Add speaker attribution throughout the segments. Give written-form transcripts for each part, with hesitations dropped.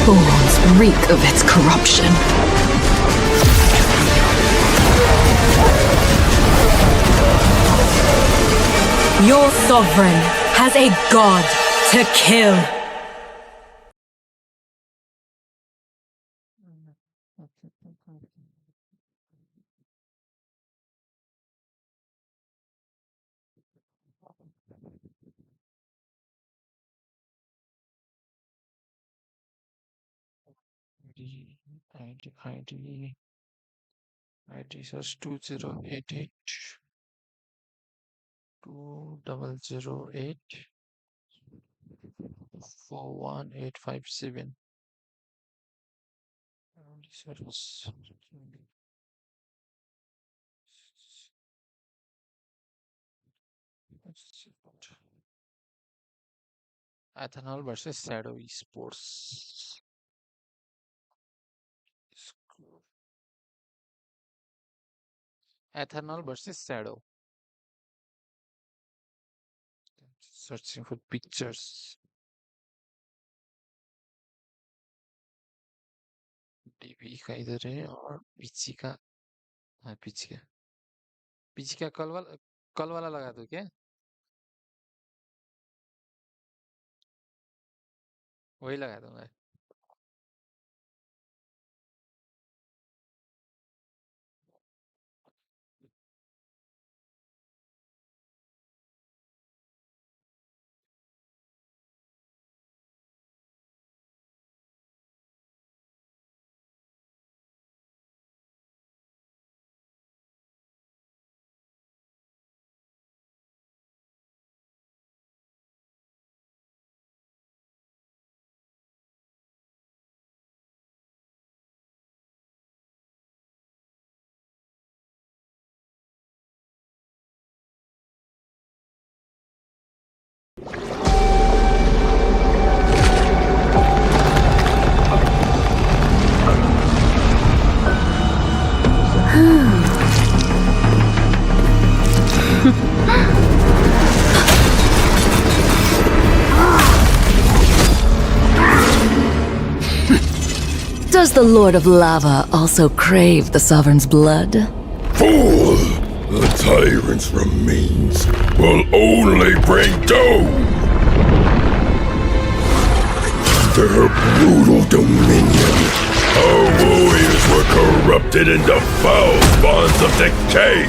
Speaker 1: bones reek of its corruption. Your sovereign has a god to kill.
Speaker 2: ID says 2088 2008 41857. Ethanol versus Shadow Esports. Ethanol versus Shadow. Searching for pictures. DB का इधर है और पीछे का, हाँ पीछे का कल वाला लगा दो क्या? वही लगा दूंगा.
Speaker 1: Does the Lord of Lava also crave the Sovereign's blood?
Speaker 3: Fool! The tyrant's remains will only bring doom! Their brutal dominion, our warriors were corrupted into foul bonds of decay!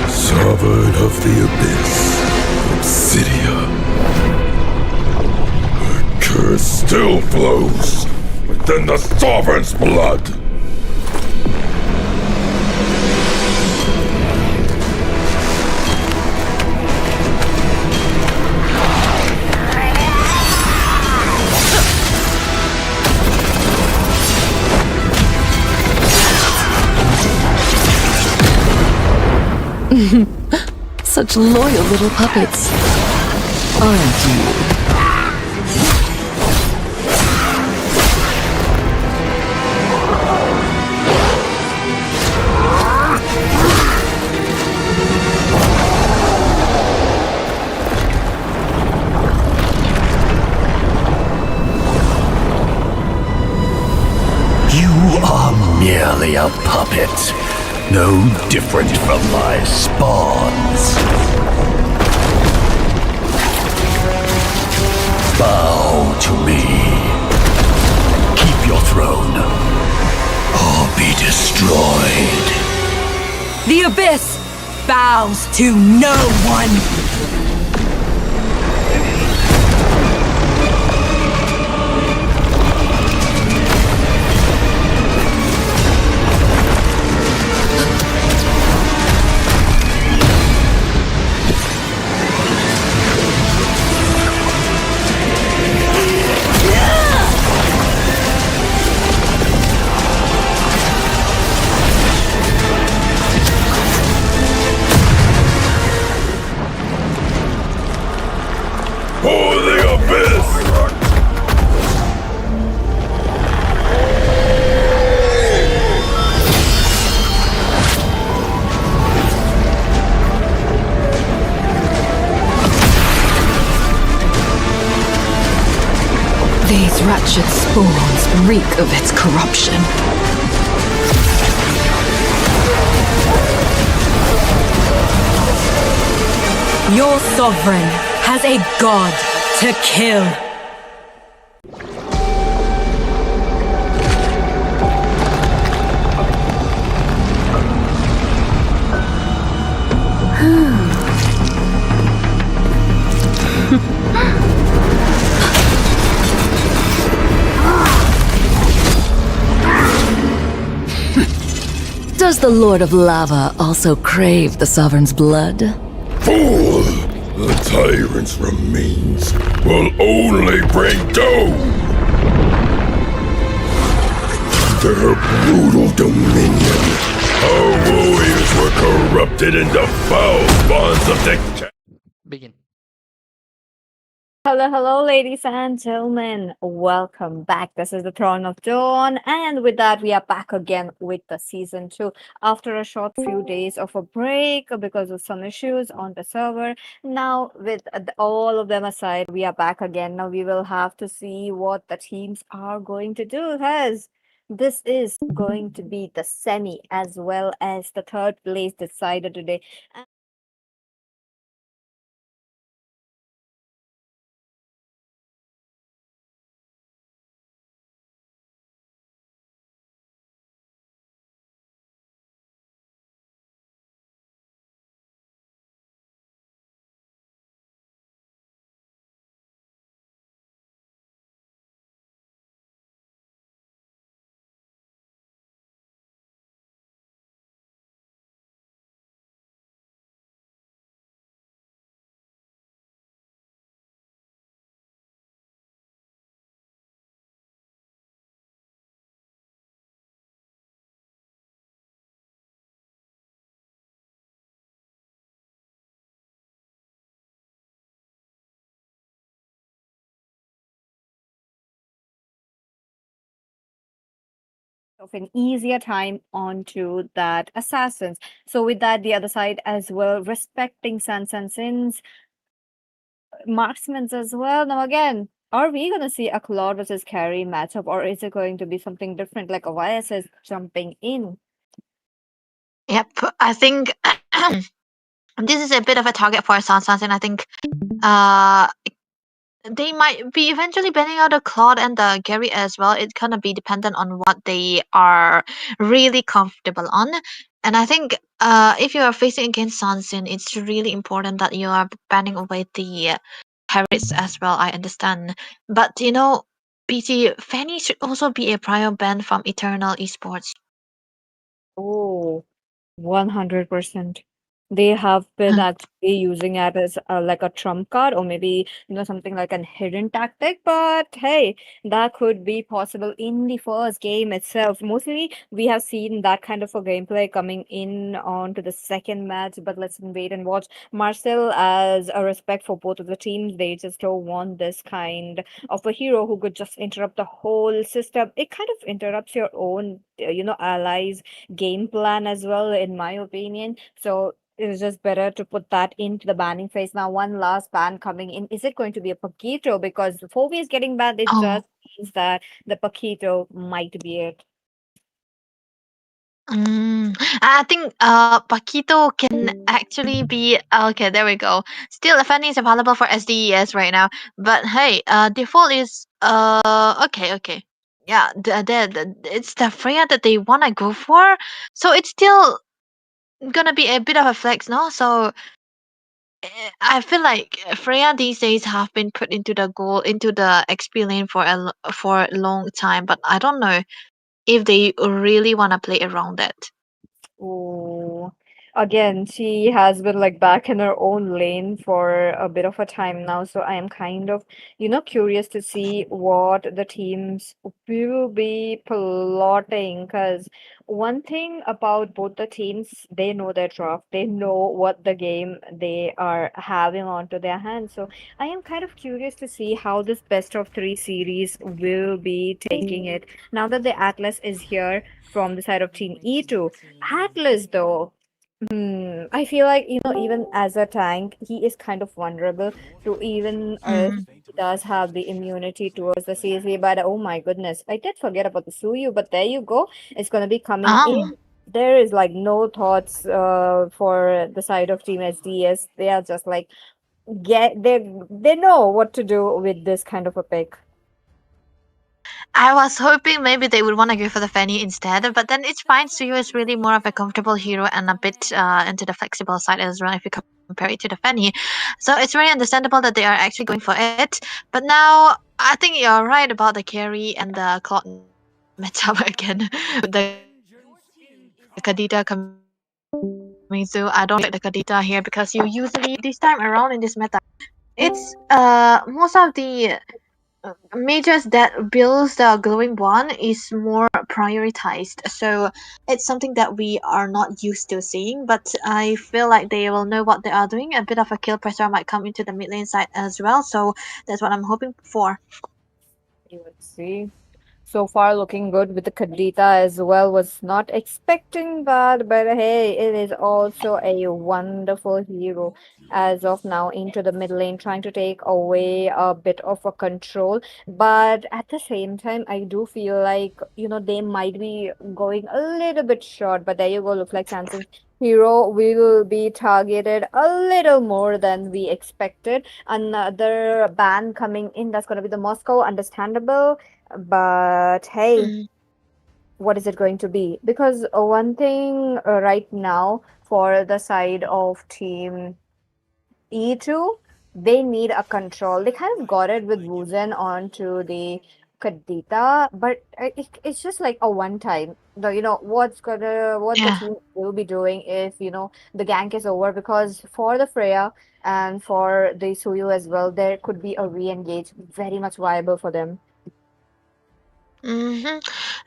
Speaker 3: Sovereign of the Abyss, Obsidia. The curse still flows within the Sovereign's blood!
Speaker 1: Such loyal little puppets, aren't you?
Speaker 4: You are merely a puppet, no different from my spawns. Bow to me. Keep your throne, or be destroyed.
Speaker 1: The Abyss bows to no one! wretched spores reek of its corruption. Your sovereign has a god to kill. Does the Lord of Lava also crave the Sovereign's blood?
Speaker 3: Fool! The tyrant's remains will only bring doom! Their brutal dominion, our warriors were corrupted into foul bonds of decay.
Speaker 2: Begin.
Speaker 5: Hello, ladies and gentlemen. Welcome back. This is the Throne of Dawn, and with that, we are back again with the season 2 after a short few days of a break because of some issues on the server. Now, with all of them aside, we are back again. Now, we will have to see what the teams are going to do, as this is going to be the semi as well as the third place decided today. Of an easier time onto that assassins. So with that, the other side as well, respecting Sans and Sins, marksmen as well. Now again, are we gonna see a Claude versus Carry matchup, or is it going to be something different, like a YSS jumping in?
Speaker 6: Yep, I think this is a bit of a target for Sansan, and I think uh they might be eventually banning out the Claude and the Gary as well. It's gonna be dependent on what they are really comfortable on. And I think if you are facing against Sansin, it's really important that you are banning away the Harris as well, I understand. But PT Fanny should also be a prior ban from Eternal Esports.
Speaker 5: Oh, 100%. They have been actually using it as like a trump card, or maybe something like a hidden tactic. But hey, that could be possible in the first game itself. Mostly, we have seen that kind of a gameplay coming in onto the second match. But let's wait and watch. Marcel, as a respect for both of the teams, they just don't want this kind of a hero who could just interrupt the whole system. It kind of interrupts your own, allies' game plan as well, in my opinion. So it's just better to put that into the banning phase. Now, one last ban coming in. Is it going to be a Paquito? Because the Phoebe is getting banned. It
Speaker 6: Oh.
Speaker 5: just means that the Paquito might be it.
Speaker 6: I think Paquito can actually be okay. There we go. Still, Fanny is available for SDES right now, but hey, default is okay. Yeah, it's the Freya that they wanna go for, so it's still gonna be a bit of a flex, no? So I feel like Freya these days have been put into the XP lane for a long time, but I don't know if they really wanna play around that.
Speaker 5: Oh, again, she has been like back in her own lane for a bit of a time now. So I am kind of, curious to see what the teams will be plotting. Because one thing about both the teams, they know their draft, they know what the game they are having onto their hands. So I am kind of curious to see how this best of 3 series will be taking it. Now that the Atlas is here from the side of Team E2, Atlas, though, I feel like, even as a tank, he is kind of vulnerable to even if
Speaker 6: Mm.
Speaker 5: he does have the immunity towards the CSA. But oh my goodness, I did forget about the Suyu, but there you go. It's gonna be coming in.
Speaker 6: Oh.
Speaker 5: There is like no thoughts for the side of Team SDS. They are just like they know what to do with this kind of a pick.
Speaker 6: I was hoping maybe they would want to go for the Fanny instead, but then it's fine. Suyu is really more of a comfortable hero and a bit into the flexible side as well if you compare it to the Fanny. So it's very understandable that they are actually going for it. But now I think you're right about the carry and the Claude matchup again. With the Kadita coming through. I don't really like the Kadita here because you usually this time around in this meta, it's most of the mages that builds the glowing one is more prioritized. So it's something that we are not used to seeing, but I feel like they will know what they are doing. A bit of a kill pressure might come into the mid lane side as well, so that's what I'm hoping for.
Speaker 5: Let's see. So far looking good with the Kadita as well. Was not expecting that, but hey, it is also a wonderful hero as of now into the mid lane, trying to take away a bit of a control. But at the same time, I do feel like, they might be going a little bit short. But there you go, looks like Samson's hero will be targeted a little more than we expected. Another ban coming in, that's gonna be the Moscow, understandable. But hey,
Speaker 6: Mm,
Speaker 5: what is it going to be? Because one thing right now for the side of team E2, they need a control. They kind of got it with Wuzen onto the Kadita, but it's just like a one time. What the
Speaker 6: yeah.
Speaker 5: team will be doing if the gank is over, because for the Freya and for the Suyu as well, there could be a re-engage very much viable for them.
Speaker 6: Mm-hmm.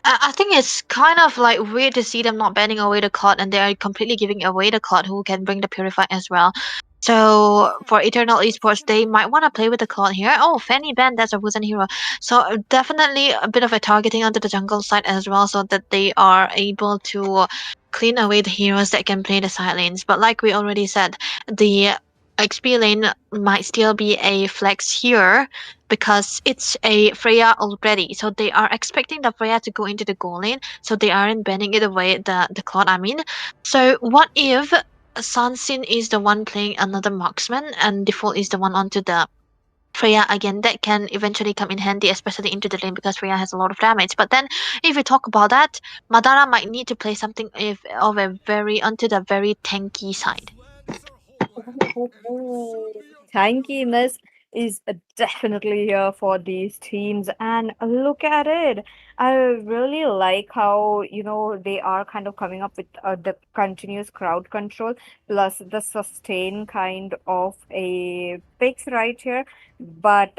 Speaker 6: I think it's kind of like weird to see them not banning away the cloud and they are completely giving away the cloud who can bring the purify as well. So for Eternal Esports, they might want to play with the cloud here. Oh, Fanny Band, that's a Wuzen hero. So definitely a bit of a targeting onto the jungle side as well, so that they are able to clean away the heroes that can play the side lanes. But like we already said, the XP lane might still be a flex here because it's a Freya already. So they are expecting the Freya to go into the goal lane, so they aren't banning it away, the Claude, I mean. So what if Sansin is the one playing another marksman and default is the one onto the Freya again? That can eventually come in handy, especially into the lane because Freya has a lot of damage. But then if we talk about that, Madara might need to play something if, of a very onto the very tanky side.
Speaker 5: Ooh, tankiness is definitely here for these teams, and look at it. I really like how they are kind of coming up with the continuous crowd control plus the sustain kind of a fix right here. But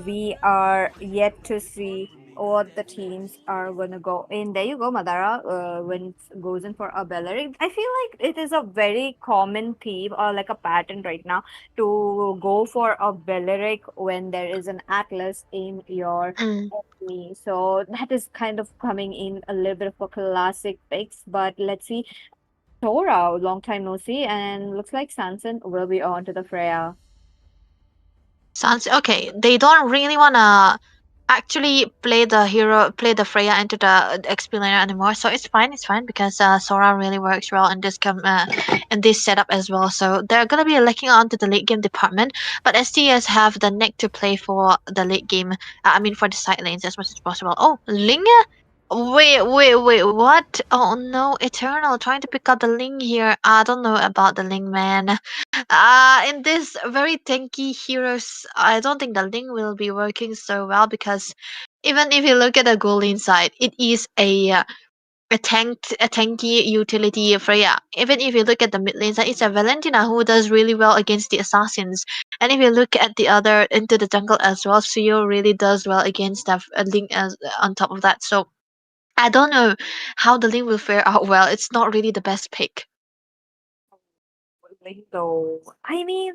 Speaker 5: we are yet to see what the teams are gonna go in. There you go, Madara. When it goes in for a Bellary, I feel like it is a very common theme or like a pattern right now to go for a Bellaric when there is an Atlas in your
Speaker 6: Mm.
Speaker 5: enemy. So that is kind of coming in a little bit of a classic fix. But let's see. Tora, long time no see, and looks like Sanson will be on to the Freya.
Speaker 6: Sounds okay. They don't really wanna actually play the Freya into the explainer anymore. So it's fine because Sora really works well in in this setup as well. So they're gonna be looking onto the late game department, but STS have the neck to play for the late game. I mean for the side lanes as much as possible. Oh, Ling. Wait, what? Oh no, Eternal trying to pick up the Ling here. I don't know about the Ling, man. In this very tanky heroes, I don't think the Ling will be working so well because even if you look at the goal inside, it is a tanky utility Freya. Even if you look at the mid lane side, it's a Valentina who does really well against the assassins. And if you look at the other into the jungle as well, Suyo really does well against the Link as on top of that. So I don't know how the Link will fare out well. It's not really the best pick.
Speaker 5: So, I mean,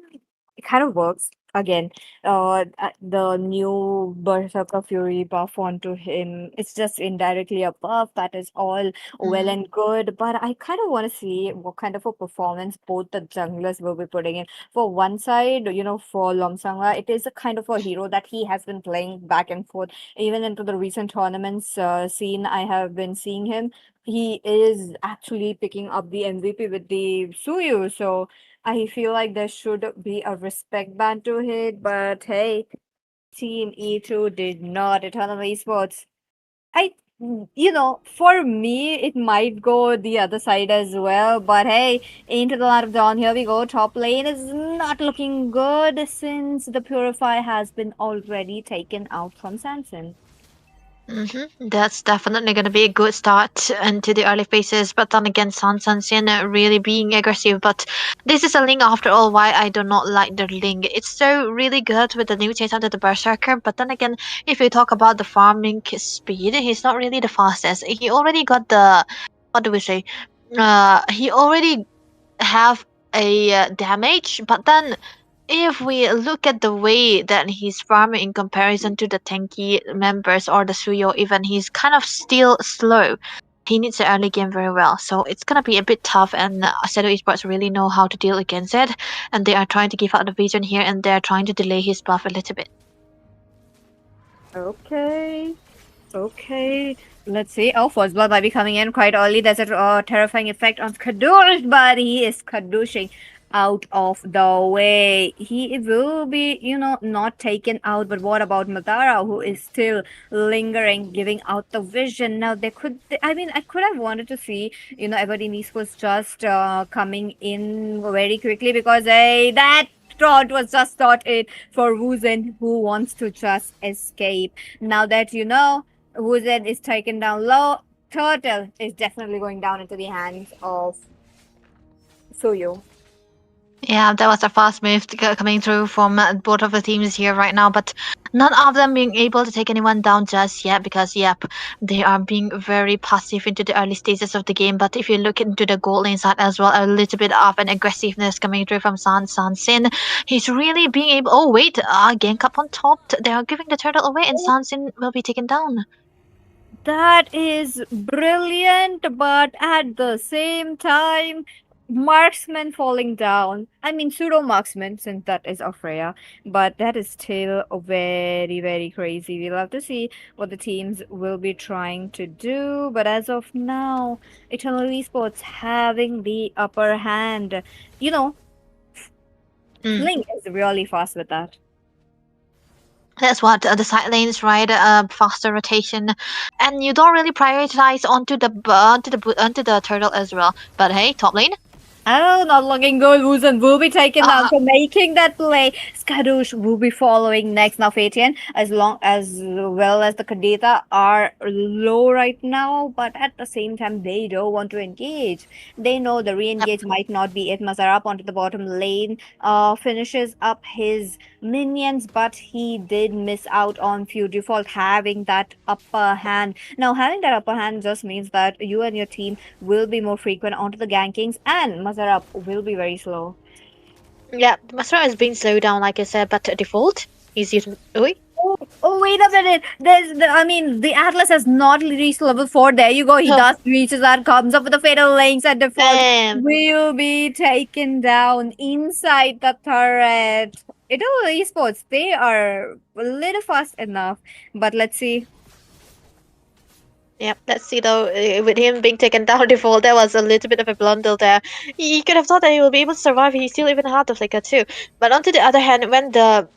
Speaker 5: it kind of works again, the new Berserker Fury buff onto him. It's just indirectly a buff. That is all well
Speaker 6: Mm.
Speaker 5: and good, but I kind of want to see what kind of a performance both the junglers will be putting in. For one side, for Lomsanga, it is a kind of a hero that he has been playing back and forth. Even into the recent tournaments scene, I have been seeing him. He is actually picking up the MVP with the Suyu. So I feel like there should be a respect band to it. But hey, Team E2 did not. Eternal Esports. I, for me, it might go the other side as well. But hey, into the Land of Dawn, here we go. Top lane is not looking good since the Purify has been already taken out from Sanson.
Speaker 6: That's definitely going to be a good start into the early phases. But then again, Sin really being aggressive. But this is a Ling after all. Why I do not like the Ling? It's so really good with the new change under the Berserker. But then again, if we talk about the farming speed, he's not really the fastest. He already got the, what do we say? He already have a damage, but then if we look at the way that he's farming in comparison to the tanky members or the Suyo, even he's kind of still slow. He needs the early game very well, so it's gonna be a bit tough. And Seto Esports really know how to deal against it, and they are trying to give out the vision here, and they're trying to delay his buff a little bit.
Speaker 5: Okay. Okay, let's see. Oh, first blood might be coming in quite early. There's a terrifying effect on Skadoosh, but he is Skadooshing out of the way. He will be, not taken out. But what about Madara, who is still lingering, giving out the vision? Now, I could have wanted to see, Everdeen was just coming in very quickly because, hey, that thought was just thought it for Wuzin, who wants to just escape. Now that Wuzin is taken down low, Turtle is definitely going down into the hands of Suyu.
Speaker 6: Yeah, that was a fast move coming through from both of the teams here right now, but none of them being able to take anyone down just yet because, yep, they are being very passive into the early stages of the game. But if you look into the gold lane side as well, a little bit of an aggressiveness coming through from Sin. He's really being able. Oh, wait, gank up on top. They are giving the turtle away, and Sin will be taken down.
Speaker 5: That is brilliant, but at the same time, marksman falling down. I mean, pseudo marksman, since that is of Freya, but that is still very, very crazy. We'll have to see what the teams will be trying to do, but as of now, Eternal Esports having the upper hand. Link is really fast with that.
Speaker 6: That's what the side lanes, right? Faster rotation, and you don't really prioritize onto the turtle as well. But hey, top lane.
Speaker 5: Oh, not looking good. Wuzan will be taken down for making that play. Skadoosh will be following next. Now, Fatian, as well as the Kadeta are low right now, but at the same time, they don't want to engage. They know the re-engage might not be it. Mazarap onto the bottom lane finishes up his minions, but he did miss out on few default having that upper hand. Now, having that upper hand just means that you and your team will be more frequent onto the gankings, and Mazarap will be very slow.
Speaker 6: Yeah, Masra is being slowed down, like I said, but default he's using.
Speaker 5: Oh, wait a minute. The Atlas has not reached level 4. There you go. He
Speaker 6: Huh.
Speaker 5: does reaches that, comes up with the fatal links at default.
Speaker 6: Damn.
Speaker 5: Will be taken down inside the turret. Eternal Esports, they are a little fast enough, but let's see.
Speaker 6: Yep, let's see though. With him being taken down default, there was a little bit of a blunder there. He could have thought that he will be able to survive. He still even had the flicker too. But on to the other hand, when the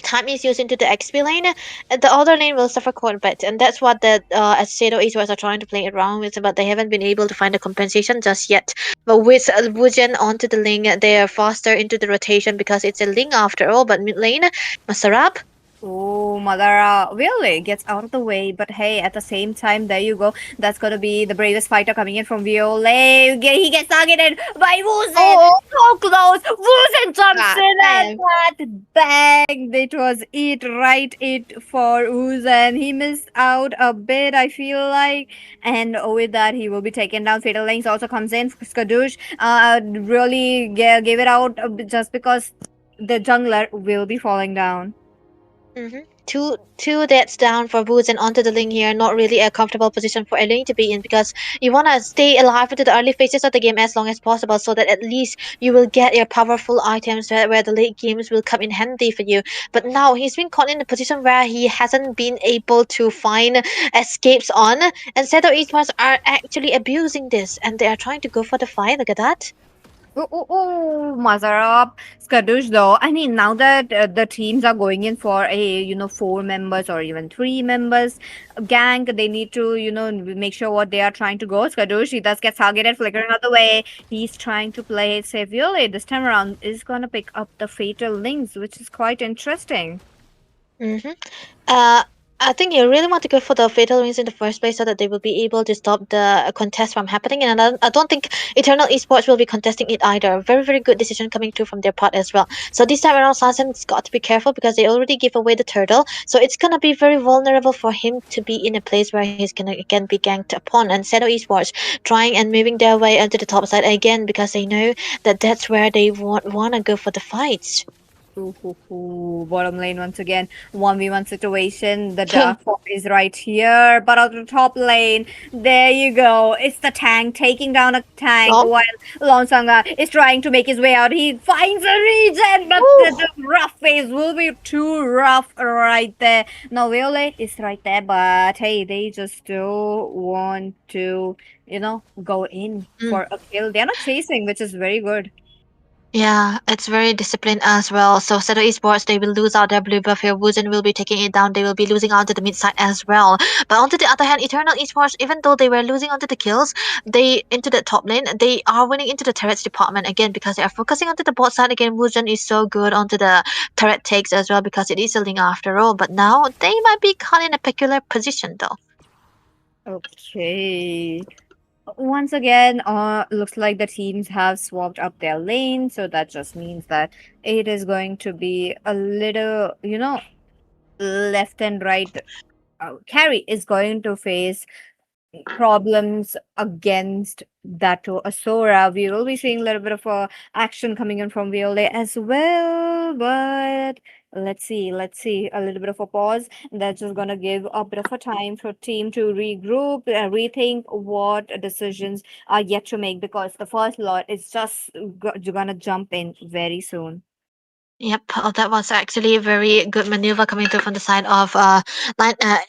Speaker 6: time is used into the XP lane, the other lane will suffer quite a bit, and that's what the Shadow Esports are trying to play around with, but they haven't been able to find a compensation just yet. But with Wujen onto the lane, they are faster into the rotation because it's a link after all. But mid lane, Masarap.
Speaker 5: Oh, Madara really gets out of the way, but hey, at the same time, there you go. That's gonna be the bravest fighter coming in from Violet. He gets targeted by Wuzin.
Speaker 6: Oh.
Speaker 5: So close. Wuzin jumps
Speaker 6: God
Speaker 5: in
Speaker 6: damn.
Speaker 5: and that bang. It was it for Wuzin. He missed out a bit, I feel like. And with that, he will be taken down. Fatal Links also comes in. Skadoosh really gave it out just because the jungler will be falling down.
Speaker 6: Two deaths down for Woods and onto the lane here. Not really a comfortable position for a lane to be in because you wanna stay alive into the early phases of the game as long as possible so that at least you will get your powerful items where the late games will come in handy for you. But now he's been caught in a position where he hasn't been able to find escapes on, and Seto Esports are actually abusing this and they are trying to go for the fight. Look at that.
Speaker 5: Oh, Mazarop, Skadush though. I mean, now that the teams are going in for a, 4 members or even 3 members gang, they need to, make sure what they are trying to go. Skadush, he does get targeted, flickering out the way. He's trying to play it severely. This time around is going to pick up the Fatal Links, which is quite interesting.
Speaker 6: Mm-hmm. I think you really want to go for the fatal wins in the first place so that they will be able to stop the contest from happening. And I don't think Eternal Esports will be contesting it either. Very, very good decision coming through from their part as well. So this time around, Sansen's got to be careful because they already give away the turtle. So it's gonna be very vulnerable for him to be in a place where he's gonna again be ganked upon. And Seto Esports trying and moving their way onto the top side again because they know that that's where they wanna go for the fights.
Speaker 5: Bottom lane once again, 1v1 situation. The Dark Form is right here, but on the top lane, there you go. It's the tank taking down a tank
Speaker 6: Oh.
Speaker 5: while Lonsanga is trying to make his way out. He finds a regen, but the rough phase will be too rough right there. Now Violet is right there, but hey, they just do want to, go in for a kill. They're not chasing, which is very good.
Speaker 6: Yeah, it's very disciplined as well. So Seto Esports, they will lose out their blue buff here. Wuzen will be taking it down. They will be losing out to the mid side as well. But on to the other hand, Eternal Esports, even though they were losing onto the kills, they into the top lane, they are winning into the turrets department again because they are focusing onto the bot side again. Wuzen is so good onto the turret takes as well because it is a link after all. But now they might be caught in a peculiar position though.
Speaker 5: Okay. Once again, looks like the teams have swapped up their lane, so that just means that it is going to be a little, left and right. Carry is going to face problems against that to Asura. We will be seeing a little bit of action coming in from Violet as well, but let's see. A little bit of a pause. That's just gonna give a bit of a time for team to regroup, rethink what decisions are yet to make because the first lot is just gonna jump in very soon.
Speaker 6: Yep, that was actually a very good maneuver coming through from the side of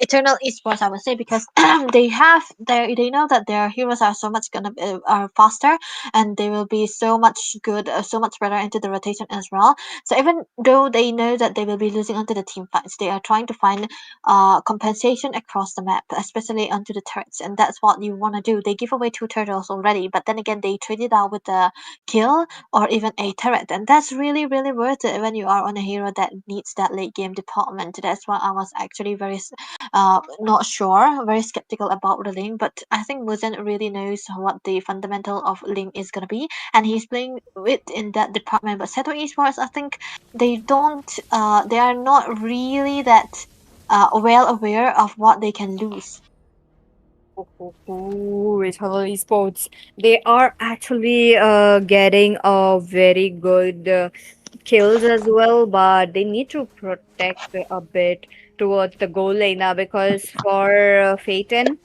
Speaker 6: Eternal Esports, I would say, because they know that their heroes are so much gonna are faster and they will be so much good, so much better into the rotation as well. So even though they know that they will be losing onto the team fights, they are trying to find compensation across the map, especially onto the turrets, and that's what you want to do. They give away 2 turtles already, but then again they trade it out with the kill or even a turret, and that's really really worth it when you are on a hero that needs that late game department. That's why I was actually not sure, very skeptical about the link, but I think Muzen really knows what the fundamental of link is gonna be, and he's playing it in that department. But Seto Esports, I think they are not really that well aware of what they can lose.
Speaker 5: Eternal Esports. They are actually getting a very good kills as well, but they need to protect a bit towards the goal lane now because for Phaeton,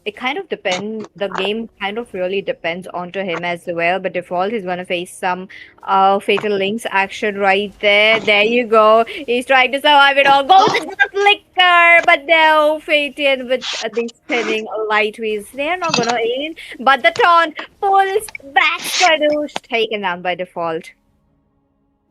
Speaker 5: it kind of depends. The game kind of really depends onto him as well. But default, he's gonna face some Fatal Links action right there. There you go. He's trying to survive it all. Goes into the flicker, but no, Phaeton with the spinning light wheels. They're not gonna in, but the taunt pulls back Skadoosh, taken down by default.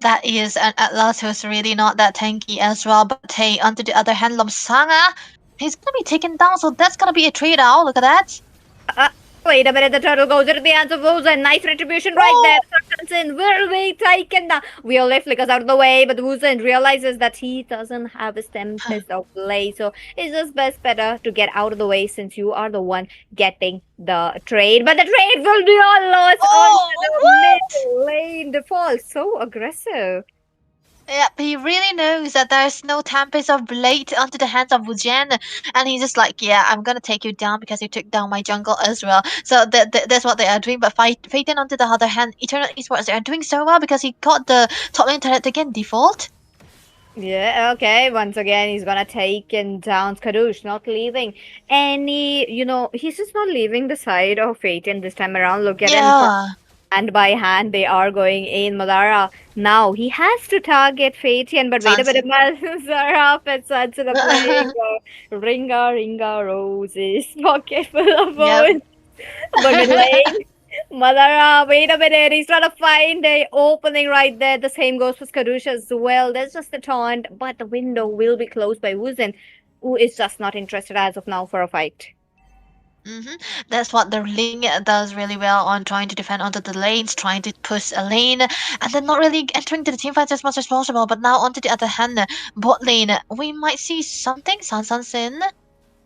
Speaker 6: That is an Atlas who's really not that tanky as well. But hey, on to the other hand, Lomsanga, he's gonna be taken down, so that's gonna be a trade out. Look at that.
Speaker 5: Wait a minute, the turtle goes into the hands of Wuzen. Nice retribution right there. Turtleson will be taken down. Violet flickers out of the way, but Wuzen realizes that he doesn't have a Tempest of Play, so it's just better to get out of the way since you are the one getting the trade. But the trade will be all lost on the mid lane default. So aggressive.
Speaker 6: Yep, he really knows that there's no tempest of blade onto the hands of Wujian, and he's just like, yeah, I'm gonna take you down because you took down my jungle as well. So that's what they are doing. But Phaeton, on the other hand, Eternal Esports, they are doing so well because he got the top lane turret again default.
Speaker 5: Yeah, okay. Once again, he's gonna take in down Skadoosh, not leaving any, he's just not leaving the side of Phaeton this time around. Look at him,
Speaker 6: Yeah.
Speaker 5: hand by hand, they are going in. Madara, now he has to target Phaeton, but wait a minute, Madara and Sansa are playing Ringa, Ringa, Roses, pocket full of
Speaker 6: Yep.
Speaker 5: bones. But mid lane, Madara, wait a minute. He's trying to find a opening right there. The same goes for Skadoosh as well. There's just a taunt, but the window will be closed by Wuzen, who is just not interested as of now for a fight.
Speaker 6: That's what the Ling does really well on trying to defend onto the lanes, trying to push a lane, and then not really entering to the team fights as much as possible. But now onto the other hand, bot lane, we might see something. San Sin.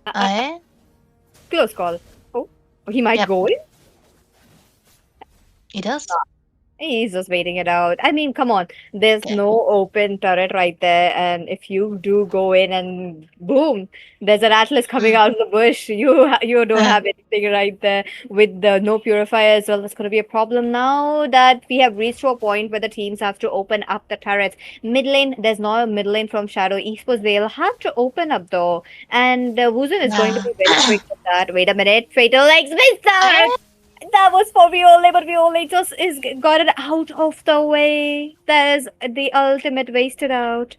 Speaker 5: Uh, uh,
Speaker 6: Eh?
Speaker 5: Close call. Oh, he might
Speaker 6: Yep.
Speaker 5: go in.
Speaker 6: He does.
Speaker 5: He's just waiting it out. I mean, come on. There's
Speaker 6: Okay.
Speaker 5: no open turret right there, and if you do go in and boom, there's an Atlas coming out of the bush. You don't have anything right there with the no purifier as well. That's going to be a problem now that we have reached to a point where the teams have to open up the turrets. Mid lane, there's no mid lane from Shadow Esports. They'll have to open up though, and Wuzun is going to be very quick with that. Wait a minute, Fatal Legs Vizta! That was for Violet, but Violet just got it out of the way. There's the ultimate wasted out.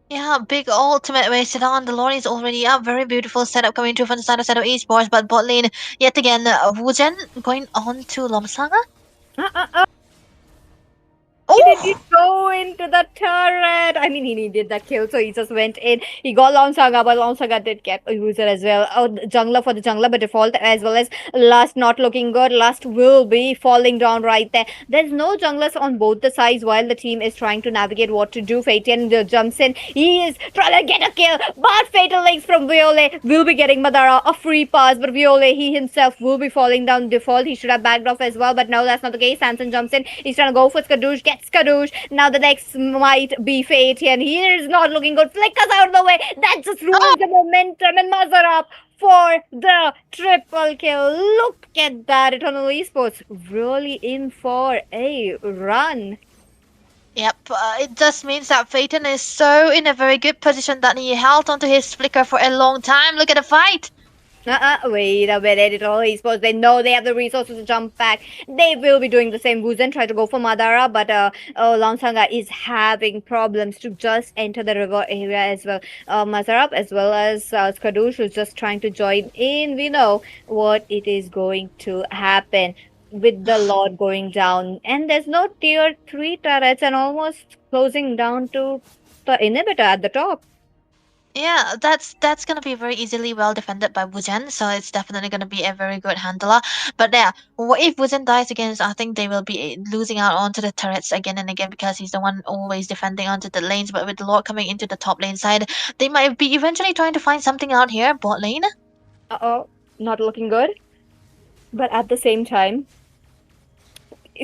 Speaker 6: Yeah, big ultimate wasted on. The Lord is already up. Very beautiful setup coming through from the side of Shadow Esports, but bot lane, yet again, Wujen going on to Lomsanga.
Speaker 5: Did he go into the turret? I mean, he needed that kill, so he just went in. He got Longsaga, but Longsaga did get a user as well. Oh, jungler for the jungler, but default as well as Lust not looking good. Lust will be falling down right there. There's no junglers on both the sides while the team is trying to navigate what to do. Phaeton jumps in. He is trying to get a kill, but Fatal Legs from Violet will be getting Madara a free pass, but Violet, he himself will be falling down default. He should have backed off as well, but no, that's not the case. Sanson jumps in. He's trying to go for Skadoosh, gets Skadoosh. Now the next might be Phaeton. He is not looking good. Flickers out of the way. That just ruins the momentum and Mazar up for the triple kill. Look at that. Eternal Esports really in for a run.
Speaker 6: Yep, it just means that Phaeton is so in a very good position that he held onto his flicker for a long time. Look at the fight.
Speaker 5: Wait a minute, Eternal Esports, they know they have the resources to jump back. They will be doing the same. Wuzen try to go for Madara, but Langsanga is having problems to just enter the river area as well. Mazarap as well as Skadoosh who's just trying to join in. We know what it is going to happen with the Lord going down. And there's no tier 3 turrets and almost closing down to the inhibitor at the top.
Speaker 6: Yeah, that's gonna be very easily well defended by Wujen, so it's definitely gonna be a very good handler. But yeah, if Wujen dies against, I think they will be losing out onto the turrets again and again because he's the one always defending onto the lanes. But with the Lord coming into the top lane side, they might be eventually trying to find something out here, bot lane.
Speaker 5: Uh-oh, not looking good. But at the same time,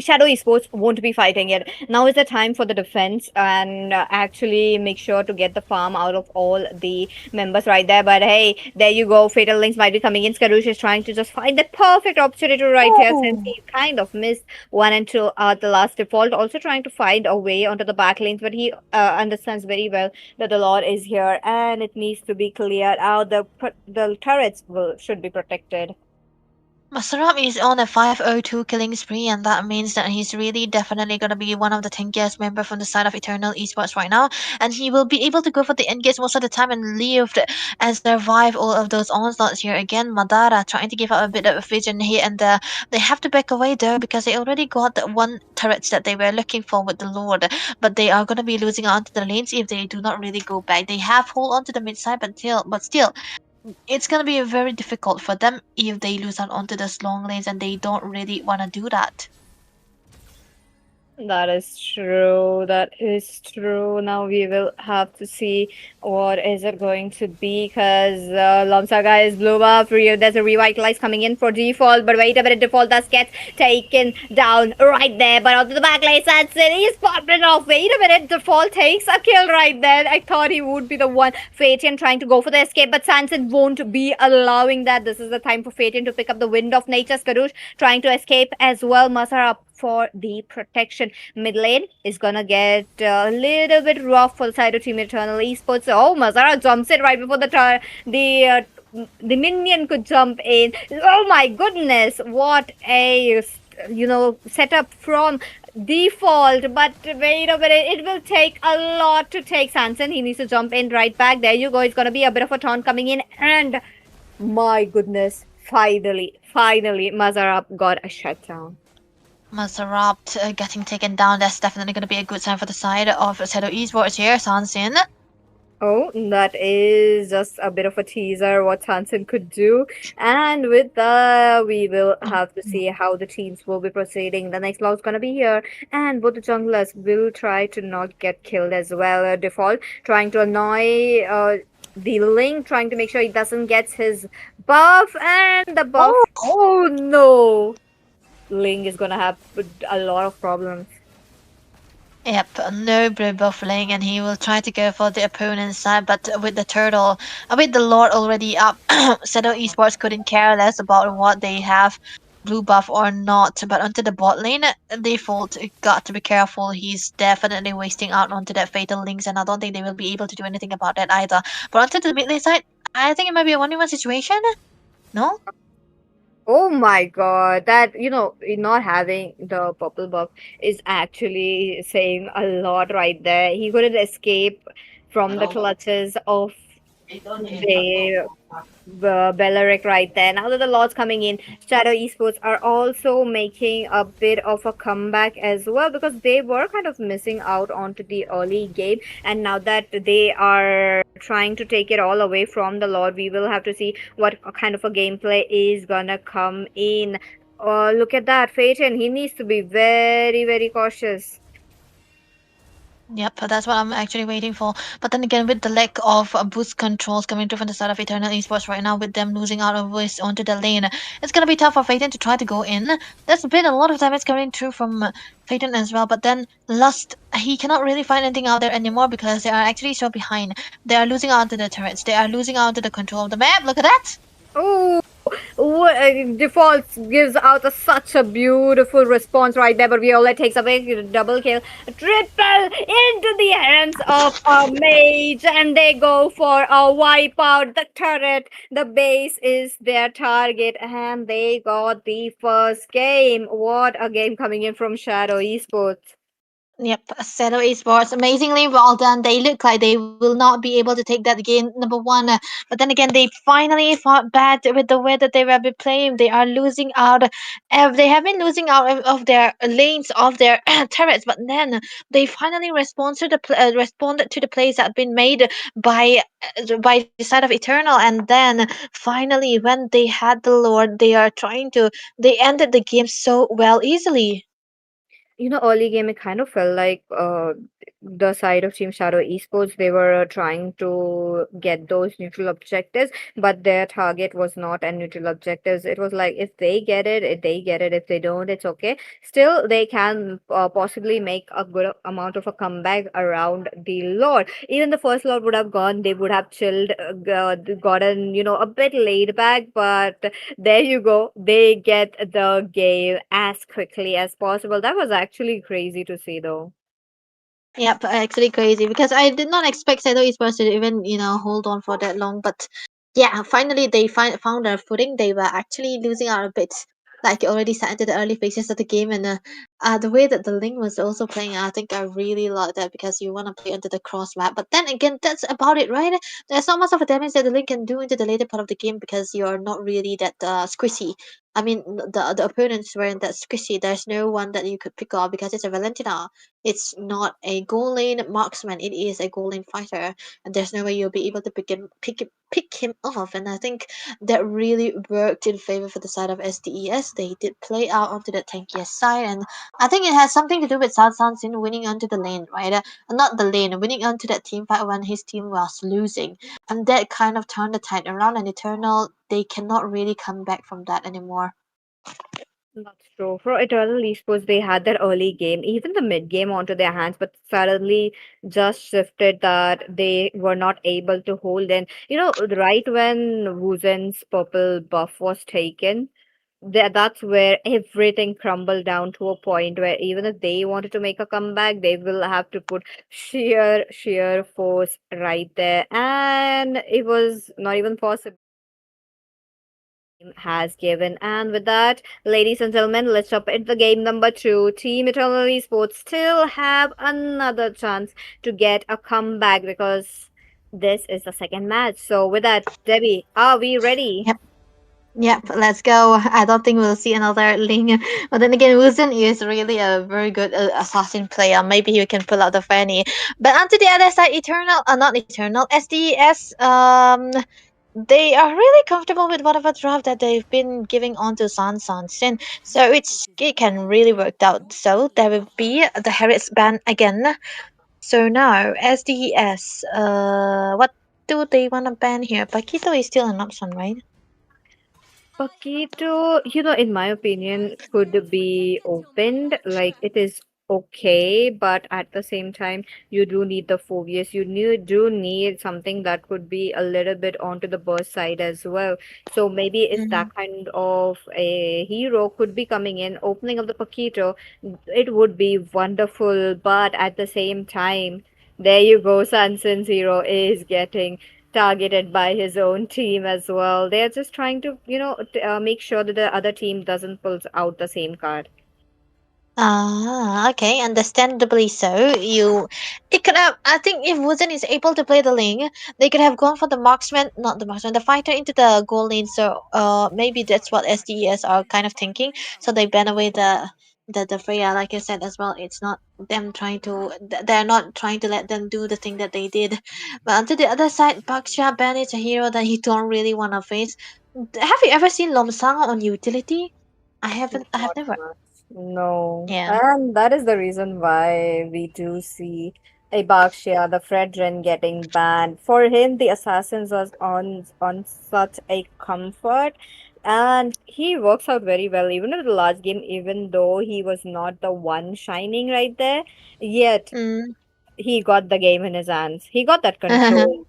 Speaker 5: Shadow Esports won't be fighting yet. Now is the time for the defense and actually make sure to get the farm out of all the members right there. But hey, there you go. Fatal Links might be coming in. Skarush is trying to just find that perfect opportunity right here since he kind of missed 1 and 2 at the last default. Also trying to find a way onto the back lanes, but he understands very well that the Lord is here and it needs to be cleared out. The turrets should be protected.
Speaker 6: Masaram is on a 502 killing spree, and that means that he's really definitely going to be one of the tankiest member from the side of Eternal Esports right now. And he will be able to go for the engage most of the time and live and survive all of those onslaughts here. Again, Madara trying to give up a bit of a vision here, and they have to back away though because they already got the one turrets that they were looking for with the Lord. But they are going to be losing out to the lanes if they do not really go back. They have hold onto the mid side, but still, it's gonna be very difficult for them if they lose out onto those long lanes and they don't really want to do that.
Speaker 5: That is true. That is true. Now we will have to see what is it going to be because Lomsaga is blew up. There's a revitalize coming in for default, but wait a minute, default does get taken down right there. But onto the back lane, Sanson, he's popping off. Wait a minute, default takes a kill right there. I thought he would be the one. Fatian trying to go for the escape, but Sanson won't be allowing that. This is the time for Fatian to pick up the wind of nature. Skarush trying to escape as well. Masar up for the protection. Mid lane is gonna get a little bit rough for the side of Team Eternal Esports. Oh, Mazara jumps in right before the minion could jump in. Oh my goodness, what a setup from default. But wait a minute, it will take a lot to take Sanson. He needs to jump in right back. There you go. It's gonna be a bit of a taunt coming in, and my goodness, finally, Mazarab got a shutdown.
Speaker 6: Mazarab getting taken down. That's definitely going to be a good sign for the side of Shadow Esports here. Sansin.
Speaker 5: Oh, that is just a bit of a teaser what Hansen could do. And with that, we will have to see how the teams will be proceeding. The next lot's gonna be here, and both the junglers will try to not get killed as well. Default trying to annoy the Link, trying to make sure he doesn't get his buff, and the buff. Oh no! Ling is gonna have a lot of problems.
Speaker 6: Yep, no blue buffling, and he will try to go for the opponent's side, but with the turtle, with the Lord already up, Shadow Esports couldn't care less about what they have, blue buff or not. But onto the bot lane, default got to be careful. He's definitely wasting out onto that fatal links, and I don't think they will be able to do anything about that either. But onto the mid lane side, I think it might be a 1v1 situation. No?
Speaker 5: Oh my god, that not having the purple buff is actually saying a lot right there. He couldn't escape from the clutches of the Belleric right there. Now that the Lords coming in, Shadow Esports are also making a bit of a comeback as well because they were kind of missing out onto the early game, and now that they are trying to take it all away from the Lord, we will have to see what kind of a gameplay is gonna come in. Look at that, Phaeton. He needs to be very, very cautious.
Speaker 6: Yep, that's what I'm actually waiting for. But then again, with the lack of boost controls coming through from the side of Eternal Esports right now, with them losing out of voice onto the lane, it's gonna be tough for Phaeton to try to go in. There's been a lot of damage coming through from Phaeton as well, but then Lust, he cannot really find anything out there anymore because they are actually so behind. They are losing out to the turrets. They are losing out to the control of the map. Look at that!
Speaker 5: Oh, default gives out such a beautiful response right there, but Viola takes a big double kill, triple into the hands of a mage, and they go for a wipe out the turret. The base is their target, and they got the first game. What a game coming in from Shadow Esports.
Speaker 6: Yep, Shadow Esports, amazingly well done. They look like they will not be able to take that game number one. But then again, they finally fought bad with the way that they were be playing. They are losing out. They have been losing out of their lanes, of their turrets. But then they finally responded to the plays that have been made by the side of Eternal. And then finally, when they had the Lord, they ended the game so well easily.
Speaker 5: Early game, it kind of felt like the side of Team Shadow Esports, they were trying to get those neutral objectives, but their target was not a neutral objectives. It was like if they get it, they get it. If they don't, it's okay. Still, they can possibly make a good amount of a comeback around the Lord. Even the first Lord would have gone, they would have chilled, gotten, a bit laid back, but there you go. They get the game as quickly as possible. That was actually crazy to see, though.
Speaker 6: Yep, actually crazy because I did not expect Shadow Esports to even, hold on for that long. But yeah, finally they found their footing. They were actually losing out a bit, like you already said, into the early phases of the game. And the way that the Link was also playing, I think I really like that because you want to play into the cross map. But then again, that's about it, right? There's not much of a damage that the Link can do into the later part of the game because you're not really that squishy. I mean, the opponents weren't that squishy. There's no one that you could pick off because it's a Valentina. It's not a goal lane marksman. It is a goal lane fighter, and there's no way you'll be able to pick him off. And I think that really worked in favor for the side of SDES. They did play out onto the tankier side, and I think it has something to do with South Sin winning onto the lane, right? Not the lane, winning onto that team fight when his team was losing. And that kind of turned the tide around, and Eternal, they cannot really come back from that anymore.
Speaker 5: That's true. For Eternal Esports, they had that early game, even the mid game onto their hands, but suddenly just shifted that they were not able to hold. And right when Wuzen's purple buff was taken, that's where everything crumbled down to a point where even if they wanted to make a comeback, they will have to put sheer force right there, and it was not even possible. Has given. And with that, ladies and gentlemen, let's jump into the game number two. Team Eternal Esports still have another chance to get a comeback because this is the second match. So with that, Debbie, are we ready?
Speaker 6: Yep, let's go. I don't think we'll see another Ling. But then again, Wuzen is really a very good assassin player. Maybe he can pull out the Fanny. But onto the other side, Eternal, not Eternal, SDS, they are really comfortable with whatever draft that they've been giving on to Sin. So it can really work out. So there will be the Harris ban again. So now SDS, what do they want to ban here? Paquito is still an option, right?
Speaker 5: Paquito, in my opinion, could be opened. Like it is okay, but at the same time, you do need the Phobius. Do need something that could be a little bit onto the burst side as well. So maybe if
Speaker 6: Mm-hmm.
Speaker 5: that kind of a hero could be coming in, opening of the Paquito, it would be wonderful. But at the same time, there you go, Sansan's hero is getting targeted by his own team as well. They're just trying to, make sure that the other team doesn't pull out the same card.
Speaker 6: Ah, okay, understandably so. It could have. I think if Woozen is able to play the Ling, they could have gone for the marksman, not the marksman, the fighter into the goal lane. So, maybe that's what SDES are kind of thinking. So they ban away the Freya, like I said as well. It's not them trying to. They're not trying to let them do the thing that they did. But on to the other side, Baksha Ban is a hero that you don't really want to face. Have you ever seen Lomsang on utility? I haven't. I have
Speaker 5: Not
Speaker 6: never.
Speaker 5: much. No.
Speaker 6: Yeah.
Speaker 5: And that is the reason why we do see Abaxia, the Fredrin, getting banned. For him, the Assassins was on such a comfort. And he works out very well, even in the last game, even though he was not the one shining right there. Yet
Speaker 6: Mm.
Speaker 5: he got the game in his hands. He got that control.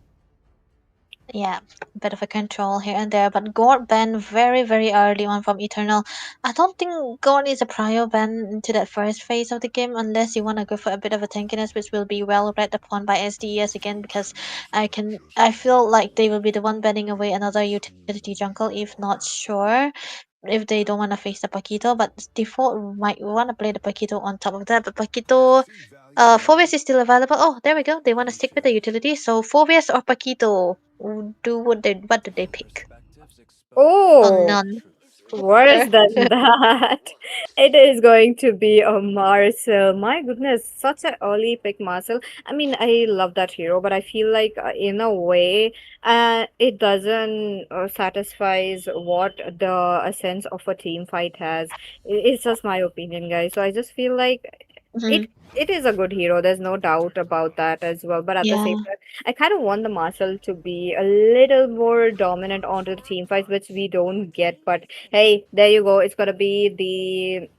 Speaker 6: Yeah, bit of a control here and there, but Gord banned very, very early on from Eternal. I don't think Gord is a prior ban into that first phase of the game unless you want to go for a bit of a tankiness, which will be well read upon by SDES again because I feel like they will be the one banning away another utility jungle if not sure. If they don't want to face the Paquito, but default might want to play the Paquito on top of that. But Paquito, Phobius is still available. Oh, there we go. They want to stick with the utility. So Phobius or Paquito, what do they pick? Oh,
Speaker 5: Oh,
Speaker 6: none.
Speaker 5: worse than that. It is going to be a Marcel. My goodness, such an early pick, Marcel. I mean, I love that hero, but I feel like in a way, it doesn't satisfies what the essence of a team fight has. It's just my opinion, guys. So I just feel like
Speaker 6: Mhm.
Speaker 5: it is a good hero. There's no doubt about that as well. But at the same
Speaker 6: Yeah.
Speaker 5: time, I kind of want the Marshall to be a little more dominant onto the team fights, which we don't get. But hey, there you go. It's gonna be the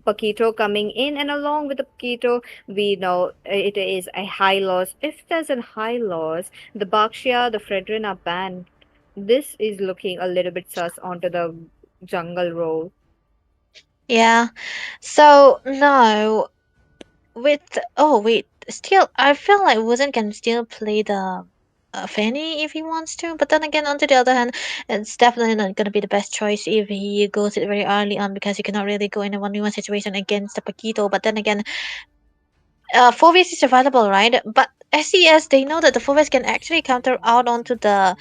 Speaker 5: Paquito coming in, and along with the Paquito, we know it is a high loss. If there's a high loss, the Bakshia, the Fredrin are banned. This is looking a little bit sus onto the jungle role.
Speaker 6: Yeah. So no, with oh wait, still I feel like Woozen can still play the Fanny if he wants to, but then again, on to the other hand, it's definitely not gonna be the best choice if he goes it very early on because you cannot really go in a 1v1 situation against the Paquito. But then again, 4vs is available, right? But SES they know that the 4vs can actually counter out onto the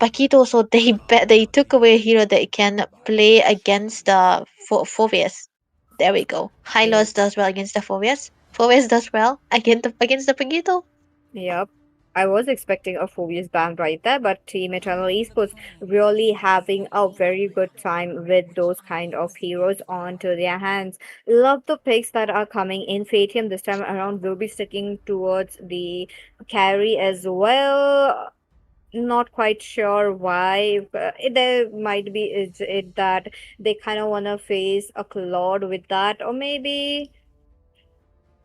Speaker 6: Paquito, so they took away a hero that can play against the 4vs. There we go. Hylos does well against the 4vs. 4vs does well against the Paquito.
Speaker 5: Yep. I was expecting a Phobius ban right there, but Team Eternal Esports really having a very good time with those kind of heroes onto their hands. Love the picks that are coming in. Fatium this time around will be sticking towards the carry as well. Not quite sure why. But there might be is it that they kind of want to face a Claude with that, or maybe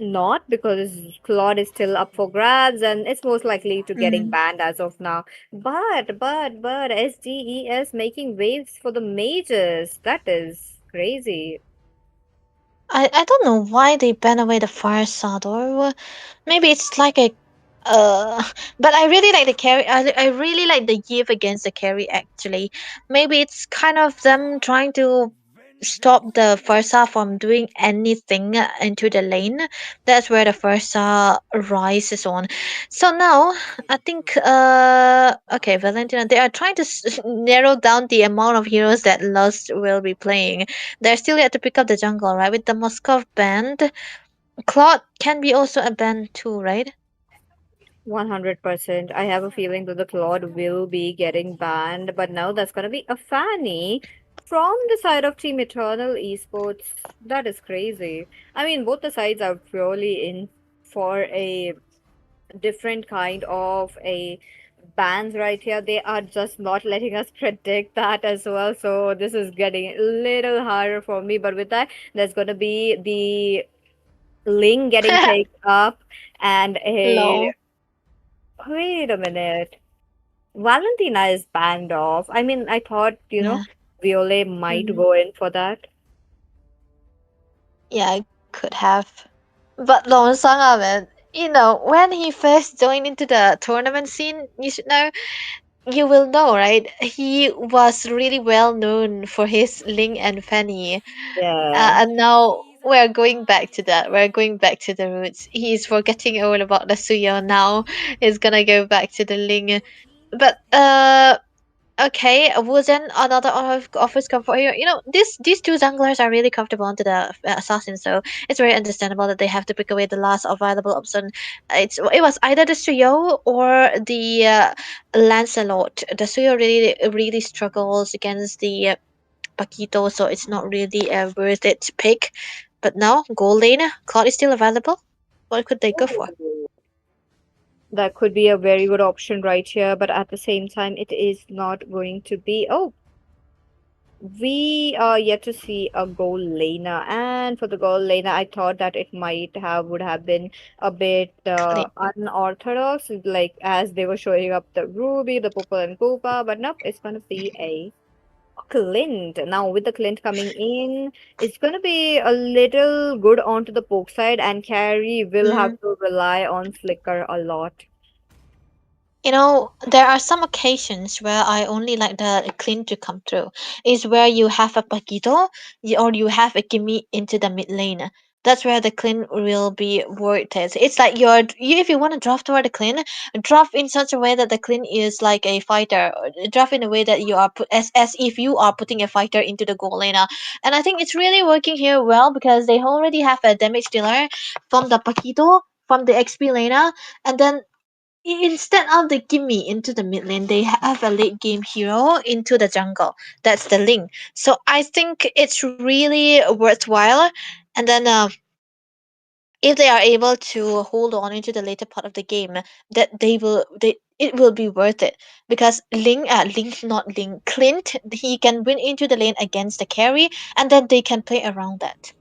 Speaker 5: not because Claude is still up for grabs and it's most likely to getting
Speaker 6: Mm.
Speaker 5: banned as of now. But SDES making waves for the majors. That is crazy.
Speaker 6: I don't know why they ban away the fire sword, or maybe it's like a uh but I really like the carry. I really like the give against the carry actually. Maybe it's kind of them trying to stop the Versa from doing anything into the lane. That's where the Versa rises on. So now I think okay, Valentina, they are trying to narrow down the amount of heroes that Lust will be playing. They're still yet to pick up the jungle, right? With the Moskov band, Claude can be also a band too, right?
Speaker 5: 100%. I have a feeling that the Claude will be getting banned, but now that's gonna be a Fanny from the side of Team Eternal Esports. That is crazy. I mean, both the sides are purely in for a different kind of a bans right here. They are just not letting us predict that as well. So this is getting a little harder for me. But with that, there's gonna be the link getting picked up and a
Speaker 6: Low.
Speaker 5: wait a minute. Valentina is banned off. I mean, I thought,
Speaker 6: Yeah.
Speaker 5: Violet might
Speaker 6: Mm.
Speaker 5: go in for that.
Speaker 6: Yeah, I could have. But Long Song of it, when he first joined into the tournament scene, you will know, right? He was really well known for his Ling and Fanny.
Speaker 5: Yeah.
Speaker 6: And now we're going back to that. We're going back to the roots. He's forgetting all about the Suyo now. He's gonna go back to the Ling. But okay, Woozen, another office comfort here. These two junglers are really comfortable onto the assassin, so it's very understandable that they have to pick away the last available option. It was either the Suyo or the Lancelot. The Suyo really struggles against the Paquito, so it's not really a worth it pick. But now gold lane, Claude is still available. What could they go for?
Speaker 5: That could be a very good option right here, but at the same time, it is not going to be. Oh, we are yet to see a goal laner, and for the goal laner, I thought that it would have been a bit
Speaker 6: Clean.
Speaker 5: unorthodox, like as they were showing up the Ruby, the Purple and Koopa, but nope, it's gonna be a Clint. Now with the Clint coming in, it's gonna be a little good onto the poke side, and carry will have
Speaker 6: Mm.
Speaker 5: to rely on Flicker a lot.
Speaker 6: There are some occasions where I only like the clean to come through. Is where you have a Paquito or you have a Gimme into the mid lane. That's where the clean will be worth it. It's like if you want to draft toward the clean, draft in such a way that the clean is like a fighter. Or draft in a way that you are as if you are putting a fighter into the goal lane. And I think it's really working here well because they already have a damage dealer from the Paquito, from the XP laner, and then instead of the gimme into the mid lane, they have a late game hero into the jungle. That's the link. So I think it's really worthwhile. And then if they are able to hold on into the later part of the game, that it will be worth it because Link, not Link, Clint, he can win into the lane against the carry, and then they can play around that.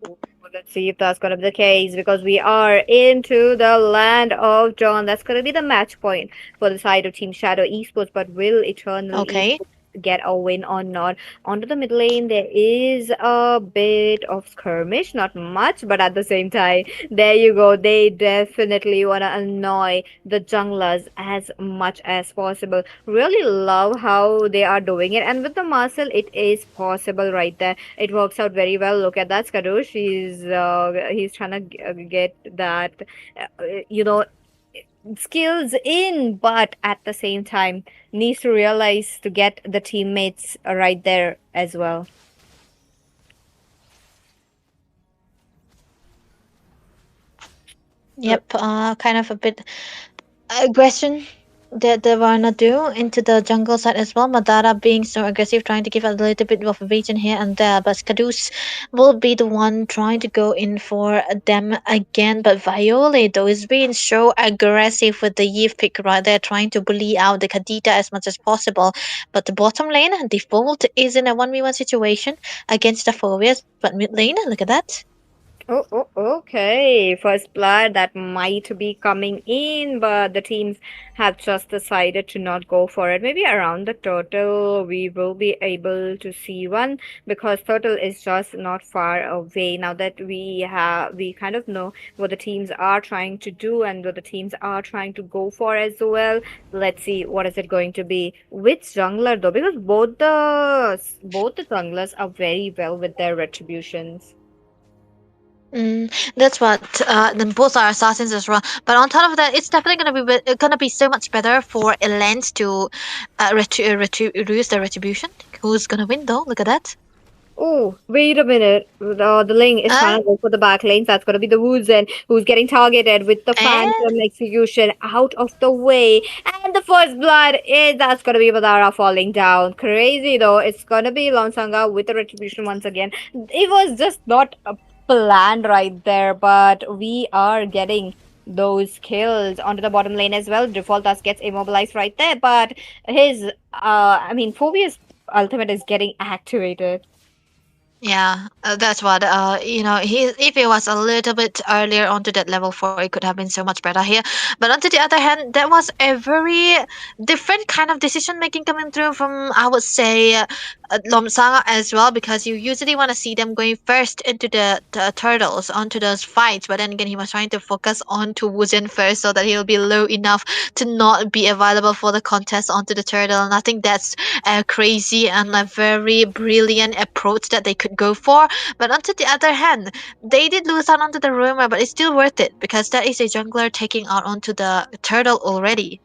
Speaker 5: Ooh, let's see if that's gonna be the case because we are into the land of John. That's gonna be the match point for the side of Team Shadow Esports. But will Eternal
Speaker 6: Okay.
Speaker 5: Esports get a win or not? Onto the mid lane, there is a bit of skirmish, not much, but at the same time, there you go. They definitely wanna annoy the junglers as much as possible. Really love how they are doing it, and with the Marcel, it is possible right there. It works out very well. Look at that, Skadush. He's trying to get that, you know, skills in, but at the same time needs to realize to get the teammates right there as well.
Speaker 6: Yep. Kind of a bit aggression that they wanna do into the jungle side as well. Madara being so aggressive, trying to give a little bit of evasion here and there, but Skadoosh will be the one trying to go in for them again. But Viola though is being so aggressive with the Eve pick right there, trying to bully out the Kadita as much as possible. But the bottom lane, default is in a 1v1 situation against the Phobias, but mid lane, look at that.
Speaker 5: Oh, okay. First blood that might be coming in, but the teams have just decided to not go for it. Maybe around the turtle, we will be able to see one because turtle is just not far away. Now that we kind of know what the teams are trying to do and what the teams are trying to go for as well. Let's see what is it going to be. Which jungler though? Because both the junglers are very well with their retributions.
Speaker 6: That's what. Then both are assassins as well. But on top of that, it's definitely gonna be so much better for Elens to reduce the retribution. Who's gonna win though? Look at that.
Speaker 5: Oh, wait a minute. The lane is
Speaker 6: Uh,
Speaker 5: trying to go for the back lanes. That's going to be the Woozen who's getting targeted with the
Speaker 6: and
Speaker 5: Phantom execution out of the way. And the first blood is that's going to be Badara falling down. Crazy though. It's going to be Lonsanga with the retribution once again. It was just not a planned right there, but we are getting those kills onto the bottom lane as well. Default thus gets immobilized right there, but Phobia's ultimate is getting activated.
Speaker 6: yeah, that's what. He if it was a little bit earlier onto that level 4, it could have been so much better here. But on the other hand, that was a very different kind of decision making coming through from, I would say, Lomsanga as well, because you usually want to see them going first into the turtles onto those fights. But then again, he was trying to focus on to Wuzhen first so that he'll be low enough to not be available for the contest onto the turtle. And I think that's crazy and a very brilliant approach that they could go for. But on the other hand, they did lose out onto the rumor, but it's still worth it because that is a jungler taking out onto the turtle already.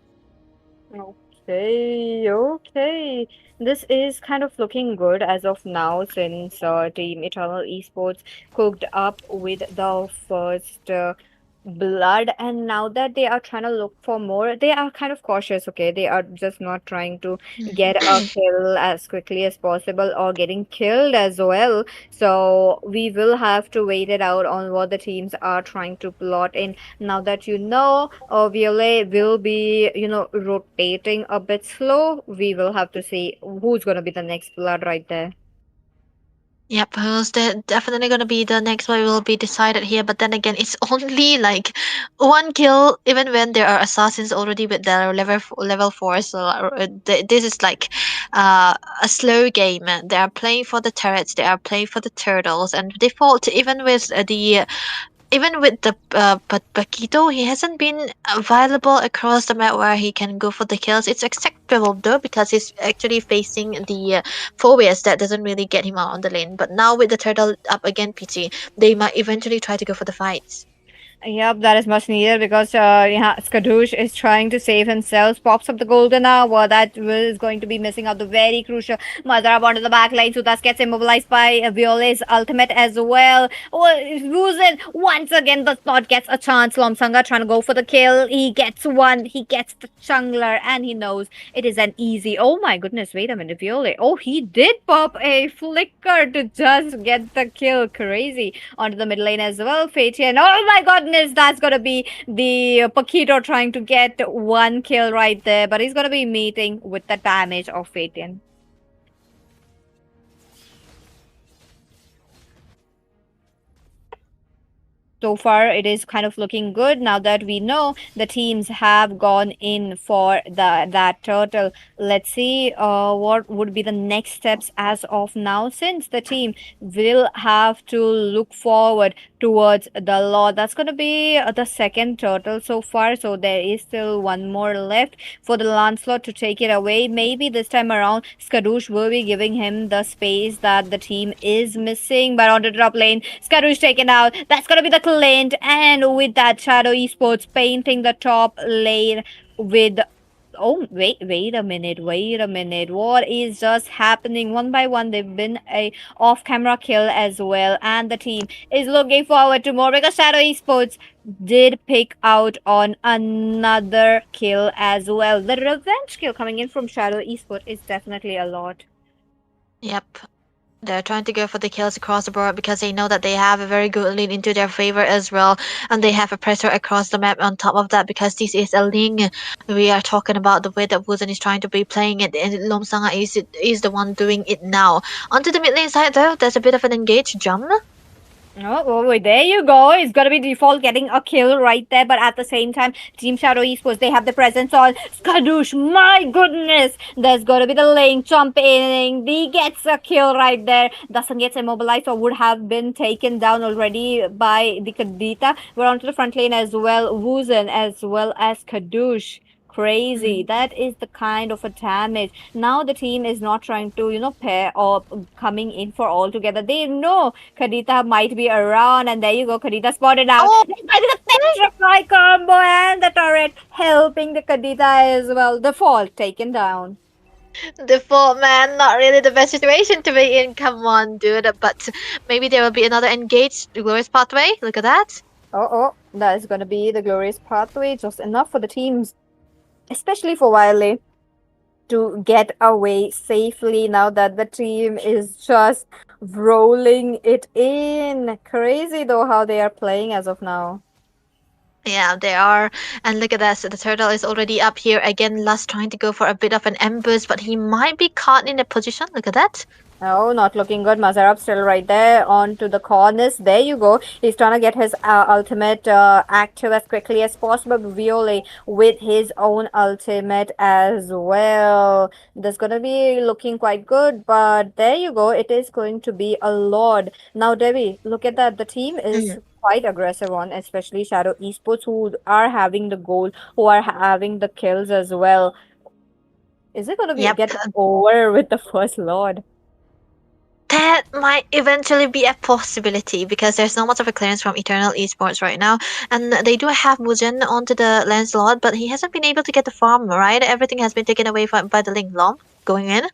Speaker 5: Okay. This is kind of looking good as of now since Team Eternal Esports cooked up with the first blood, and now that they are trying to look for more, they are kind of cautious, okay? They are just not trying to get a kill as quickly as possible or getting killed as well. So we will have to wait it out on what the teams are trying to plot in. Now that you know, Violet will be, rotating a bit slow. We will have to see who's gonna be the next blood right there.
Speaker 6: Yep, who's definitely gonna be the next one will be decided here. But then again, it's only like one kill, even when there are assassins already with their level 4. So this is like a slow game. They are playing for the turrets. They are playing for the turtles. And default, even with the Paquito, he hasn't been available across the map where he can go for the kills. It's acceptable though because he's actually facing the phobias that doesn't really get him out on the lane. But now with the turtle up again, PT, they might eventually try to go for the fights.
Speaker 5: Yep, that is much needed because yeah, Skadoosh is trying to save himself. Pops up the golden hour that is going to be missing out the very crucial Madara onto the back line. So thus gets immobilized by Viola's ultimate as well. Ruzen once again does not get a chance. Lomsanga trying to go for the kill. He gets one. He gets the jungler and he knows it is an easy. Oh my goodness, wait a minute, Viola. Oh, he did pop a flicker to just get the kill. Crazy. Onto the mid lane as well. Fatian. Oh my goodness, that's gonna be the Paquito trying to get one kill right there, but he's gonna be meeting with the damage of Fatian. So far, it is kind of looking good now that we know the teams have gone in for that turtle. Let's see what would be the next steps as of now, since the team will have to look forward towards the law. That's going to be the second turtle so far, so there is still one more left for the Lancelot to take it away. Maybe this time around, Skadoosh will be giving him the space that the team is missing. But on the top lane, Skadoosh taken out. That's going to be the Clint, and with that, Shadow Esports painting the top lane with Oh, wait a minute, wait a minute. What is just happening? One by one, they've been a off-camera kill as well, and the team is looking forward to more because Shadow Esports did pick out on another kill as well. The revenge kill coming in from Shadow Esports is definitely a lot.
Speaker 6: Yep. They're trying to go for the kills across the board because they know that they have a very good lead into their favor as well. And they have a pressure across the map on top of that because this is a Ling. We are talking about the way that Wuzhen is trying to be playing it, and Lomsanga is the one doing it now. Onto the mid lane side though, there's a bit of an engaged jump.
Speaker 5: Oh, wait, there you go. It's gonna be default getting a kill right there, but at the same time, Team Shadow Esports, they have the presence on Skadoosh. My goodness, there's gonna be the lane jumping. He gets a kill right there. Dasan gets immobilized or would have been taken down already by the Kadita. We're onto the front lane as well. Wuzhen as well as Kadoosh. Crazy. That is the kind of a damage. Now the team is not trying to, pair or coming in for all together. They know Kadita might be around, and there you go. Kadita spotted out.
Speaker 6: Oh,
Speaker 5: By the Petrify combo and the turret helping the Kadita as well. The fall taken down.
Speaker 6: default man, not really the best situation to be in. Come on, dude. But maybe there will be another engaged glorious pathway. Look at that.
Speaker 5: That is gonna be the glorious pathway. Just enough for the teams, especially for Wiley, to get away safely now that the team is just rolling it in. Crazy though how they are playing as of now.
Speaker 6: Yeah, they are. And look at that. So the turtle is already up here again. Last trying to go for a bit of an ambush, but he might be caught in a position. Look at that.
Speaker 5: Oh, not looking good. Mazarab still right there onto the corners. There you go. He's trying to get his ultimate active as quickly as possible. Viole with his own ultimate as well. That's going to be looking quite good. But there you go. It is going to be a Lord. Now, Devi, look at that. The team is quite aggressive on, especially Shadow Esports, who are having the goal, who are having the kills as well. Is it going to be
Speaker 6: Yep.
Speaker 5: get over with the first Lord?
Speaker 6: That might eventually be a possibility because there's not much of a clearance from Eternal Esports right now. And they do have Muzhen onto the Lancelot, but he hasn't been able to get the farm, right? Everything has been taken away by the Ling Long going in.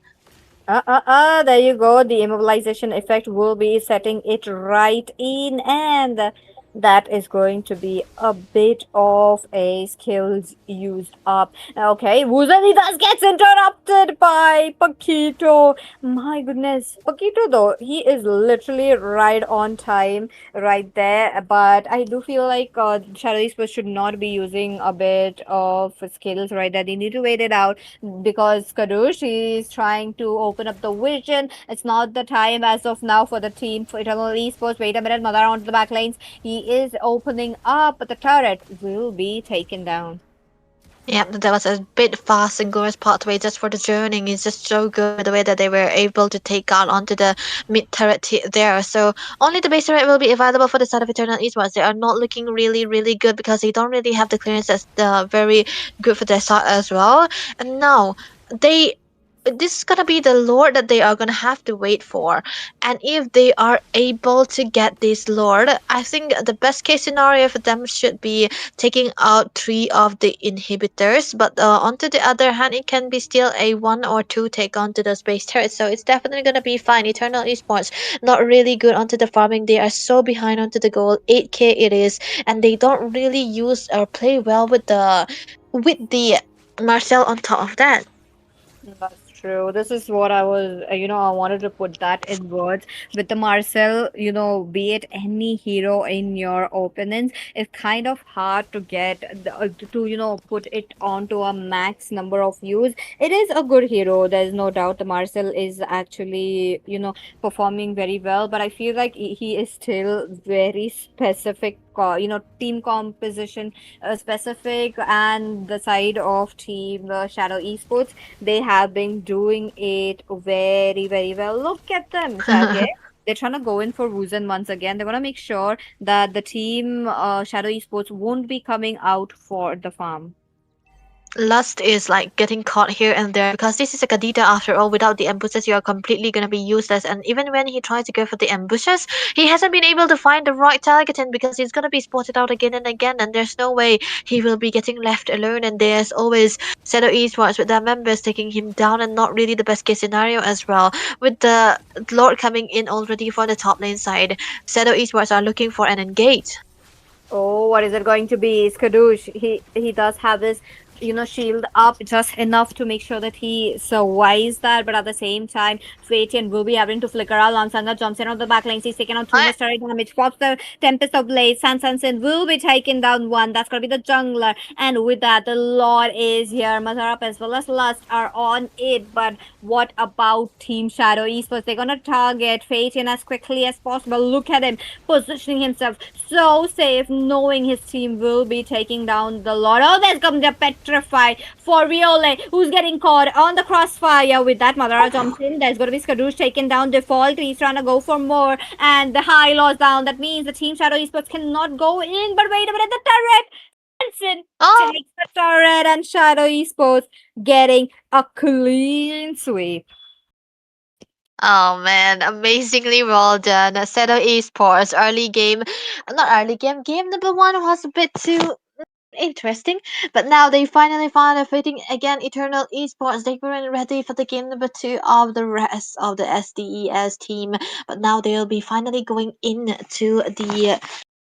Speaker 5: There you go. The immobilization effect will be setting it right in, and that is going to be a bit of a skills used up. Okay, Wuzani thus gets interrupted by Paquito. My goodness. Paquito, though, he is literally right on time right there, but I do feel like Shadow Esports should not be using a bit of skills right there. They need to wait it out because Kadush is trying to open up the vision. It's not the time as of now for the team for Eternal Esports. Wait a minute, Madara onto the back lanes. He is opening up, but the turret will be taken down.
Speaker 6: Yeah, that was a bit fast and glorious pathway just for the journeying. It's just so good the way that they were able to take out onto the mid turret there. So only the base turret will be available for the side of Eternal Esports. They are not looking really, really good because they don't really have the clearance that's very good for their side as well. And now this is gonna be the lord that they are gonna have to wait for, and if they are able to get this lord, I think the best case scenario for them should be taking out 3 of the inhibitors, but on to the other hand, it can be still a 1 or 2 take onto those base turrets, so it's definitely gonna be fine. Eternal Esports not really good onto the farming. They are so behind onto the goal. 8k it is, and they don't really use or play well with the Marcel on top of that.
Speaker 5: That's true. This is what I was, I wanted to put that in words. With the Marcel, be it any hero in your opponents, it's kind of hard to get put it onto a max number of use. It is a good hero. There's no doubt the Marcel is actually, performing very well, but I feel like he is still very specific, team composition specific, and the side of team Shadow Esports, they have been doing it very, very well. Look at them. So, okay. They're trying to go in for Wuzhen once again. They want to make sure that the team Shadow Esports won't be coming out for the farm.
Speaker 6: Lust is like getting caught here and there because this is a Kadita after all. Without the ambushes, you are completely gonna be useless. And even when he tries to go for the ambushes, he hasn't been able to find the right target in because he's gonna be spotted out again and again. And there's no way he will be getting left alone. And there's always Shadow Esports with their members taking him down, and not really the best case scenario as well. With the Lord coming in already for the top lane side, Shadow Esports are looking for an engage.
Speaker 5: Oh, what is it going to be? Skadoosh. He does have his, shield up just enough to make sure that he survives that. But at the same time, Faitian will be having to flicker out. Lansanga jumps in on the back lane. He's taking on too
Speaker 6: I
Speaker 5: much turret damage. Pops the Tempest of Blade. Sansansin will be taking down one. That's gonna be the jungler. And with that, the Lord is here. Mazarap as well as Lust are on it. But what about Team Shadow Esports? They're gonna target Faitian as quickly as possible. Look at him positioning himself so safe, knowing his team will be taking down the Lord. Oh, there's come the petrified for Riole, who's getting caught on the crossfire. With that, Madara jumps in. There's going to be Skadoosh taken down. Default, he's trying to go for more, and the high loss down. That means the Team Shadow Esports cannot go in. But wait a minute, the turret! Benson
Speaker 6: oh.
Speaker 5: takes the turret, and Shadow Esports getting a clean sweep.
Speaker 6: Oh man, amazingly well done. Shadow Esports early game, not early game, game number one was a bit too interesting, but now they finally found a fitting again. Eternal Esports, they weren't ready for the game number two of the rest of the SDES team, but now they'll be finally going into the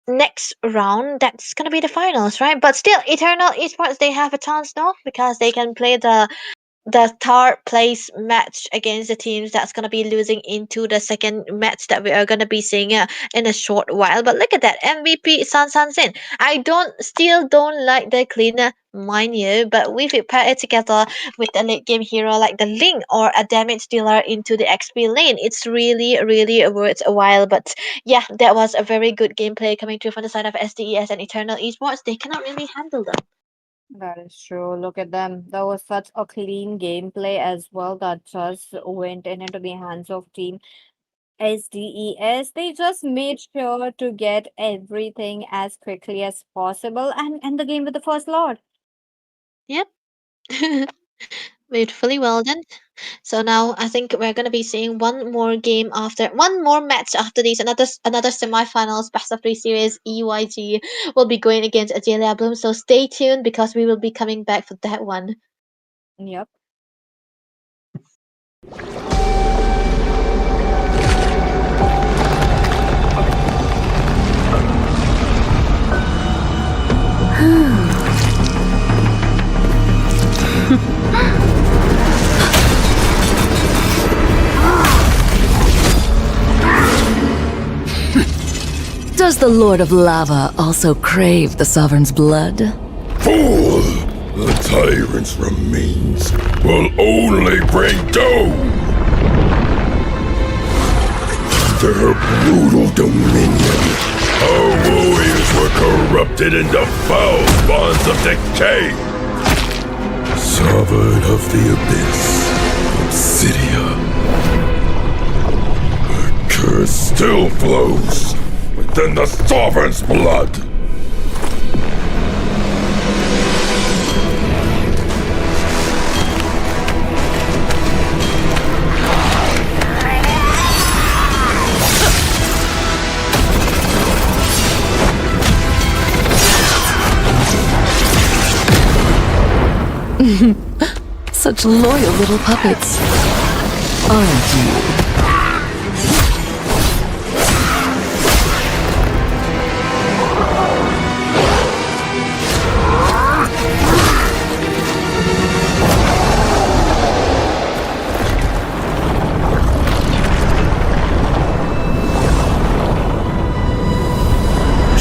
Speaker 6: next round. That's gonna be the finals, right? But still, Eternal Esports, they have a chance now because they can play the third place match against the teams that's going to be losing into the second match that we are going to be seeing in a short while. But look at that MVP San Sin. I still don't like the cleaner, mind you, but if we pair it together with a late game hero like the Link or a damage dealer into the XP lane, it's really worth a while. But yeah, that was a very good gameplay coming through from the side of SDES and Eternal Esports. They cannot really handle them.
Speaker 5: That is true. Look at them. That was such a clean gameplay as well that just went into the hands of Team SDES. They just made sure to get everything as quickly as possible and end the game with the first Lord.
Speaker 6: Yep. Beautifully well done. So now I think we're gonna be seeing one more match after this. Another semifinals best of three series. EYG will be going against Azealia Bloom. So stay tuned because we will be coming back for that one.
Speaker 5: Yep.
Speaker 1: Does the Lord of Lava also crave the Sovereign's blood?
Speaker 3: Fool! The tyrant's remains will only bring doom! Their brutal dominion, our warriors were corrupted into foul bonds of decay! Sovereign of the Abyss, Obsidia. The curse still flows within the Sovereign's blood!
Speaker 1: Such loyal little puppets, aren't you?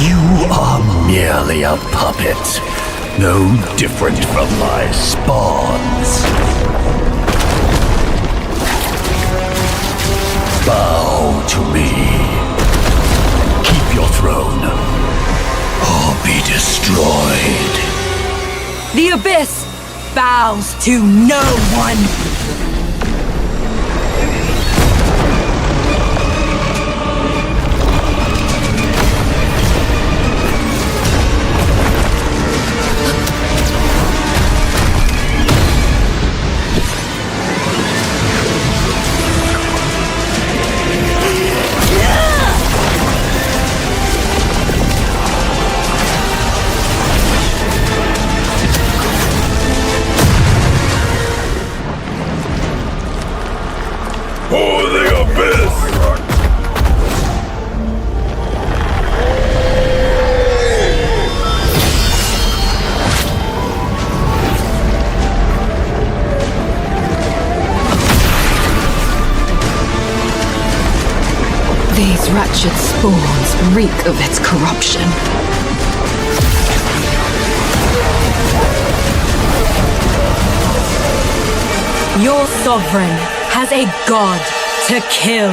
Speaker 4: You are merely a puppet, no different from my spawns. Bow to me. Keep your throne, or be destroyed.
Speaker 7: The Abyss bows to no one!
Speaker 3: For the abyss!
Speaker 1: These wretched spawns reek of its corruption.
Speaker 7: Your sovereign has a god to kill.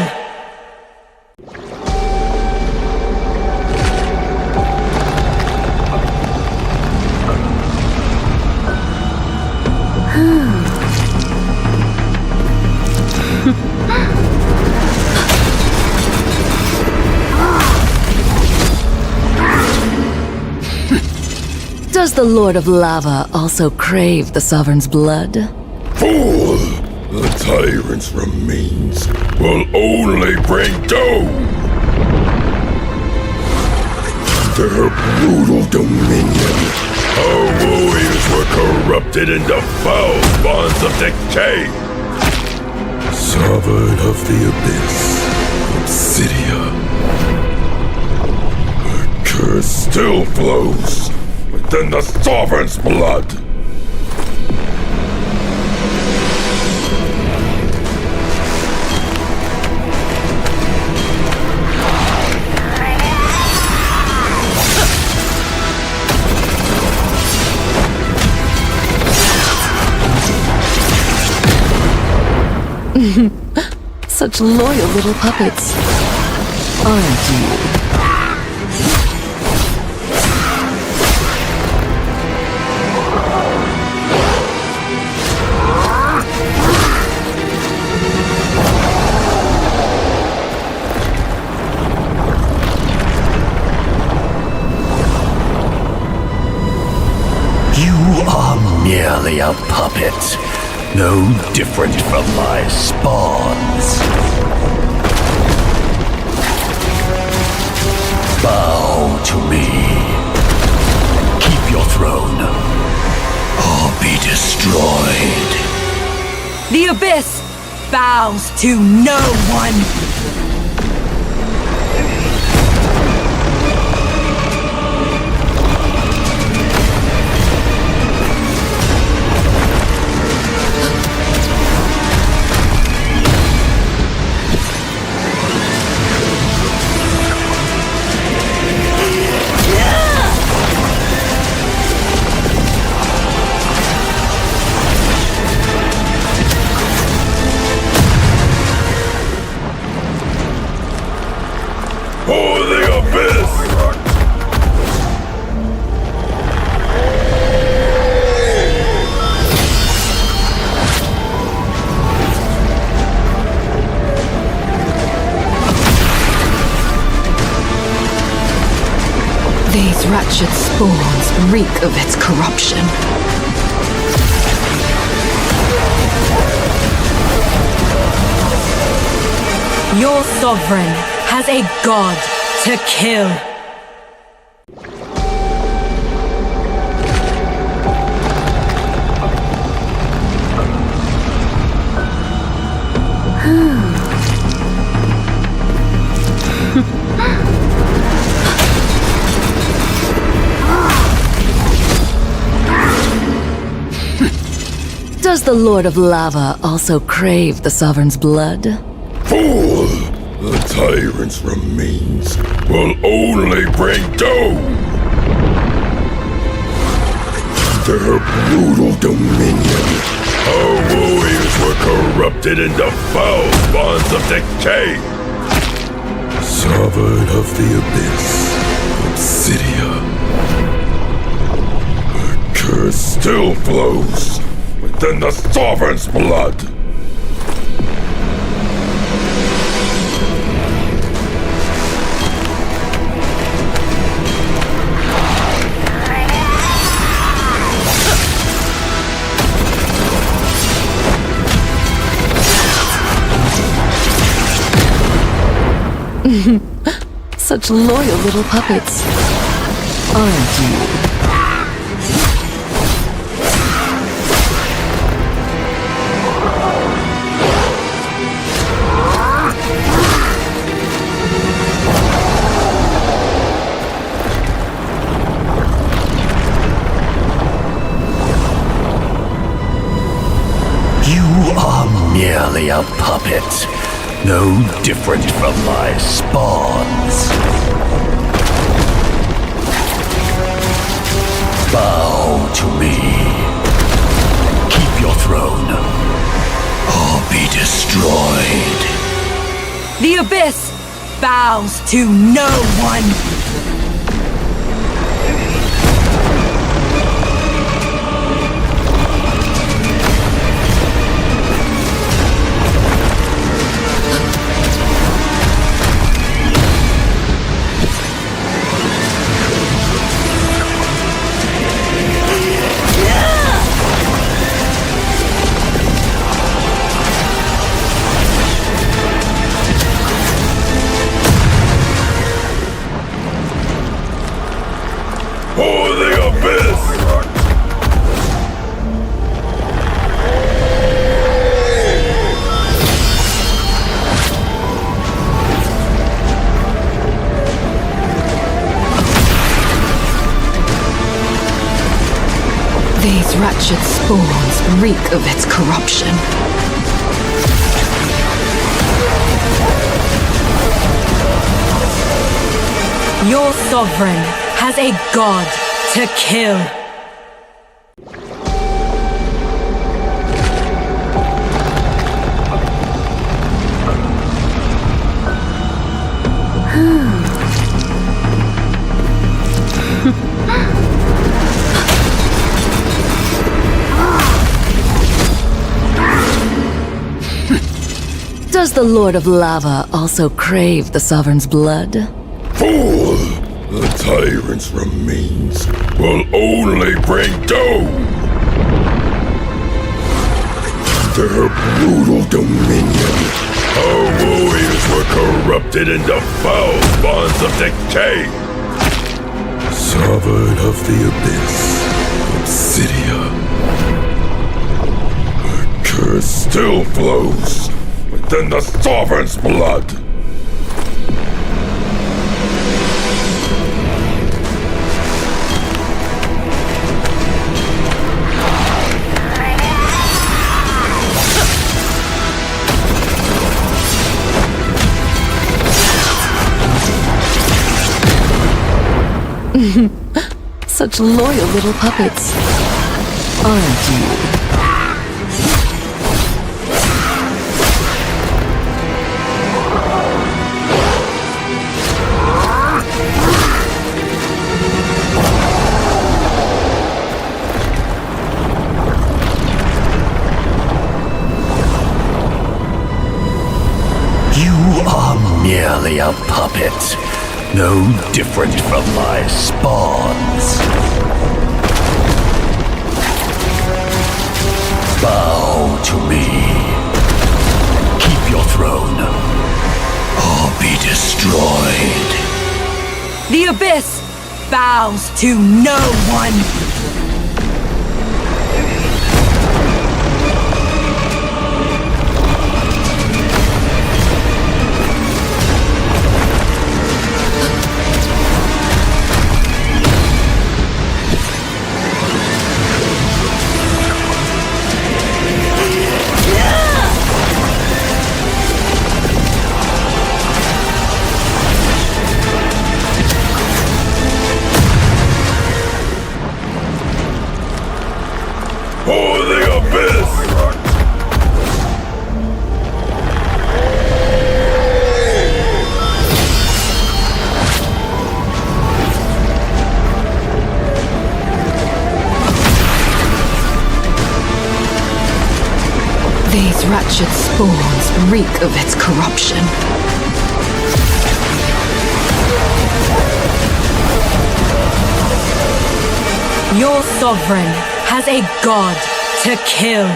Speaker 1: Does the Lord of Lava also crave the Sovereign's blood?
Speaker 3: Fool! The tyrant's remains will only bring doom! Their brutal dominion, our warriors were corrupted into foul bonds of decay! Sovereign of the Abyss, Obsidia. Her curse still flows within the Sovereign's blood!
Speaker 1: Such loyal little puppets, aren't you?
Speaker 4: You are merely a puppet, no different from my spawns. Bow to me. Keep your throne, or be destroyed.
Speaker 7: The abyss bows to no one.
Speaker 3: For the abyss!
Speaker 1: These wretched spawns reek of its corruption.
Speaker 7: Your sovereign has a god to kill.
Speaker 1: Does the Lord of Lava also crave the Sovereign's blood?
Speaker 3: Fool! The tyrant's remains will only bring doom! Their brutal dominion, our warriors were corrupted into foul bonds of decay! Sovereign of the Abyss, Obsidia. Her curse still flows within the Sovereign's blood!
Speaker 1: Such loyal little puppets, aren't you?
Speaker 4: a puppet, no different from my spawns. Bow to me. Keep your throne, or be destroyed.
Speaker 7: The abyss bows to no one.
Speaker 3: For the abyss!
Speaker 1: These wretched spawns reek of its corruption.
Speaker 7: Your sovereign has a god to kill.
Speaker 1: Does the Lord of Lava also crave the Sovereign's blood?
Speaker 3: Fool! The tyrant's remains will only bring doom! Their brutal dominion, our warriors were corrupted into foul bonds of decay! Sovereign of the Abyss, Obsidia. The curse still flows within the Sovereign's blood!
Speaker 1: Such loyal little puppets, aren't you?
Speaker 4: You are merely a puppet, no different from my spawns. Bow to me. Keep your throne, or be destroyed.
Speaker 7: The abyss bows to no one.
Speaker 3: For the abyss!
Speaker 1: These wretched spawns reek of its corruption.
Speaker 7: Your sovereign has a god to kill.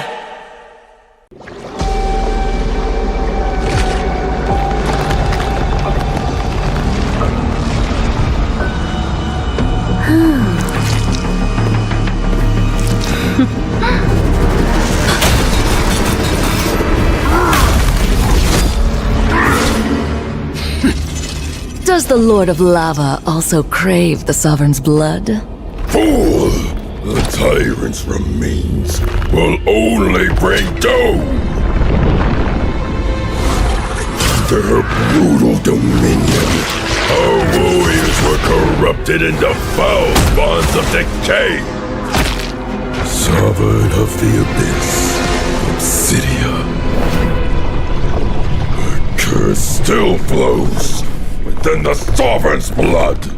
Speaker 1: Does the Lord of Lava also crave the Sovereign's blood?
Speaker 3: Fool! The tyrant's remains will only bring doom! Under her brutal dominion, our warriors were corrupted into foul bonds of decay. Sovereign of the Abyss, Obsidia. Her curse still flows within the Sovereign's blood.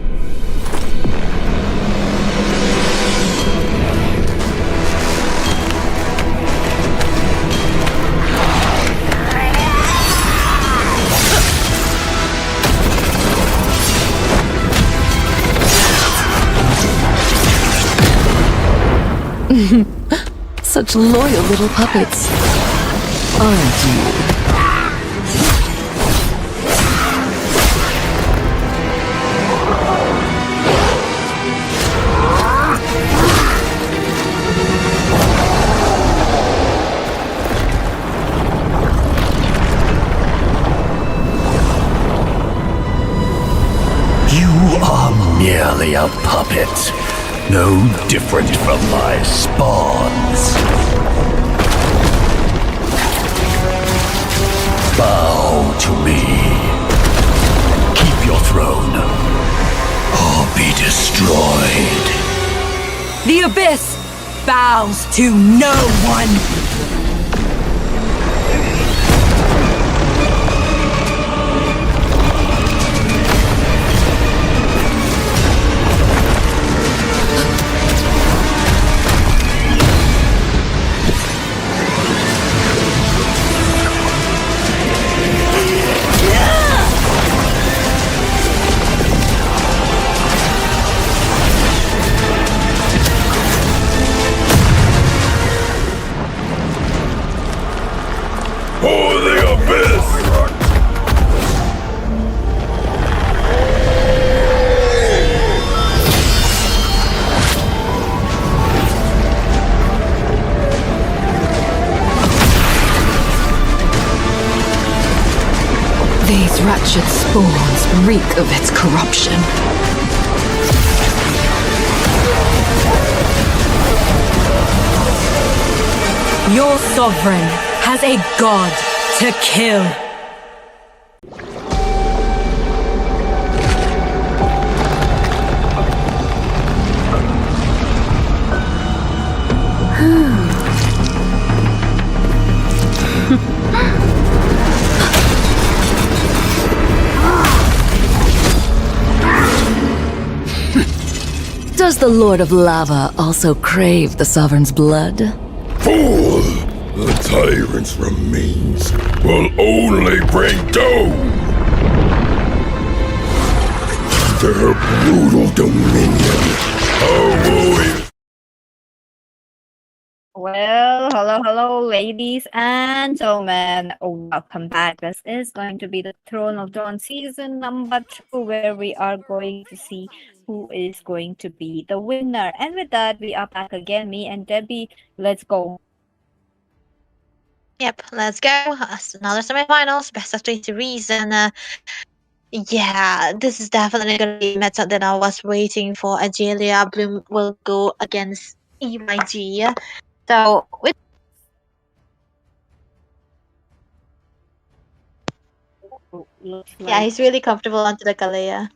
Speaker 1: Such loyal little puppets, aren't you?
Speaker 4: You are merely a puppet, no different from my spawns. Bow to me. Keep your throne, or be destroyed.
Speaker 7: The Abyss bows to no one.
Speaker 3: For the Abyss!
Speaker 1: These wretched spawns reek of its corruption.
Speaker 7: Your sovereign has a god to kill.
Speaker 1: Does the Lord of Lava also crave the Sovereign's blood?
Speaker 3: Fool! The tyrant's remains will only bring doom! Under her brutal dominion, our warriors...
Speaker 5: Well, hello, ladies and gentlemen. Welcome back. This is going to be the Throne of Dawn season number 2, where we are going to see who is going to be the winner. And with that, we are back again, me and Debbie. Let's go.
Speaker 6: Yep, let's go. Another semifinals, best of 3 series, and yeah, this is definitely gonna be a matchup that I was waiting for. Agelia Bloom will go against EYG. So with
Speaker 5: Looks
Speaker 6: yeah,
Speaker 5: like
Speaker 6: he's really comfortable onto the Kalea.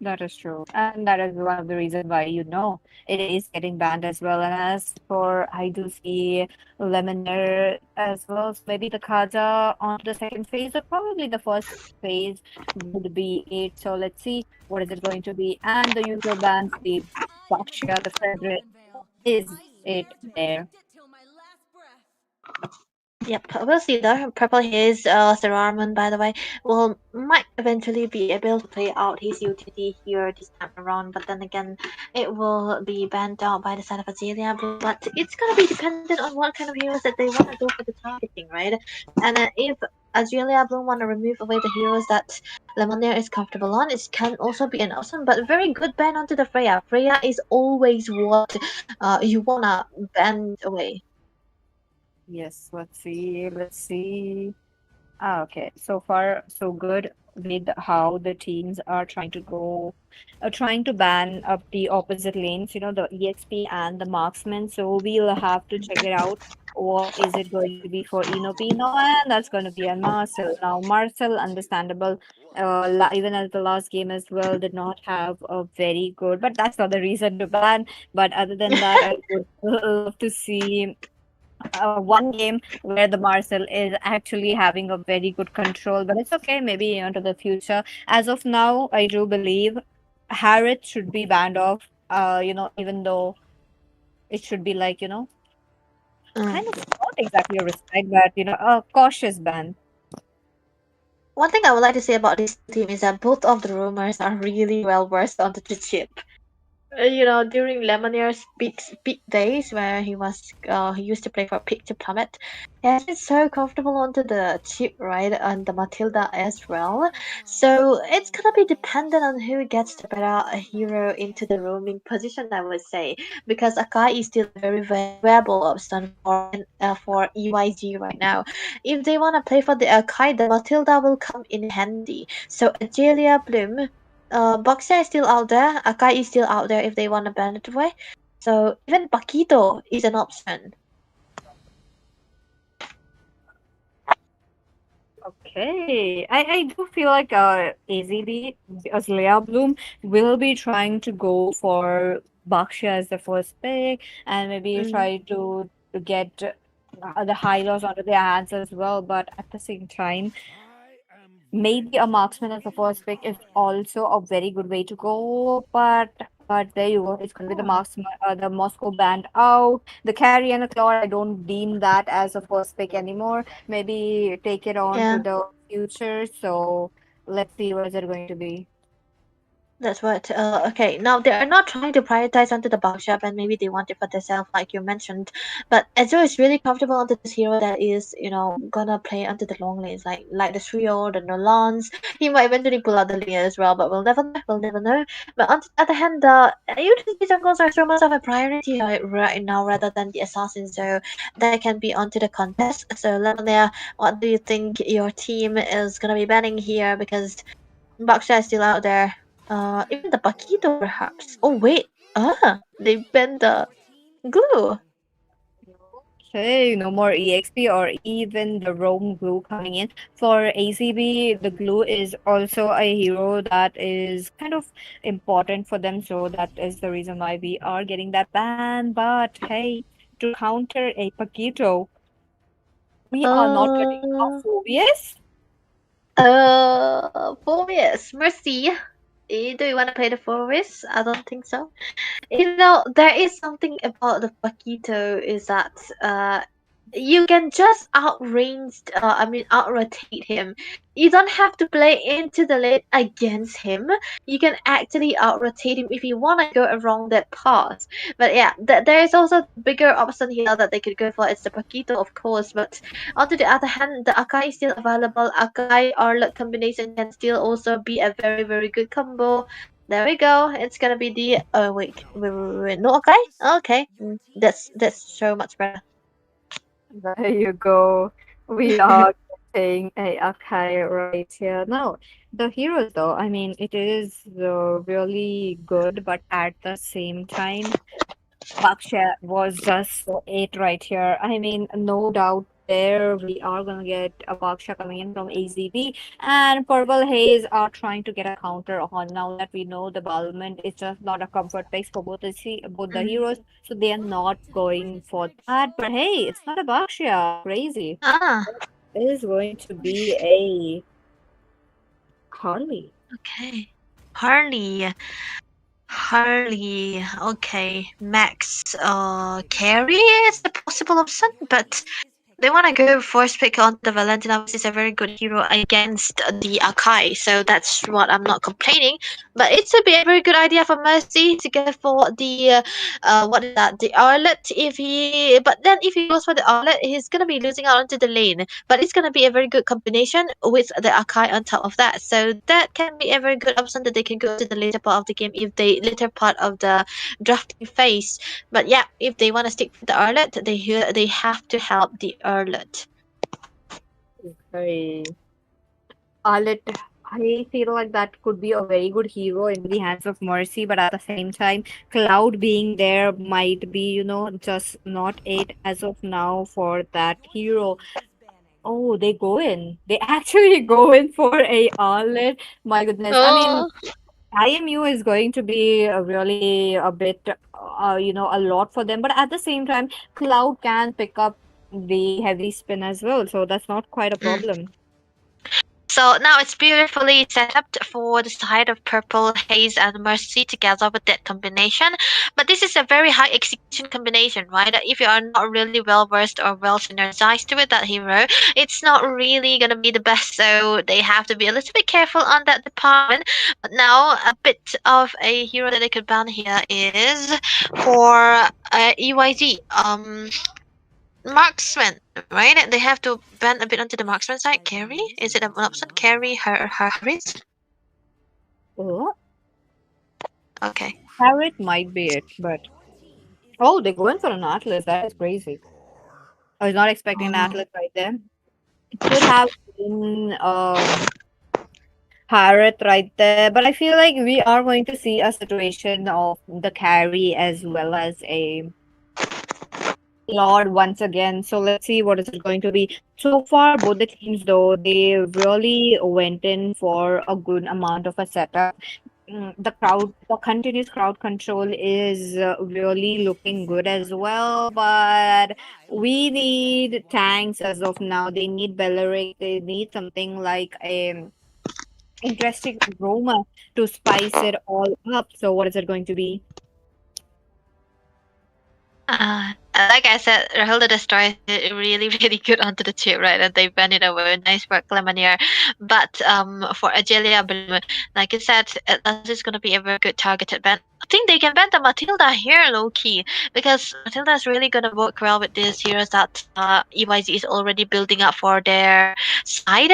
Speaker 5: that is true. And that is one of the reasons why, it is getting banned as well. And as for, I do see Lemonair as well. So maybe the Kaja onto the second phase, or probably the first phase would be it. So let's see what is it going to be. And the usual bans, the Bakshia, the Frederick, is it there?
Speaker 6: Yep, we'll see though. Purple Haze, Sararman, by the way, might eventually be able to play out his utility here this time around, but then again, it will be banned out by the side of Azealia. But it's gonna be dependent on what kind of heroes that they want to go for the targeting, right? And if Azealia Bloom want to remove away the heroes that Lemonair is comfortable on, it can also be an awesome but very good ban onto the Freya. Freya is always what you wanna ban away.
Speaker 5: Yes, let's see. Okay, so far so good with how the teams are trying to ban up the opposite lanes, the EXP and the marksman. So we'll have to check it out Or is it going to be for Inopino? And that's going to be a Marcel. Now, Marcel, understandable. Even as the last game as well, did not have a very good, but that's not the reason to ban. But other than that, I would love to see one game where the Marcel is actually having a very good control. But it's okay, maybe into the future. As of now, I do believe Harriet should be banned off. Even though it should be like,
Speaker 6: Mm.
Speaker 5: kind of not exactly a respect, but a cautious ban.
Speaker 6: One thing I would like to say about this team is that both of the rumors are really well versed onto the chip. During Lemonier's peak days where he used to play for Peak to Plummet, he has been so comfortable onto the chip, right, and the Matilda as well. So it's gonna be dependent on who gets the better hero into the roaming position, I would say, because Akai is still a very valuable option for EYG right now. If they wanna play for the Akai, the Matilda will come in handy. So Agelia Bloom, Boxer is still out there. Akai is still out there if they want to ban it away. So even Paquito is an option.
Speaker 5: Okay, I do feel like AZB, Azalea Bloom, will be trying to go for Baksha as the first pick and maybe
Speaker 6: Mm.
Speaker 5: try to get the high lows onto their hands as well. But at the same time, maybe a marksman as the first pick is also a very good way to go. But there you go. It's gonna be the marksman, the Moscow band out, the carry and the claw. I don't deem that as a first pick anymore. Maybe take it on to
Speaker 6: Yeah.
Speaker 5: the future. So let's see what is it going to be.
Speaker 6: That's what. Okay, now they are not trying to prioritize onto the bug shop, and maybe they want it for themselves, like you mentioned. But Ezreal is really comfortable onto this hero that is, gonna play onto the long lanes, like the trio, the Nolans. He might eventually pull out the Leah as well, but we'll never know. We'll never know. But on the other hand, the utility jungles are so much of a priority right now rather than the assassins, so that can be onto the contest. So Lemonia, what do you think your team is gonna be banning here? Because Baksha is still out there. Even the Paquito perhaps. Oh wait, they banned the glue.
Speaker 5: Okay, no more EXP or even the Roam glue coming in. For ACB, the glue is also a hero that is kind of important for them, so that is the reason why we are getting that ban. But hey, to counter a Paquito, we are not getting a
Speaker 6: Uh,
Speaker 5: Phobius.
Speaker 6: Phobius, Mercy. Do you want to play the Phobius? I don't think so. There is something about the Paquito is that you can just out rotate him. You don't have to play into the lane against him. You can actually out rotate him if you want to go around that path. But yeah, there is also bigger option here that they could go for. It's the Paquito, of course. But on the other hand, the Akai is still available. Akai Arlot combination can still also be a very, very good combo. There we go. It's gonna be the wait. No, okay, okay. That's so much better.
Speaker 5: There you go. We are getting a Akai right here. No, the heroes though, I mean, it is really good, but at the same time, Baksha was just so it right here. I mean, no doubt there we are gonna get a Baksha coming in from AZB, and Purple Haze are trying to get a counter on now that we know the Balmond is just not a comfort place for both the
Speaker 6: Mm.
Speaker 5: heroes, so they are not going for that. But hey, it's not a Baksha. Crazy.
Speaker 6: Ah,
Speaker 5: It is going to be a Harley.
Speaker 6: okay. Harley. Harley. Okay. Max. Carry is a possible option, but they want to go first pick on the Valentina, which is a very good hero against the Akai. So that's what I'm not complaining. But it would be a very good idea for Mercy to go for the what is that? The Arlet. But then if he goes for the Arlet, he's gonna be losing out onto the lane. But it's gonna be a very good combination with the Akai on top of that. So that can be a very good option that they can go to the later part of the game if they later part of the drafting phase. But yeah, if they want to stick with the Arlet, they have to help the Arlet.
Speaker 5: Very Arlet I feel like that could be a very good hero in the hands of Mercy, but at the same time, Cloud being there might be, just not it as of now for that hero. Oh, they go in. They actually go in for a Arlet. My goodness. I mean,
Speaker 6: Oh.
Speaker 5: IMU is going to be really a bit, a lot for them. But at the same time, Cloud can pick up the heavy spin as well. So that's not quite a
Speaker 6: Mm.
Speaker 5: problem.
Speaker 6: So now it's beautifully set up for the side of purple, haze, and mercy together with that combination. But this is a very high execution combination, right? If you are not really well versed or well synergized with that hero, it's not really gonna be the best. So they have to be a little bit careful on that department. But now a bit of a hero that they could ban here is for EYZ. Marksman, right? They have to bend a bit onto the marksman side. Carry? Is it an option? Carry her wrist?
Speaker 5: Oh,
Speaker 6: Okay.
Speaker 5: Parrot might be it, but oh, they're going for an Atlas. That is crazy. I was not expecting an
Speaker 6: Oh.
Speaker 5: Atlas right there. It could have been Parrot right there, but I feel like we are going to see a situation of the carry as well as a Lord once again. So let's see what is it going to be. So far, both the teams though they really went in for a good amount of a setup. The continuous crowd control is really looking good as well, but we need tanks as of now. They need Belleric. They need something like a interesting aroma to spice it all up. So what is it going to be?
Speaker 6: Like I said, Rahul the Destroyer is really, really good onto the chip, right? And they bend it away. Nice work, Lemonier. But for Agelia Bloom, like you said, this is going to be a very good targeted ban. I think they can ban the Matilda here, low key, because Matilda is really going to work well with these heroes that EYZ is already building up for their side.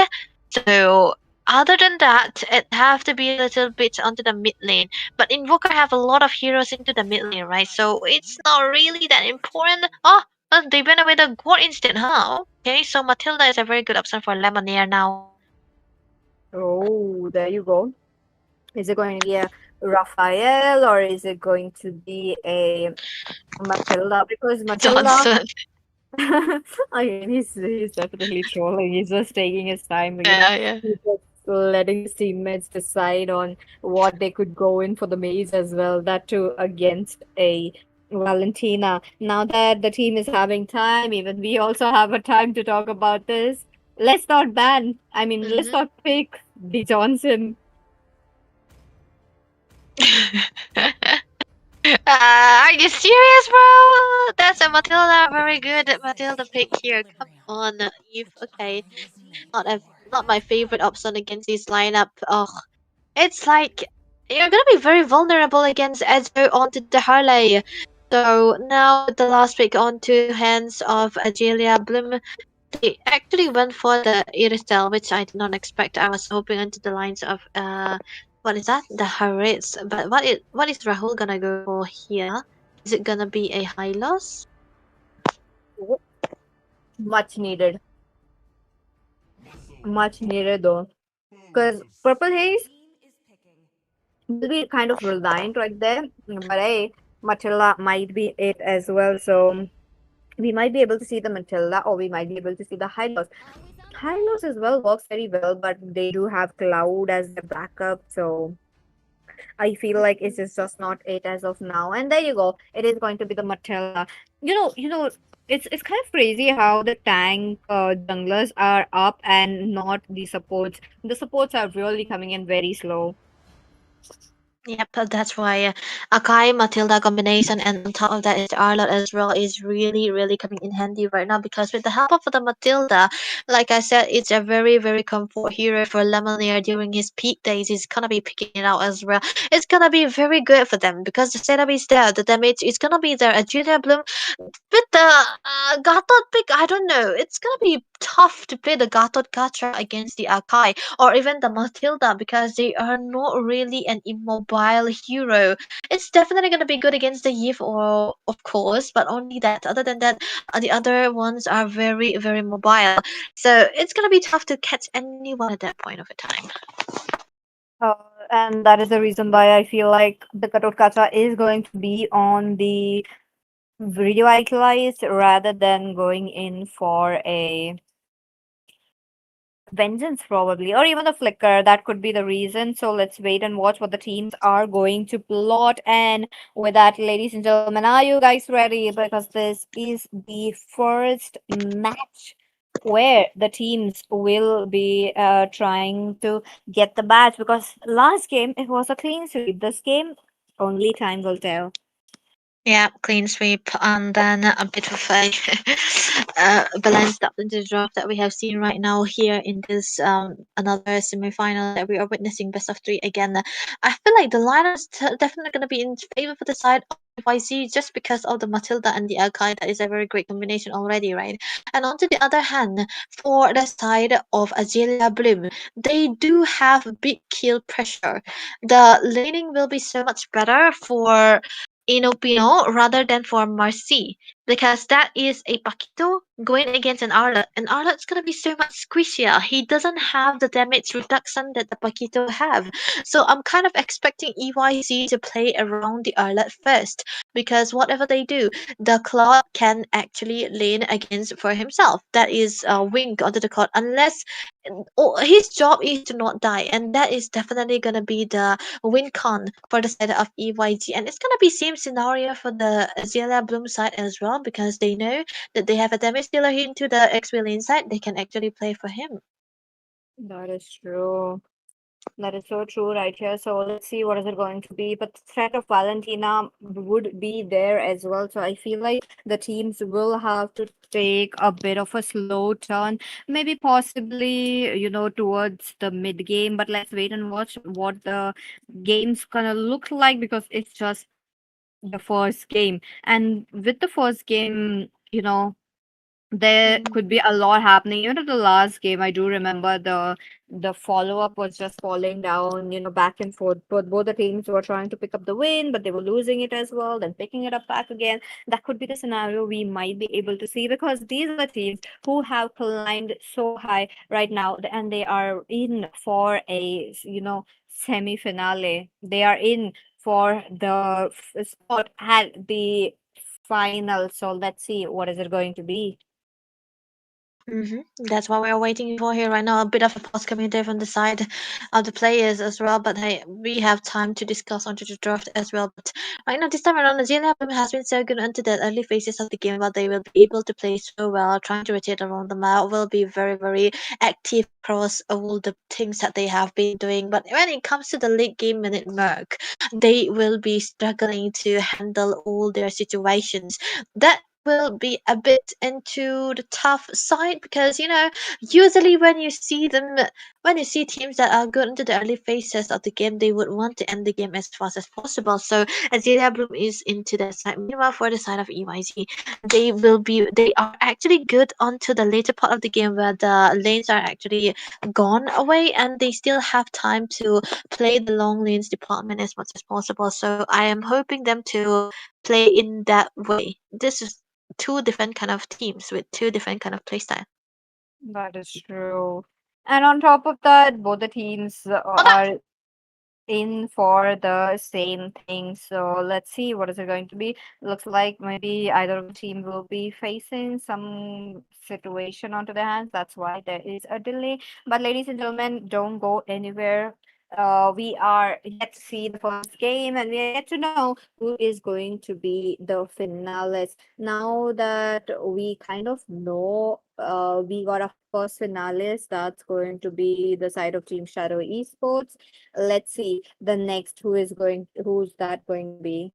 Speaker 6: So, other than that, it have to be a little bit onto the mid lane. But Invoker have a lot of heroes into the mid lane, right? So it's not really that important. Oh, they went away the God instead, huh? Okay, so Matilda is a very good option for Lemonade now.
Speaker 5: Oh, there you go. Is it going to be a Raphael or is it going to be a Matilda? Because Matilda,
Speaker 6: Johnson.
Speaker 5: I mean, he's definitely trolling. He's just taking his time,
Speaker 6: Yeah, yeah.
Speaker 5: he's just letting his teammates decide on what they could go in for the maze as well. That too against a Valentina. Now that the team is having time, even we also have a time to talk about this. Let's not ban. I mean, let's
Speaker 6: Mm-hmm.
Speaker 5: not pick the Johnson.
Speaker 6: Are you serious, bro? That's a Matilda. Very good Matilda pick here. Come on, Eve. Okay, not a not my favorite option against this lineup. Oh, it's like you're gonna be very vulnerable against Edo onto the Harley. So now with the last pick onto hands of Agelia Bloom, they actually went for the Iristel, which I did not expect. I was hoping into the lines of what is that? The Harits. But what is Rahul gonna go for here? Is it gonna be a high loss?
Speaker 5: Much needed. Much needed though. Because Purple Haze will be kind of reliant right there. But hey, Matilda might be it as well. So we might be able to see the Matilda or we might be able to see the Hylos. Hylos as well works very well, but they do have Cloud as their backup. So I feel like it's just not it as of now. And there you go. It is going to be the Matilda. It's kind of crazy how the tank junglers are up and not the supports. The supports are really coming in very slow.
Speaker 6: Yep, that's why Akai Matilda combination and on top of that is Arlot as well is really really coming in handy right now because with the help of the Matilda, like I said, it's a very very comfort hero for Lemonade during his peak days. He's gonna be picking it out as well. It's gonna be very good for them because the setup is there, the damage is gonna be there. A Julia Bloom with the Gatot pick, I don't know. It's gonna be tough to play the Gatot Kacha against the Akai or even the Matilda because they are not really an immobile hero. It's definitely going to be good against the Yif, or of course, but only that. Other than that, the other ones are very, very mobile. So it's going to be tough to catch anyone at that point of a time.
Speaker 5: Uh, and that is the reason why I feel like the Katot Kacha is going to be on the video equalized rather than going in for a vengeance probably, or even a flicker. That could be the reason. So let's wait and watch what the teams are going to plot. And with that, ladies and gentlemen, are you guys ready? Because this is the first match where the teams will be trying to get the badge, because last game it was a clean sweep. This game, only time will tell.
Speaker 6: Yeah, clean sweep, and then a bit of a balanced up into the draft that we have seen right now here in this another semi-final that we are witnessing, best of three again. I feel like the lineup is definitely going to be in favor for the side of YZ just because of the Matilda and the Akai. That is a very great combination already, right? And on to the other hand, for the side of Azalea Bloom, they do have big kill pressure. The laning will be so much better for Inopino rather than for Marcy, because that is a Paquito going against an Arlott, and Arlott's gonna be so much squishier. He doesn't have the damage reduction that the Paquito have, so I'm kind of expecting EYZ to play around the Arlott first, because whatever they do, the Claude can actually lane against for himself. That is a wink onto the Claude, unless his job is to not die, and that is definitely gonna be the win con for the side of EYG. And it's gonna be same scenario for the Azalea Bloom side as well, because they know that they have a damage dealer into the XP lane side. They can actually play for him.
Speaker 5: That is true. That is so true right here. So let's see what is it going to be. But the threat of Valentina would be there as well. So I feel like the teams will have to take a bit of a slow turn, maybe possibly, towards the mid game. But let's wait and watch what the game's gonna look like, because it's just the first game. And with the first game, there could be a lot happening. Even at the last game, I do remember the follow up was just falling down, back and forth. Both the teams were trying to pick up the win, but they were losing it as well, then picking it up back again. That could be the scenario we might be able to see, because these are the teams who have climbed so high right now, and they are in for a semi finale. They are in for the spot at the final. So let's see what is it going to be.
Speaker 6: That's what we're waiting for here right now. A bit of a pause coming there from the side of the players as well. But hey, we have time to discuss onto the draft as well. But right now, this time around, Azalea has been so good into the early phases of the game, but they will be able to play so well, trying to rotate around the map, will be very, very active across all the things that they have been doing. But when it comes to the late game minute mark, they will be struggling to handle all their situations. That will be a bit into the tough side, because usually when you see teams that are good into the early phases of the game, they would want to end the game as fast as possible. So Azalea Bloom is into that side. Meanwhile, for the side of EYZ, they are actually good onto the later part of the game, where the lanes are actually gone away, and they still have time to play the long lanes department as much as possible. So I am hoping them to play in that way. This is two different kind of teams with two different kind of playstyle.
Speaker 5: That is true. And on top of that, both the teams are in for the same thing. So let's see what is it going to be. Looks like maybe either of the team will be facing some situation onto their hands. That's why there is a delay. But ladies and gentlemen, don't go anywhere. We are yet to see the first game, and we are yet to know who is going to be the finalist. Now that we kind of know, we got a first finalist. That's going to be the side of Team Shadow Esports. Let's see the next who's that going to be.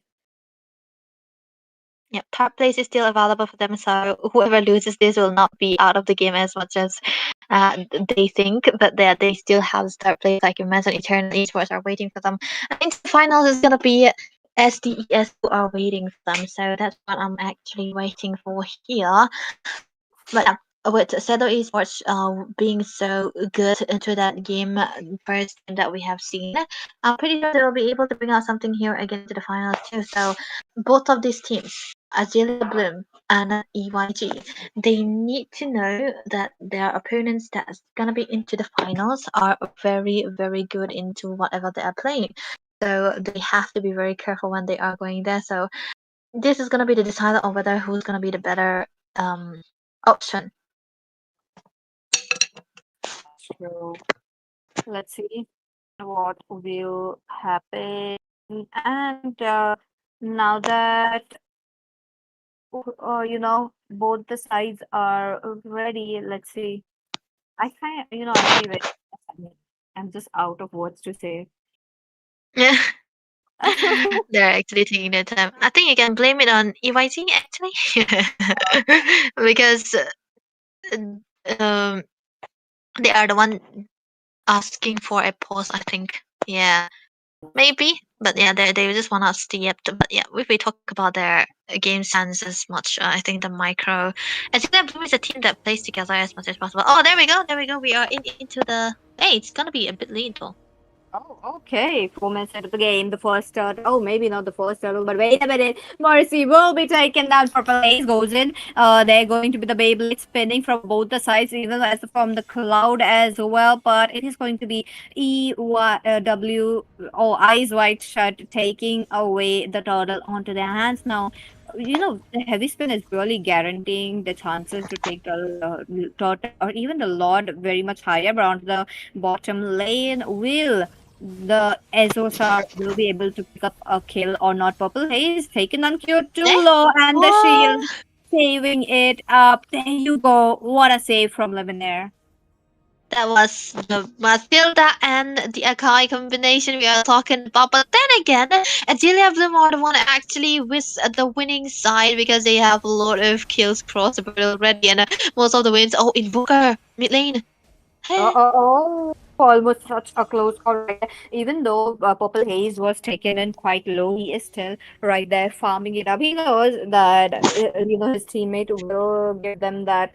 Speaker 6: Yep, third place is still available for them, so whoever loses this will not be out of the game as much as they think. But they still have third place, like you mentioned. Eternal Esports are waiting for them. I think the finals is gonna be SDES who are waiting for them. So that's what I'm actually waiting for here. But with Shadow Esports being so good into that game, first game that we have seen, I'm pretty sure they will be able to bring out something here again to the finals too. So both of these teams, Azealia Bloom and EYG, they need to know that their opponents that's gonna be into the finals are very, very good into whatever they are playing. So they have to be very careful when they are going there. So this is gonna be the decider on whether who's gonna be the better option.
Speaker 5: So let's see what will happen. And now that both the sides are ready, let's see. I'm really very. I'm just out of words to say.
Speaker 6: Yeah, they're actually taking their time. I think you can blame it on EYT actually, because um they are the one asking for a pause. I think. Yeah, maybe. But yeah, they just want us to yep. But yeah, if we talk about their game sense as much, I think the micro. I think that Blue is a team that plays together as much as possible. Oh, there we go. There we go. We are into the. Hey, it's gonna be a bit late though.
Speaker 5: Oh, okay. 4 minutes into the game, the first turtle. Oh, maybe not the first turtle, but wait a minute. Mercy will be taken down. Purple Haze goes in. They're going to be the Beyblade spinning from both the sides, even as from the cloud as well. But it is going to be Eyes Wide Shut taking away the turtle onto their hands now. The heavy spin is really guaranteeing the chances to take turtle or even the Lord very much higher. But on the bottom lane, will the SOSR will be able to pick up a kill or not. Purple Haze taken on Q too
Speaker 6: Eh?
Speaker 5: low and the shield
Speaker 6: What?
Speaker 5: saving it up. There you go. What a save from Lemonaire.
Speaker 6: That was the Matilda and the Akai combination we are talking about. But then again, Adelia Bloom are the one actually with the winning side because they have a lot of kills across the board already, and most of the wins. Oh, Invoker mid lane.
Speaker 5: Almost such a close call right there. Even though Purple Haze was taken in quite low, he is still right there farming it up. He knows that his teammate will give them that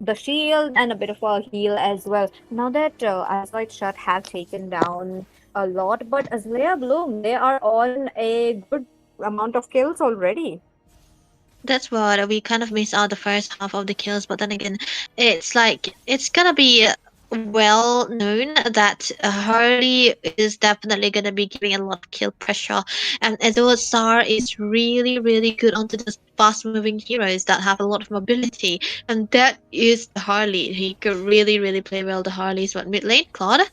Speaker 5: the shield and a bit of a heal as well. Now that Eyes Wide Shut have taken down a lot, but Azalea Bloom, they are on a good amount of kills already.
Speaker 6: That's what we kind of missed out the first half of the kills, but then again, it's like it's gonna be well known that Harley is definitely gonna be giving a lot of kill pressure, and Edward Star is really really good onto the fast moving heroes that have a lot of mobility, and that is Harley. He could really really play well the Harleys. What mid lane, Claude?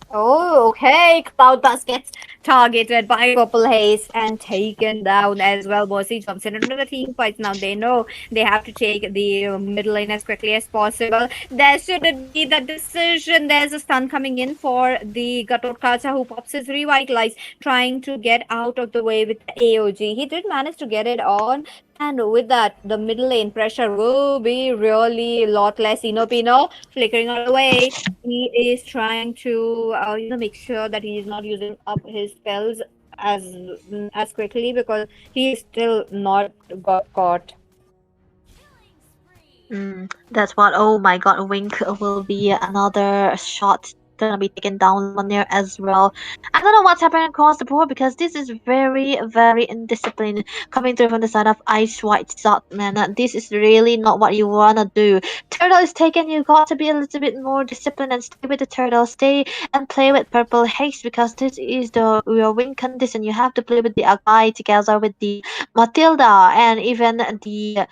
Speaker 5: Oh, okay. Cloud Bus gets targeted by Purple Haze and taken down as well. Bossy jumps in into the team fights. Now they know they have to take the middle lane as quickly as possible. There shouldn't be the decision. There's a stun coming in for the Gatot Kacha who pops his Revitalize, trying to get out of the way with the AOG. He did manage to get it on. And with that, the middle lane pressure will be really a lot less. Pino flickering away. He is trying to make sure that he is not using up his spells as quickly because he is still not got caught.
Speaker 6: That's what. Oh my God, Wink will be another shot gonna be taken down Lanier as well. I don't know what's happening across the board because this is very, very indisciplined coming through from the side of Ice White Shot, man. This is really not what you wanna do. Turtle is taken. You got to be a little bit more disciplined and stay with the turtle. Stay and play with Purple Haze because this is your win condition. You have to play with the Agai together with the Matilda and even the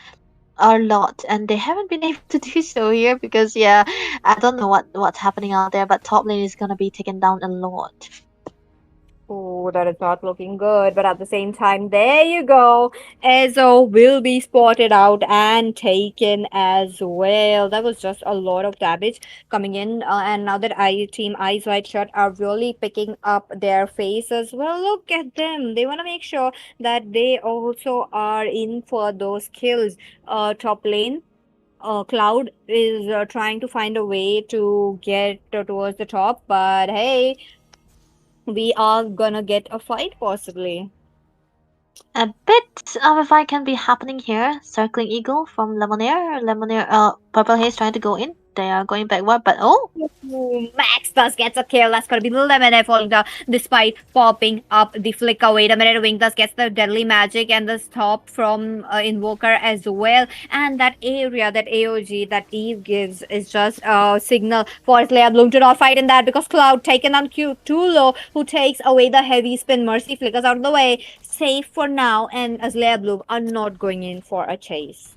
Speaker 6: a lot, and they haven't been able to do so here because yeah, I don't know what's happening out there, but top lane is gonna be taken down a lot.
Speaker 5: Oh, that is not looking good. But at the same time, there you go. Ezo will be spotted out and taken as well. That was just a lot of damage coming in. And now that Team Eyes Wide Shut are really picking up their face as well. Look at them. They want to make sure that they also are in for those kills. Top lane. Cloud is trying to find a way to get towards the top, but hey, we are gonna get a fight possibly.
Speaker 6: A bit of a fight can be happening here. Circling Eagle from Lemonade. Lemonade, Purple Haze trying to go in. They are going backward, but oh,
Speaker 5: Ooh, Max thus gets a kill. That's gonna be Lemonade falling down despite popping up the flicker. Wait a minute, Wing thus gets the deadly magic and the stop from Invoker as well. And that area, that AOG that Eve gives is just a signal for Slayer Bloom to not fight in that because Cloud taken on Q too low, who takes away the heavy spin. Mercy flickers out of the way, safe for now, and Slayer Bloom are not going in for a chase.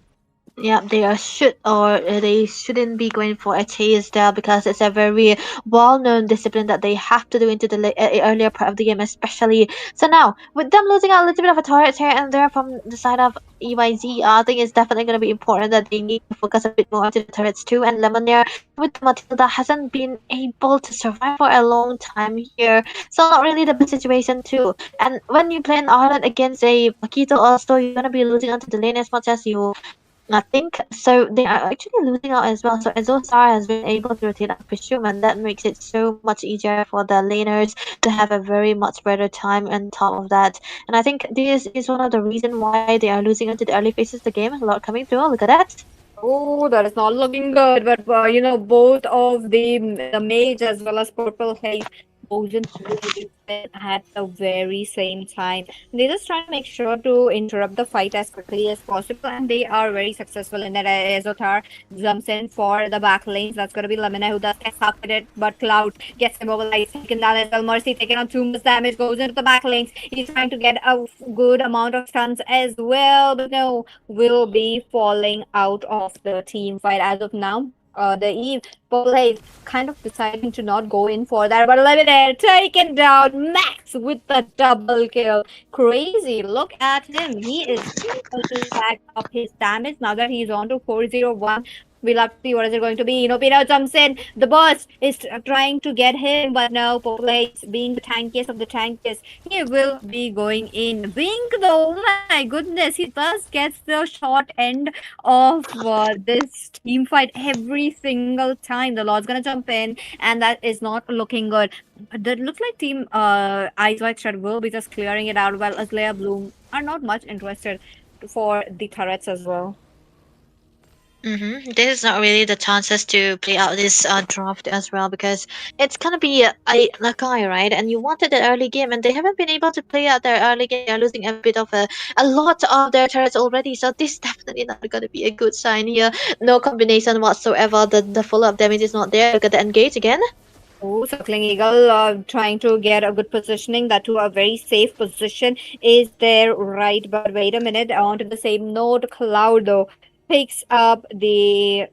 Speaker 6: yeah, they are should or they shouldn't be going for a chase there because it's a very well-known discipline that they have to do into the earlier part of the game, especially. So now, with them losing out a little bit of a turret here and there from the side of EYZ, I think it's definitely going to be important that they need to focus a bit more onto the turrets too. And Lemonade with Matilda hasn't been able to survive for a long time here, so not really the best situation too. And when you play an Ireland against a Paquito, also you're going to be losing onto the lane as much as you I think so. They are actually losing out as well. So Azostar has been able to rotate up Pishum, and that makes it so much easier for the laners to have a very much better time on top of that. And I think this is one of the reasons why they are losing into the early phases of the game. A lot coming through. Look at that.
Speaker 5: Oh, that is not looking good. But both of the mage as well as purple haze goes into the heavy spin at the very same time. They just try to make sure to interrupt the fight as quickly as possible, and they are very successful in that. Azotar jumps in for the back lanes. That's gonna be Lamina who does get stuck with it, but Cloud gets immobilized, taken down as well. Mercy taking on too much damage, goes into the back lanes. He's trying to get a good amount of stuns as well, but no, will be falling out of the team fight as of now. The Eve Purple Haze kind of deciding to not go in for that, but Eliminator taken down Max with the double kill. Crazy, look at him. He is able to stack up his damage now that he's on to 401. We'll have to see what is it going to be. Pino jumps in. The boss is trying to get him, but no, Purple Haze being the tankiest of the tankiest, he will be going in. Wink though, my goodness, he thus gets the short end of this team fight every single time. The Lord's gonna jump in, and that is not looking good. It looks like Team Eyes White Shred will be just clearing it out, while Azalea Bloom are not much interested for the turrets as well.
Speaker 6: This is not really the chances to play out this draft as well because it's gonna be a guy, right? And you wanted the early game, and they haven't been able to play out their early game. They're losing a bit of a lot of their turrets already, so this is definitely not gonna be a good sign here. No combination whatsoever. The follow up damage is not there. Look at the engage again.
Speaker 5: Oh, Circling Eagle trying to get a good positioning, that to a very safe position is there, right? But wait a minute, onto the same note, Cloud though picks up the,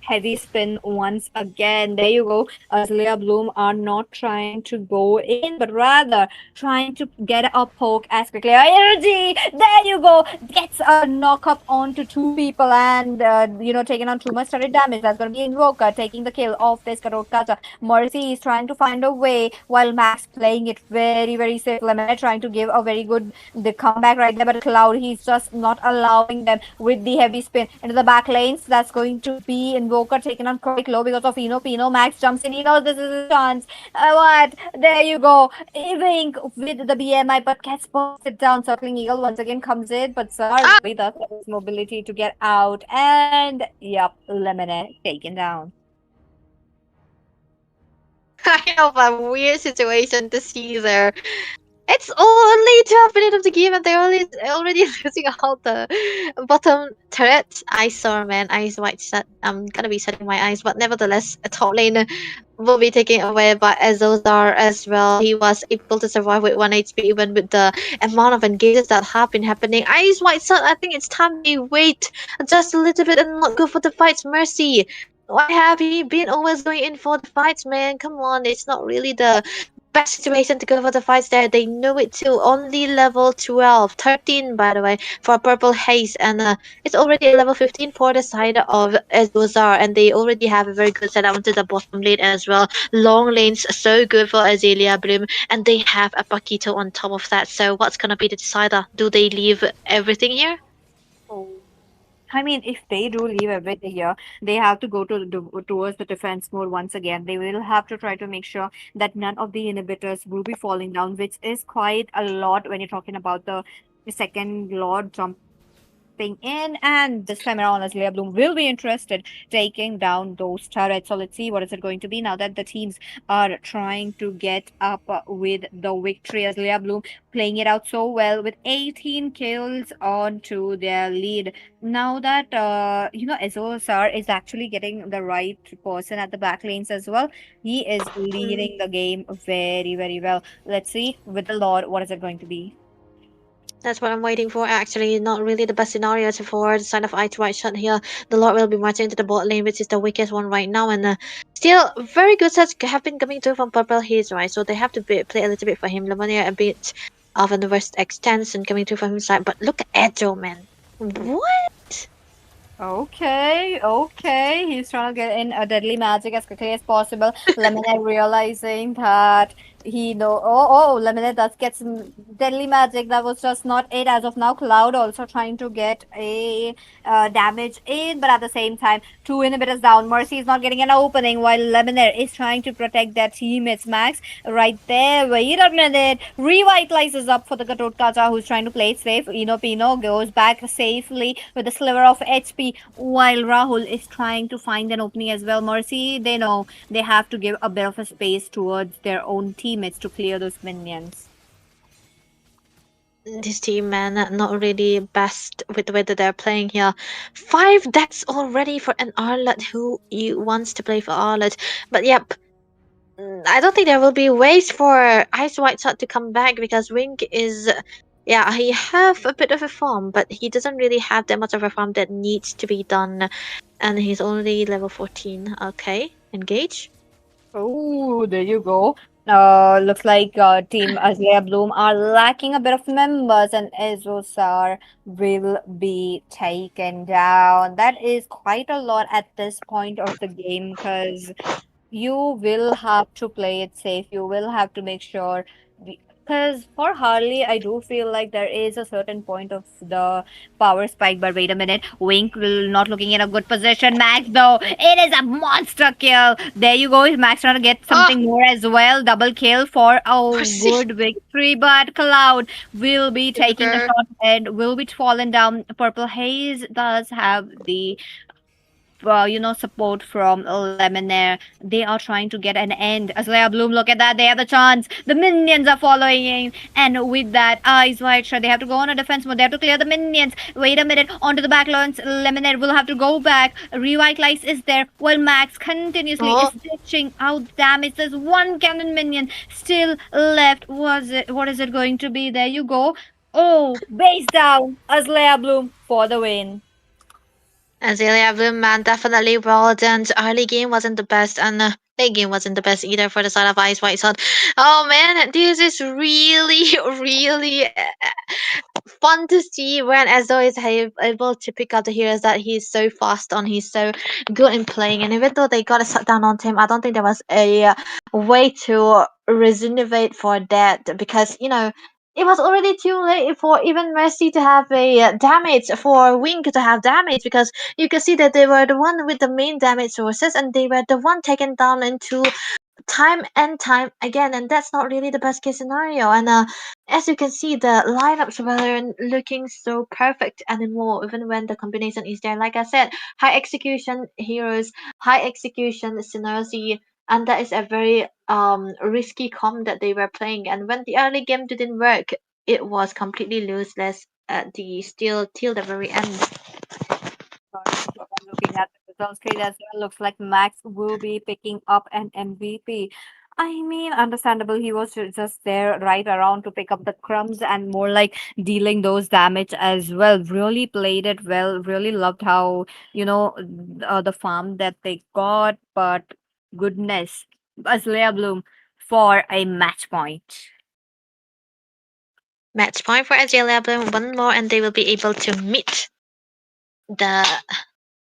Speaker 5: heavy spin once again. There you go. Azalea Bloom are not trying to go in, but rather trying to get a poke as quickly. Energy! There you go! Gets a knock up onto two people and, taking on too much turret damage. That's going to be Invoker taking the kill off this Karotkacha. Mercy is trying to find a way while Max playing it very, very safe. Lemon trying to give a very good the comeback right there, but Cloud, he's just not allowing them with the heavy spin into the back lanes. That's going to be Invoker taken on quite low because of Pino. Max jumps in. He knows this is his chance. What? There you go. Wink with the BMI, but gets posted down. Circling Eagle once again comes in, but sorry, that's his mobility to get out. And yep, Lemonade taken down.
Speaker 6: Kind of a weird situation to see there. It's only 12 minutes of the game and they're already losing all the bottom turret. Eyesore, man. Eyes white set. I'm gonna be setting my eyes, but nevertheless, a top lane will be taken away by Azozar as well. He was able to survive with 1 HP even with the amount of engages that have been happening. Eyes white set, I think it's time they wait just a little bit and not go for the fights. Mercy. Why have he been always going in for the fights, man? Come on, it's not really the best situation to go for the fights there. They know it too. Only level 12, 13 by the way, for Purple Haze, and it's already a level 15 for the side of Azozar, and they already have a very good setup onto the bottom lane as well. Long lanes, so good for Azalea Bloom, and they have a Paquito on top of that. So what's gonna be the decider? Do they leave everything here?
Speaker 5: Oh. I mean, if they do leave everything here, they have to go towards the defense mode once again. They will have to try to make sure that none of the inhibitors will be falling down, which is quite a lot when you're talking about the second lord jumping in. And this time around, as Leah Bloom will be interested taking down those turrets. So let's see what is it going to be now that the teams are trying to get up with the victory, as Leah Bloom playing it out so well with 18 kills onto their lead. Now that Ezosar is actually getting the right person at the back lanes as well. He is
Speaker 6: Mm.
Speaker 5: leading the game very, very well. Let's see with the Lord, what is it going to be?
Speaker 6: That's what I'm waiting for. Actually, not really the best scenario for the sign of eye to white shot here. The Lord will be marching into the bot lane, which is the weakest one right now, and still very good sets have been coming through from Purple Haze, right? So they have to play a little bit for him. Lemonia a bit of an reverse extension coming through from his side, but look at Edo, man. What?
Speaker 5: Okay. He's trying to get in a deadly magic as quickly as possible. Lemonade realizing that Lemonade does get some deadly magic. That was just not it as of now. Cloud also trying to get a damage in, but at the same time, two inhibitors down. Mercy is not getting an opening while Lemonade is trying to protect their teammates. Max right there. Wait a minute. Revitalizes up for the Katot Kacha who's trying to play it safe. Pino goes back safely with a sliver of HP while Rahul is trying to find an opening as well. Mercy, they know they have to give a bit of a space towards their own teammates to clear those minions.
Speaker 6: This team, man, not really best with the way that they're playing here. 5 deaths already for an Arlet who wants to play for Arlet. But yep, I don't think there will be ways for Ice White Shot to come back because Wink is, yeah, he have a bit of a farm, but he doesn't really have that much of a farm that needs to be done, and he's only level 14. Okay, engage.
Speaker 5: Oh, there you go. Looks like Team Azalea Bloom are lacking a bit of members, and Ezosar will be taken down. That is quite a lot at this point of the game because you will have to play it safe. You will have to make sure. Because for Harley, I do feel like there is a certain point of the power spike. But wait a minute, Wink will not looking in a good position. Max, though, it is a monster kill. There you go. Max trying to get
Speaker 6: Ah,
Speaker 5: something more as well. Double kill for a
Speaker 6: Mercy.
Speaker 5: good victory. But Cloud will be taking the
Speaker 6: Sugar.
Speaker 5: shot and will be fallen down. Purple Haze does have the support from Lemonaire. They are trying to get an end. Azalea Bloom, look at that. They have the chance. The minions are following. And with that, Eyes Wide Shut, they have to go on a defense mode. They have to clear the minions. Wait a minute. Onto the backlines. Lemonaire will have to go back. Revitalize is there. While Max continuously is
Speaker 6: Oh,
Speaker 5: ditching out damage. There's one cannon minion still left. What is it going to be? There you go. Oh, base down. Azalea Bloom for the win.
Speaker 6: Azalea Bloom, man, definitely well done. Early game wasn't the best, and late game wasn't the best either for the side of Ice White Sun. Oh man, this is really, really fun to see when Ezo is able to pick up the heroes that he's so fast on, he's so good in playing. And even though they got a shutdown on him, I don't think there was a way to regenerate for that because it was already too late for even Mercy to have a damage, for Wink to have damage, because you can see that they were the one with the main damage sources and they were the one taken down into time and time again, and that's not really the best case scenario. And as you can see, the lineups were looking so perfect anymore, even when the combination is there. Like I said, high execution heroes, high execution synergy, and that is a very risky comp that they were playing. And when the early game didn't work, it was completely lossless at the still till the very end.
Speaker 5: If I'm looking at the results screen as well, looks like Max will be picking up an MVP. I mean, understandable. He was just there right around to pick up the crumbs and more like dealing those damage as well. Really played it well. Really loved how, the farm that they got. But goodness, Azalea Bloom for a match point.
Speaker 6: Match point for Azalea Bloom, one more, and they will be able to meet the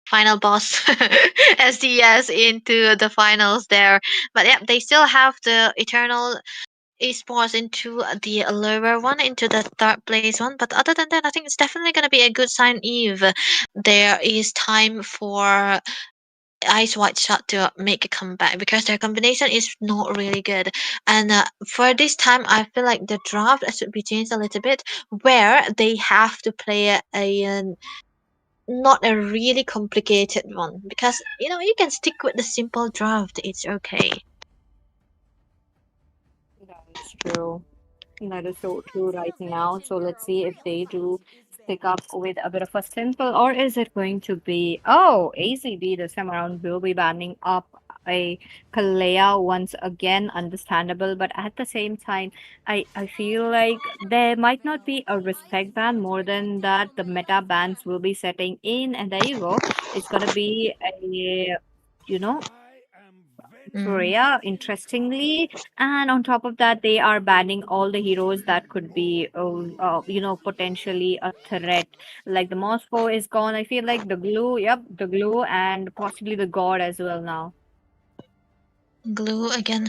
Speaker 6: final boss SDS into the finals there. But yeah, they still have the eternal esports into the lower one, into the third place one. But other than that, I think it's definitely gonna be a good sign if there is time for Ice White Shot to make a comeback because their combination is not really good. And for this time, I feel like the draft should be changed a little bit, where they have to play not a really complicated one, because you can stick with the simple draft. It's okay.
Speaker 5: That is true. That is so true right now. So let's see if they do stick up with a bit of a simple, or is it going to be, oh, ACB this time around will be banning up a Kalea once again, understandable. But at the same time, I feel like there might not be a respect ban. More than that, the meta bans will be setting in, and there you go. It's gonna be a, you know,
Speaker 6: Mm.
Speaker 5: Korea, interestingly. And on top of that, they are banning all the heroes that could be, potentially a threat. Like the Moscow is gone. I feel like the glue, yep, the glue, and possibly the god as well now.
Speaker 6: Glue again.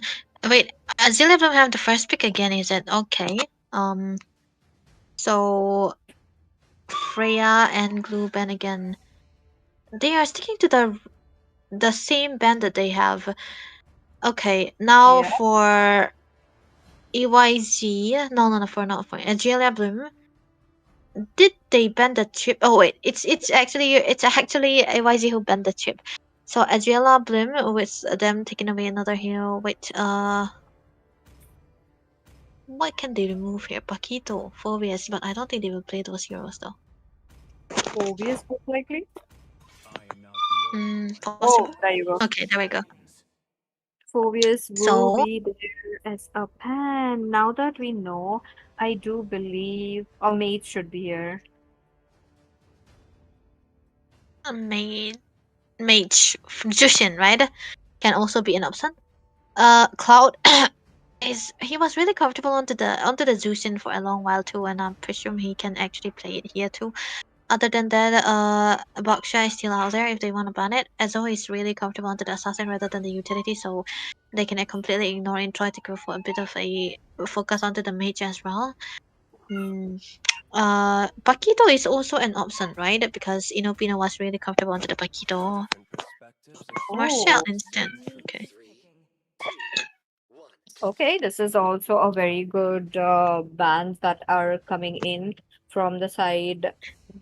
Speaker 6: Wait, Azalea don't have the first pick again, is it? Okay. Um. So Freya and Glue ban again. They are sticking to the same band that they have. Okay, now
Speaker 5: Yeah.
Speaker 6: for EYZ. No, no, no, for not for Angelia Bloom. Did they ban the chip? Oh wait, it's actually AYZ who banned the chip. So Adriela Bloom with them taking away another hero. Wait, what can they remove here? Paquito, Phobias, but I don't think they will play those heroes though.
Speaker 5: Obvious, most likely.
Speaker 6: Possible.
Speaker 5: Oh, there you go.
Speaker 6: Okay, there we go.
Speaker 5: Phobius will
Speaker 6: So,
Speaker 5: be there as a pan. Now that we know, I do believe a mate should be here.
Speaker 6: a mage Jushin, right? Can also be an option. Cloud he was really comfortable onto the Jushin for a long while too, and I presume he can actually play it here too. Other than that, Baksha is still out there if they want to ban it. Ezo is really comfortable onto the assassin rather than the utility, so they can completely ignore it and try to go for a bit of a focus onto the mage as well. Hmm. Paquito is also an option, right? Because Inopino was really comfortable onto the Paquito. Martial
Speaker 5: Oh,
Speaker 6: instant. Okay.
Speaker 5: okay. This is also a very good bands that are coming in from the side.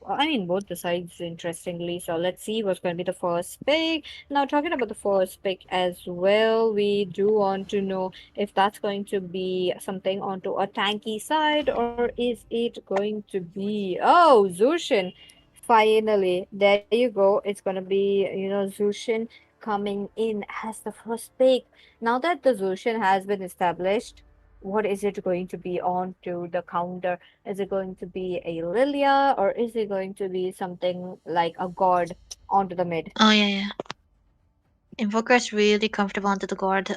Speaker 5: I mean, both the sides, interestingly. So let's see what's going to be the first pick. Now, talking about the first pick as well, we do want to know if that's going to be something onto a tanky side, or is it going to be, oh, Zushin. Finally, there you go. It's going to be, Zushin coming in as the first pick. Now that the Zushin has been established, what is it going to be on to the counter? Is it going to be a Lilia, or is it going to be something like a god onto the mid?
Speaker 6: Oh yeah, yeah. Invoker's really comfortable onto the guard,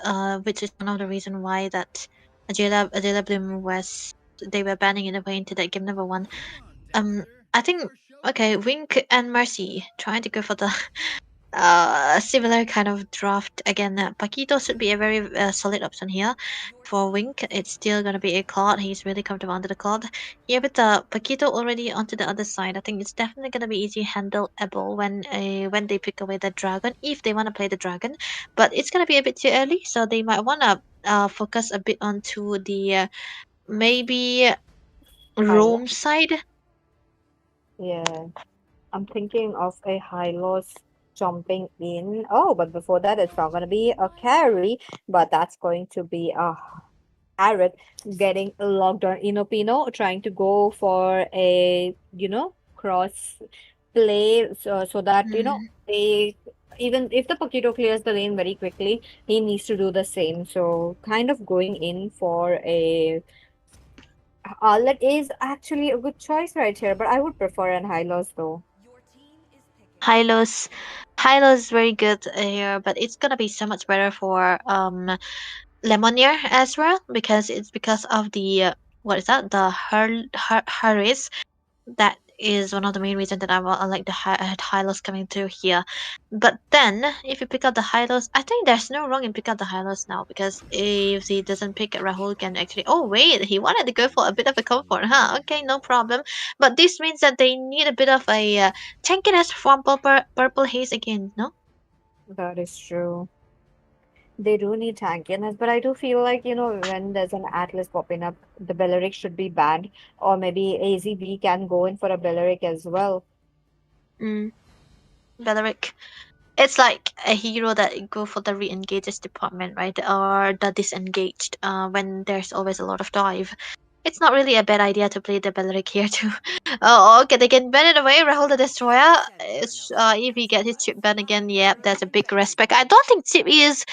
Speaker 6: which is one of the reason why that Ajela Bloom was they were banning it away into that game number one. I think okay, Wink and Mercy trying to go for the similar kind of draft again. Paquito should be a very solid option here. For Wink, it's still gonna be a Claude. He's really comfortable under the Claude. Here with the Paquito already onto the other side, I think it's definitely gonna be easy handleable when they pick away the dragon, if they wanna play the dragon. But it's gonna be a bit too early, so they might wanna focus a bit onto the maybe
Speaker 5: Hylos?
Speaker 6: roam side.
Speaker 5: Yeah. I'm thinking of a Hylos jumping in. Oh, but before that, it's not going to be a carry, but that's going to be a Arab getting locked on Inopino, trying to go for a, cross play so that,
Speaker 6: Mm.
Speaker 5: they, even if the Paquito clears the lane very quickly, he needs to do the same. So kind of going in for a that is actually a good choice right here, but I would prefer an Hylos though.
Speaker 6: Hylos, Hylos is very good here, but it's gonna be so much better for Lemonier as well, because it's because of the what is that, the Harris, that is one of the main reasons that I like the Hylos coming through here. But then, if you pick up the Hylos, I think there's no wrong in pick up the Hylos now because if he doesn't pick it, Rahul can actually. Oh wait, he wanted to go for a bit of a comfort, huh? Okay, no problem. But this means that they need a bit of a tankiness from purple haze again, no?
Speaker 5: That is true. They do need tankiness, but I do feel like, when there's an Atlas popping up, the Belleric should be banned, or maybe AZB can go in for a Belleric as well.
Speaker 6: Mm, Belleric. It's like a hero that go for the re-engages department, right? Or the disengaged when there's always a lot of dive. It's not really a bad idea to play the Belleric here too. Oh, okay, they can ban it away. Rahul the Destroyer. If he gets his chip banned again, yeah, that's a big respect. I don't think chip is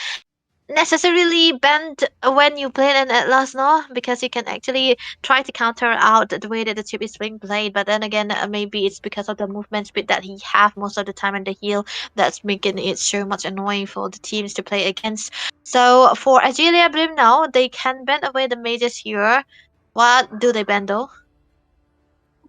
Speaker 6: necessarily banned when you play an Atlas, no? Because you can actually try to counter out the way that the chip is being played. But then again, maybe it's because of the movement speed that he have most of the time and the heal that's making it so much annoying for the teams to play against. So for Agilia Brim now, they can ban away the mages here. What do they ban though?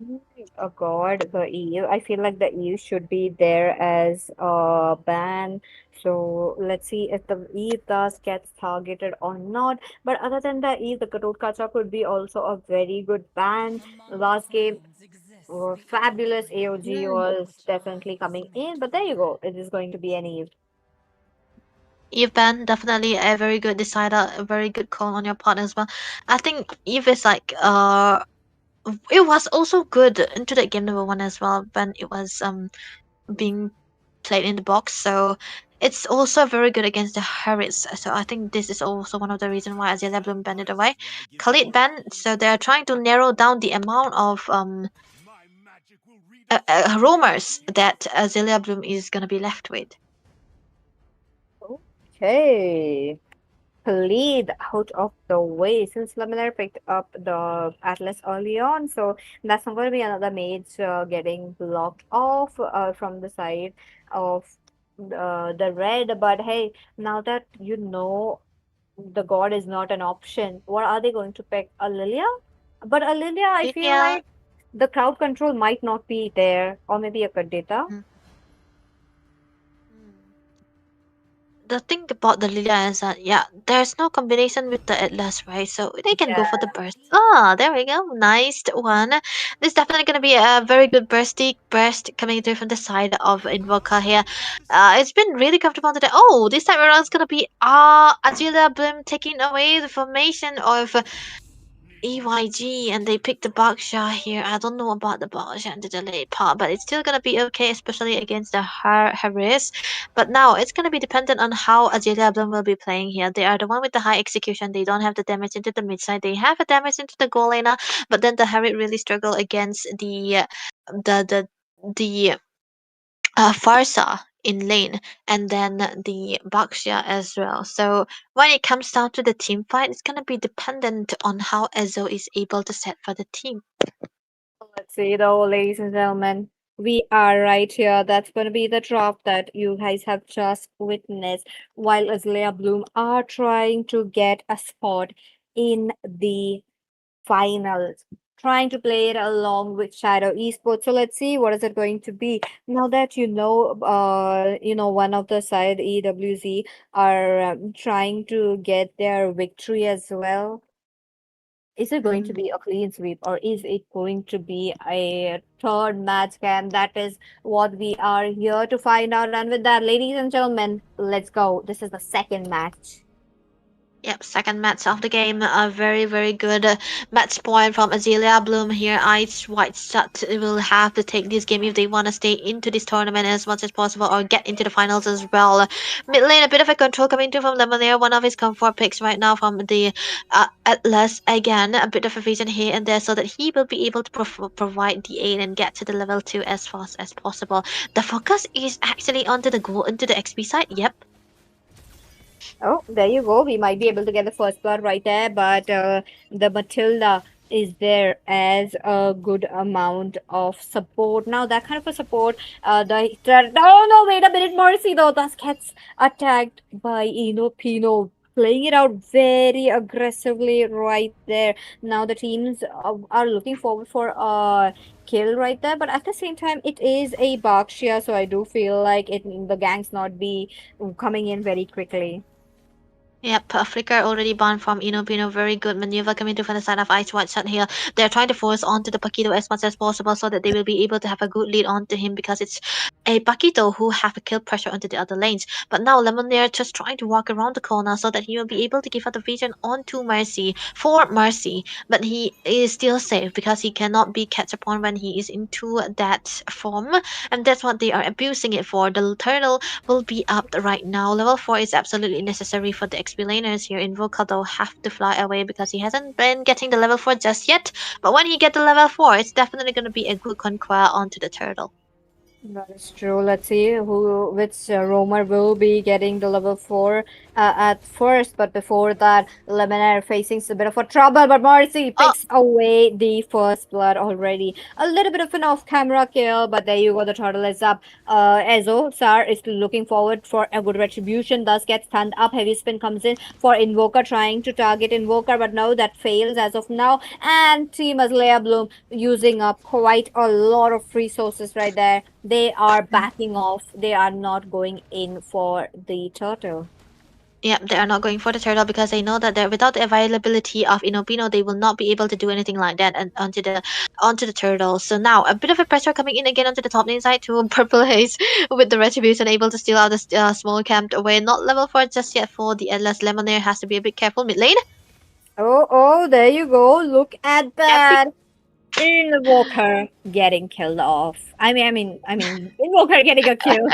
Speaker 5: Mm, Oh God, the EU. I feel like the EU should be there as a ban. So let's see if the EU does gets targeted or not. But other than the EU, the Katot Kacha could be also a very good ban. Last game, fabulous AOG was definitely coming in. But there you go. It is going to be an EU.
Speaker 6: Eve ban definitely a very good decider, a very good call on your part as well. I think Eve is like it was also good into the game number one as well when it was being played in the box. So it's also very good against the Harris. So I think this is also one of the reasons why Azalea Bloom banned it away. Khalid ban. So they're trying to narrow down the amount of roamers that Azalea Bloom is gonna be left with.
Speaker 5: Okay. Lead out of the way since Laminar picked up the Atlas early on. So that's not going to be another mage getting blocked off from the side of the red. But hey, now that you know the god is not an option, what are they going to pick? A Lilia? But a Lilia, I feel
Speaker 6: Yeah.
Speaker 5: like the crowd control might not be there, or maybe a Kadita.
Speaker 6: Mm. The thing about the Lilia is that yeah, there's no combination with the Atlas, right? So they can go
Speaker 5: Yeah.
Speaker 6: for the burst. Oh, there we go. Nice one. This is definitely gonna be a very good burst coming through from the side of Invoker here. It's been really comfortable today. Oh, this time around it's gonna be Agila Blim taking away the formation of EYG and they picked the Baksha here. I don't know about the Baksha and the delayed part, but it's still gonna be okay, especially against the Harris. But now it's gonna be dependent on how Azelia Bloom will be playing here. They are the one with the high execution. They don't have the damage into the mid side. They have a damage into the goal laner, but then the Harris really struggle against the Farsa in lane and then the Baxia as well. So when it comes down to the team fight, it's gonna be dependent on how Ezo is able to set for the team.
Speaker 5: Let's see, though, ladies and gentlemen, we are right here. That's going to be the drop that you guys have just witnessed while Azalea Bloom are trying to get a spot in the finals, trying to play it along with Shadow Esports. So let's see what is it going to be. Now that one of the side EWZ are trying to get their victory as well. Is it going to be a clean sweep or is it going to be a third match cam? That is what we are here to find out. And with that, ladies and gentlemen, let's go. This is the second match.
Speaker 6: Yep, second match of the game. A very, very good match point from Azealia Bloom here. Ice White Sut will have to take this game if they want to stay into this tournament as much as possible or get into the finals as well. Mid lane, a bit of a control coming through from Lemonade, one of his comfort picks right now from the Atlas. Again, a bit of a vision here and there so that he will be able to provide the aid and get to the level 2 as fast as possible. The focus is actually onto the goal, into the XP side. Yep.
Speaker 5: Oh, there you go. We might be able to get the first blood right there, but the Matilda is there as a good amount of support. Now, that kind of a support, oh no, wait a minute, Mercy though, thus gets attacked by Pino playing it out very aggressively right there. Now the teams are looking forward for a kill right there, but at the same time, it is a Bakshia, so I do feel like the gangs not be coming in very quickly.
Speaker 6: Yep, Flicker already banned from Inopino. Very good maneuver coming to from the side of Ice White Shot here. They're trying to force onto the Paquito as much as possible so that they will be able to have a good lead onto him because it's a Paquito who have a kill pressure onto the other lanes. But now Lemonade just trying to walk around the corner so that he will be able to give out the vision onto Mercy for Mercy. But he is still safe because he cannot be catch upon when he is into that form. And that's what they are abusing it for. The turtle will be up right now. Level 4 is absolutely necessary for the XP laners here. Invoker though have to fly away because he hasn't been getting the level 4 just yet. But when he get the level 4, it's definitely going to be a good conquer onto the turtle.
Speaker 5: That is true. Let's see which roamer will be getting the level 4 at first. But before that, Lemonade facing a bit of a trouble. But Mercy
Speaker 6: Oh,
Speaker 5: picks away the first blood already. A little bit of an off-camera kill, but there you go. The turtle is up. Ezo Sar is looking forward for a good retribution. Thus gets stunned up. Heavy spin comes in for Invoker, trying to target Invoker, but no, that fails as of now. And Team Azalea Bloom using up quite a lot of resources right there. They are backing off. They are not going in for the turtle.
Speaker 6: yeah, they are not going for the turtle because they know that without the availability of Inopino, they will not be able to do anything like that and onto the turtle. So now a bit of a pressure coming in again onto the top lane side to Purple Haze with the retribution able to steal out the small camp away. Not level 4 just yet for the Atlas. Lemonade has to be a bit careful mid lane.
Speaker 5: Oh, there you go. Look at
Speaker 6: Epic.
Speaker 5: that. Invoker getting killed off. I mean, Invoker getting a kill.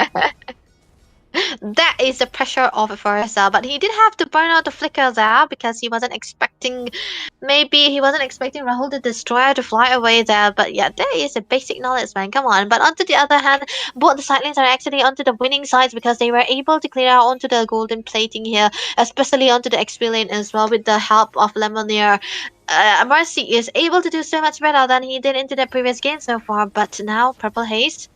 Speaker 6: That is the pressure of Forza, but he did have to burn out the flicker there because maybe he wasn't expecting Rahul the Destroyer to fly away there. But yeah, there is a basic knowledge, man. Come on. But on to the other hand, both the side lanes are actually onto the winning sides because they were able to clear out onto the golden plating here, especially onto the XP lane as well with the help of Lemonade. Mercy is able to do so much better than he did into the previous game so far, but now Purple Haze.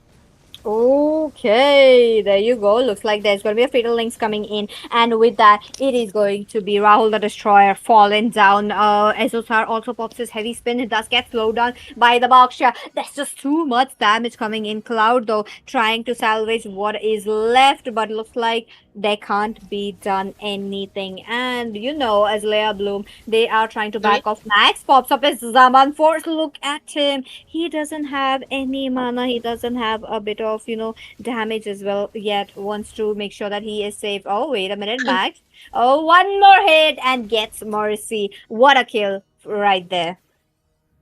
Speaker 5: Okay, there you go. Looks like there's going to be a fatal links coming in, and with that, it is going to be Rahul the Destroyer falling down. Ezosar also pops his heavy spin. It does get slowed down by the Baksha. There's just too much damage coming in. Cloud though trying to salvage what is left, but looks like there can't be done anything. And as Leia Bloom, they are trying to back off. Max pops up his Zaman Force. Look at him. He doesn't have any mana. He doesn't have a bit of, damage as well yet. Wants to make sure that he is safe. Oh, wait a minute, Max. Oh, one more hit and gets Mercy. What a kill right there.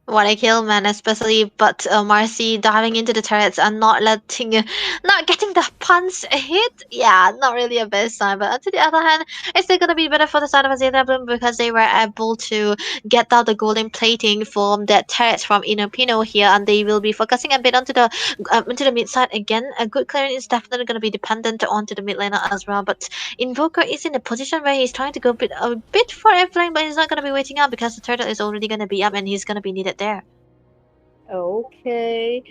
Speaker 6: What a kill, man, especially, but Marcy diving into the turrets and not getting the punch hit. Yeah, not really a best sign. But on the other hand, it's still gonna be better for the side of Azeta Bloom because they were able to get out the golden plating from that turret from Inopino here, and they will be focusing a bit onto the mid side again. A good clearing is definitely gonna be dependent onto the mid laner as well. But Invoker is in a position where he's trying to go a bit for airplane, but he's not gonna be waiting up because the turtle is already gonna be up and he's gonna be needed there.
Speaker 5: Okay.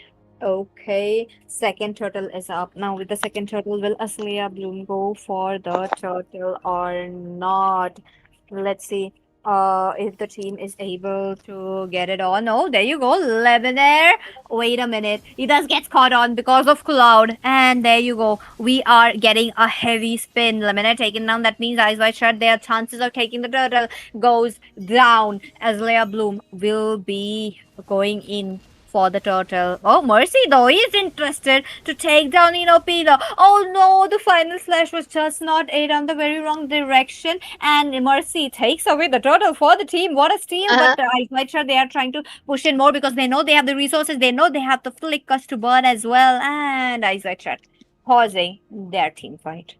Speaker 5: Okay. Second turtle is up. Now with the second turtle, will Asleya Bloom go for the turtle or not? Let's see. If the team is able to get it on. Oh, there you go. Lemonair. Wait a minute. He does get caught on because of Cloud. And there you go. We are getting a heavy spin. Lemonair taken down. That means Eyes Wide Shut. Their chances of taking the turtle goes down as Leia Bloom will be going in for the turtle. Oh, Mercy though is interested to take down Inopida. Oh no, the final slash was just not aimed on the very wrong direction, and Mercy takes away the turtle for the team. What a steal! But I'm quite sure they are trying to push in more because they know they have the resources. They know they have the flickers to burn as well, and Isaac pausing their team fight.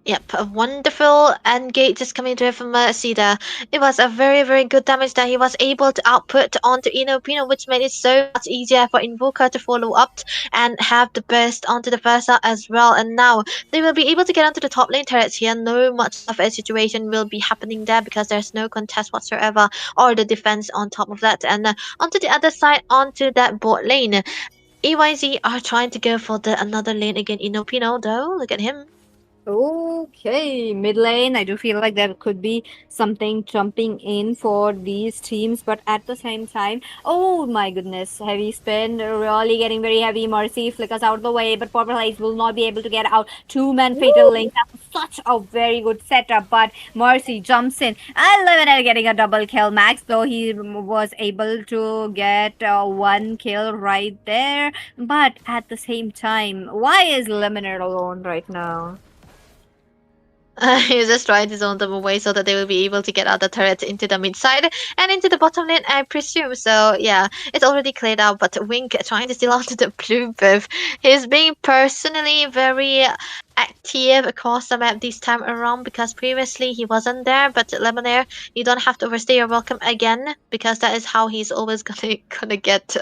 Speaker 6: Yep, a wonderful engage just coming to it from Mercy there. It was a very, very good damage that he was able to output onto Inopino, which made it so much easier for Invoker to follow up and have the burst onto the Versa as well. And now they will be able to get onto the top lane turrets here. No much of a situation will be happening there because there's no contest whatsoever or the defense on top of that. And onto the other side, onto that bot lane. EYZ are trying to go for the another lane again. Inopino though, look at him.
Speaker 5: Okay, mid lane. I do feel like there could be something jumping in for these teams, but at the same time, oh my goodness, heavy spin, really getting very heavy. Mercy flickers out of the way, but Purple Haze will not be able to get out. Two-man fatal link. That was such a very good setup, but Mercy jumps in. I love it at getting a double kill. Max, though, he was able to get one kill right there, but at the same time, why is Lemonade alone right now?
Speaker 6: He's just trying to zone them away so that they will be able to get out the turret into the mid side and into the bottom lane, I presume. So yeah, it's already cleared out, but Wink trying to steal onto the blue buff. He's being personally very active across the map this time around because previously he wasn't there. But Lemonair, you don't have to overstay your welcome again because that is how he's always gonna get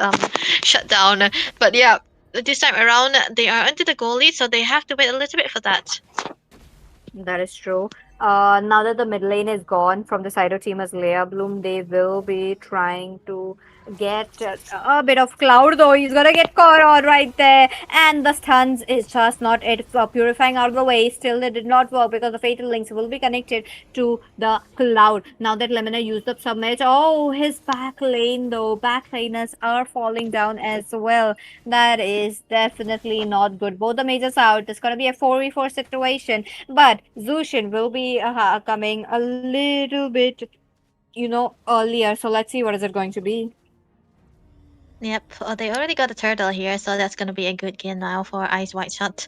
Speaker 6: shut down. But yeah, this time around they are into the goal lead, so they have to wait a little bit for that.
Speaker 5: That is true. Now that the mid lane is gone from the side of Team Leia Bloom, they will be trying to get a bit of Cloud, though. He's gonna get caught on right there. And the stuns is just not it. Purifying out of the way. Still, it did not work because the Fatal Links will be connected to the Cloud. Now that Lemina used up submit. Oh, his back lane, though. Back laners are falling down as well. That is definitely not good. Both the majors out. It's gonna be a 4v4 situation. But Zushin will be coming a little bit, earlier. So let's see what is it going to be.
Speaker 6: Yep, they already got a turtle here, so that's gonna be a good game now for Ice White Shot.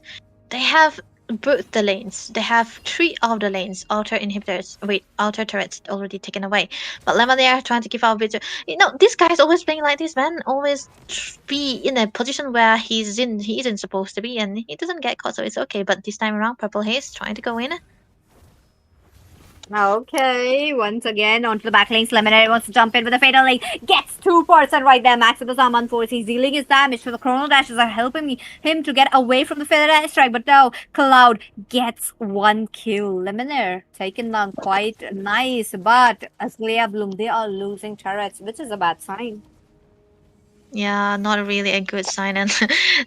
Speaker 6: They have both the lanes. They have three of the lanes. Outer turrets already taken away. But Lemon they are trying to give out Vizta. This guy's always playing like this, man. Always be in a position where he isn't supposed to be, and he doesn't get caught, so it's okay. But this time around, Purple Haze trying to go in.
Speaker 5: Okay, once again onto the back lane. Lemonade wants to jump in with a fatal link. Gets 2% right there. Max with the Saman force. He's dealing his damage. So the chrono dashes are helping him to get away from the fatal strike. But now Cloud gets one kill. Lemonade taken down quite nice. But as Leia Bloom, they are losing turrets, which is a bad sign.
Speaker 6: Yeah, not really a good sign, and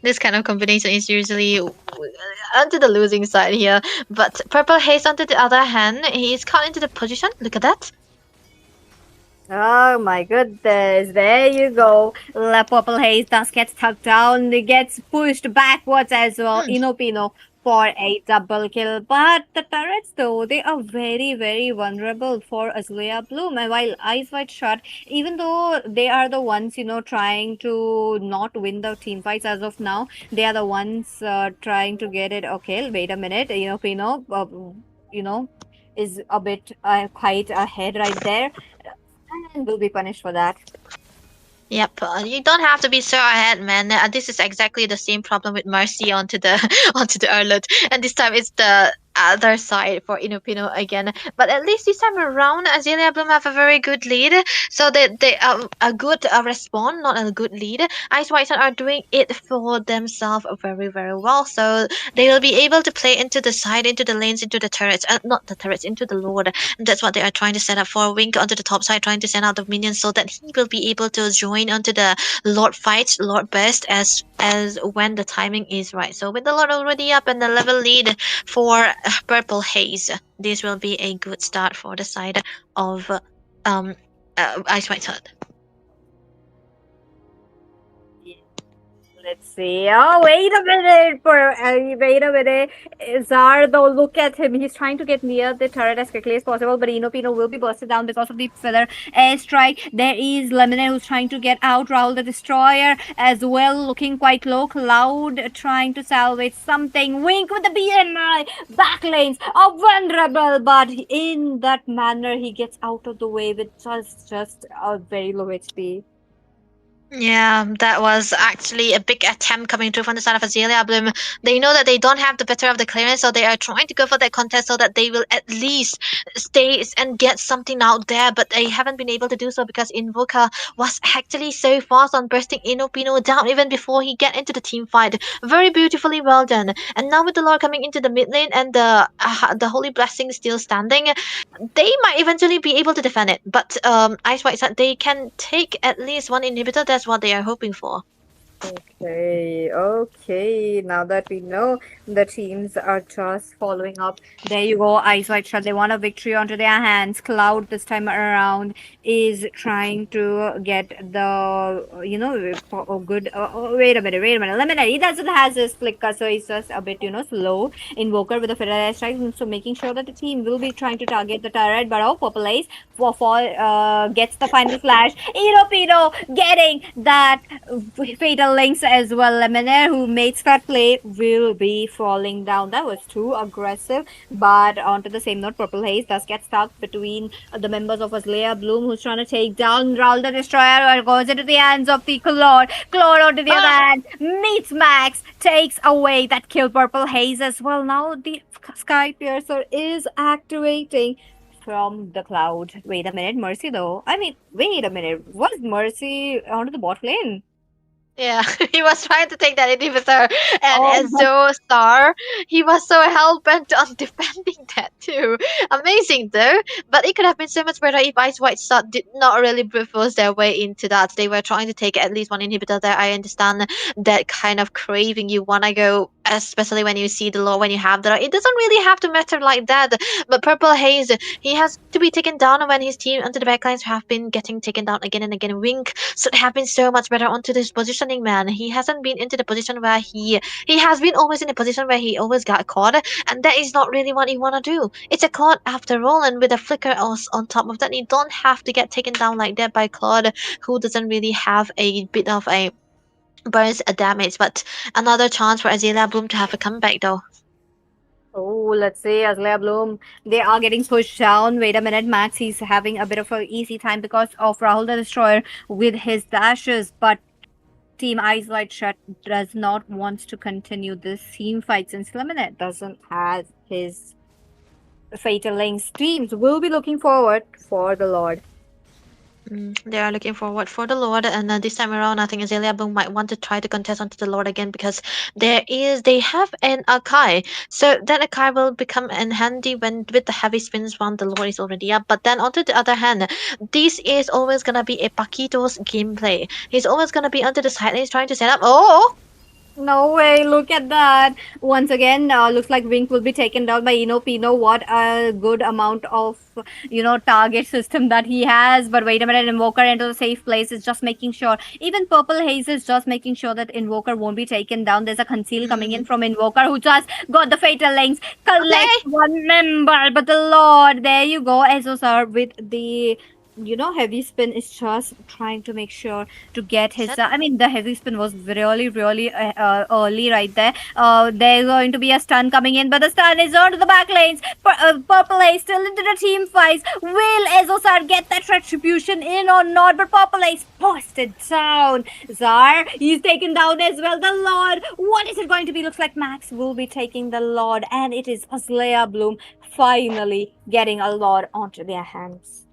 Speaker 6: this kind of combination is usually onto the losing side here. But Purple Haze, on the other hand, he is caught into the position. Look at that.
Speaker 5: Oh my goodness, there you go. La Purple Haze does get stuck down, it gets pushed backwards as well. Inopino for a double kill. But the turrets though, they are very, very vulnerable for Azalea Bloom. And while Ice White Shot, even though they are the ones, trying to not win the team fights as of now, they are the ones trying to get it. Okay, wait a minute. Inopino, is a bit quite ahead right there and will be punished for that.
Speaker 6: Yep, you don't have to be so ahead, man. This is exactly the same problem with Mercy onto the onto the Arlet, and this time it's the other side for Inopino again. But at least this time around, Azalea Bloom have a very good lead, so they a good respawn, not a good lead. Ice White Sun are doing it for themselves very very well, so they will be able to play into the side, into the lanes, into the turrets, not the turrets, into the Lord. And that's what they are trying to set up for. Wink onto the top side, trying to send out the minions so that he will be able to join onto the Lord fight, Lord best as when the timing is right. So with the Lord already up and the level lead for Purple Haze, this will be a good start for the side of Ice White Sun.
Speaker 5: Let's see. Oh, wait a minute. Wait a minute. Zar, though, look at him. He's trying to get near the turret as quickly as possible, but Inopino will be bursted down because of the feather airstrike. There is Lemonade who's trying to get out. Raul the Destroyer as well, looking quite low. Cloud trying to salvage something. Wink with the BMI. Back lanes are vulnerable, but in that manner, he gets out of the way with just a very low HP.
Speaker 6: Yeah, that was actually a big attempt coming through from the side of Azalea Bloom. They know that they don't have the better of the clearance, so they are trying to go for that contest so that they will at least stay and get something out there, but they haven't been able to do so because Invoker was actually so fast on bursting Inopino down even before he get into the team fight. Very beautifully well done. And now with the Lord coming into the mid lane and the Holy Blessing still standing, they might eventually be able to defend it. But Ice White said they can take at least one inhibitor. That's what they are hoping for.
Speaker 5: Okay. Okay. Now that we know the teams are just following up, there you go. Ice White Shot. They want a victory onto their hands. Cloud this time around is trying to get the, good. Wait a minute. Wait a minute. Lemonade. He doesn't have his flicker, so he's just a bit, slow. Invoker with a Federal Strike, so making sure that the team will be trying to target the turret. But Purple Ace gets the final flash. Pino getting that fatal links as well. Lemonade, who makes that play, will be falling down. That was too aggressive. But onto the same note, Purple Haze does get stuck between the members of Azalea Bloom, who's trying to take down Raul the Destroyer, or goes into the hands of the Claude. Claude onto the other hand meets Max, takes away that kill. Purple Haze as well. Now the Sky Piercer is activating from the cloud. Wait a minute, Mercy though. I mean, wait a minute. Was Mercy onto the bot lane?
Speaker 6: Yeah, he was trying to take that inhibitor, and
Speaker 5: Oh,
Speaker 6: as Joe Star, he was so hell bent on defending that too. Amazing though, but it could have been so much better if Ice White Shot did not really force their way into that. They were trying to take at least one inhibitor there. I understand that kind of craving you wanna go, especially when you see the law when you have that. It doesn't really have to matter like that. But Purple Haze, he has to be taken down when his team onto the backlines have been getting taken down again and again. Wink should have been so much better onto this positioning, man. He hasn't been into the position where he has been always in a position where he always got caught, and that is not really what you want to do. It's a Claude after all, and with a flicker on top of that, you don't have to get taken down like that by Claude, who doesn't really have a bit of a burst damage. But another chance for Azalea Bloom to have a comeback though.
Speaker 5: Oh, let's say Azalea Bloom, they are getting pushed down. Wait a minute, Max, he's having a bit of an easy time because of Rahul the Destroyer with his dashes, but Team Ice White Shut does not want to continue this team fight since Lemonade doesn't have his Fatal Links. Teams will be looking forward for the Lord.
Speaker 6: They are looking forward for the Lord, and this time around, I think Azalea Bloom might want to try to contest onto the Lord again because they have an Akai, so that Akai will become an handy when with the heavy spins when the Lord is already up. But then onto the other hand, this is always gonna be a Paquito's gameplay. He's always gonna be onto the side and he's trying to set up. Oh,
Speaker 5: No way, look at that. Once again, looks like Wink will be taken down by Pino. What a good amount of, target system that he has. But wait a minute, Invoker into the safe place is just making sure. Even Purple Haze is just making sure that Invoker won't be taken down. There's a conceal coming in from Invoker who just got the Fatal Links. Collect one member. But the Lord, there you go, SOSR with the heavy spin is just trying to make sure to get his. I mean, the heavy spin was really, really early right there. There's going to be a stun coming in, but the stun is onto the back lanes. Purple Ace still into the team fights. Will Ezosar get that retribution in or not? But Purple Ace posted down. Zar, he's taken down as well. The Lord, what is it going to be? Looks like Max will be taking the Lord, and it is Azalea Bloom finally getting a Lord onto their hands.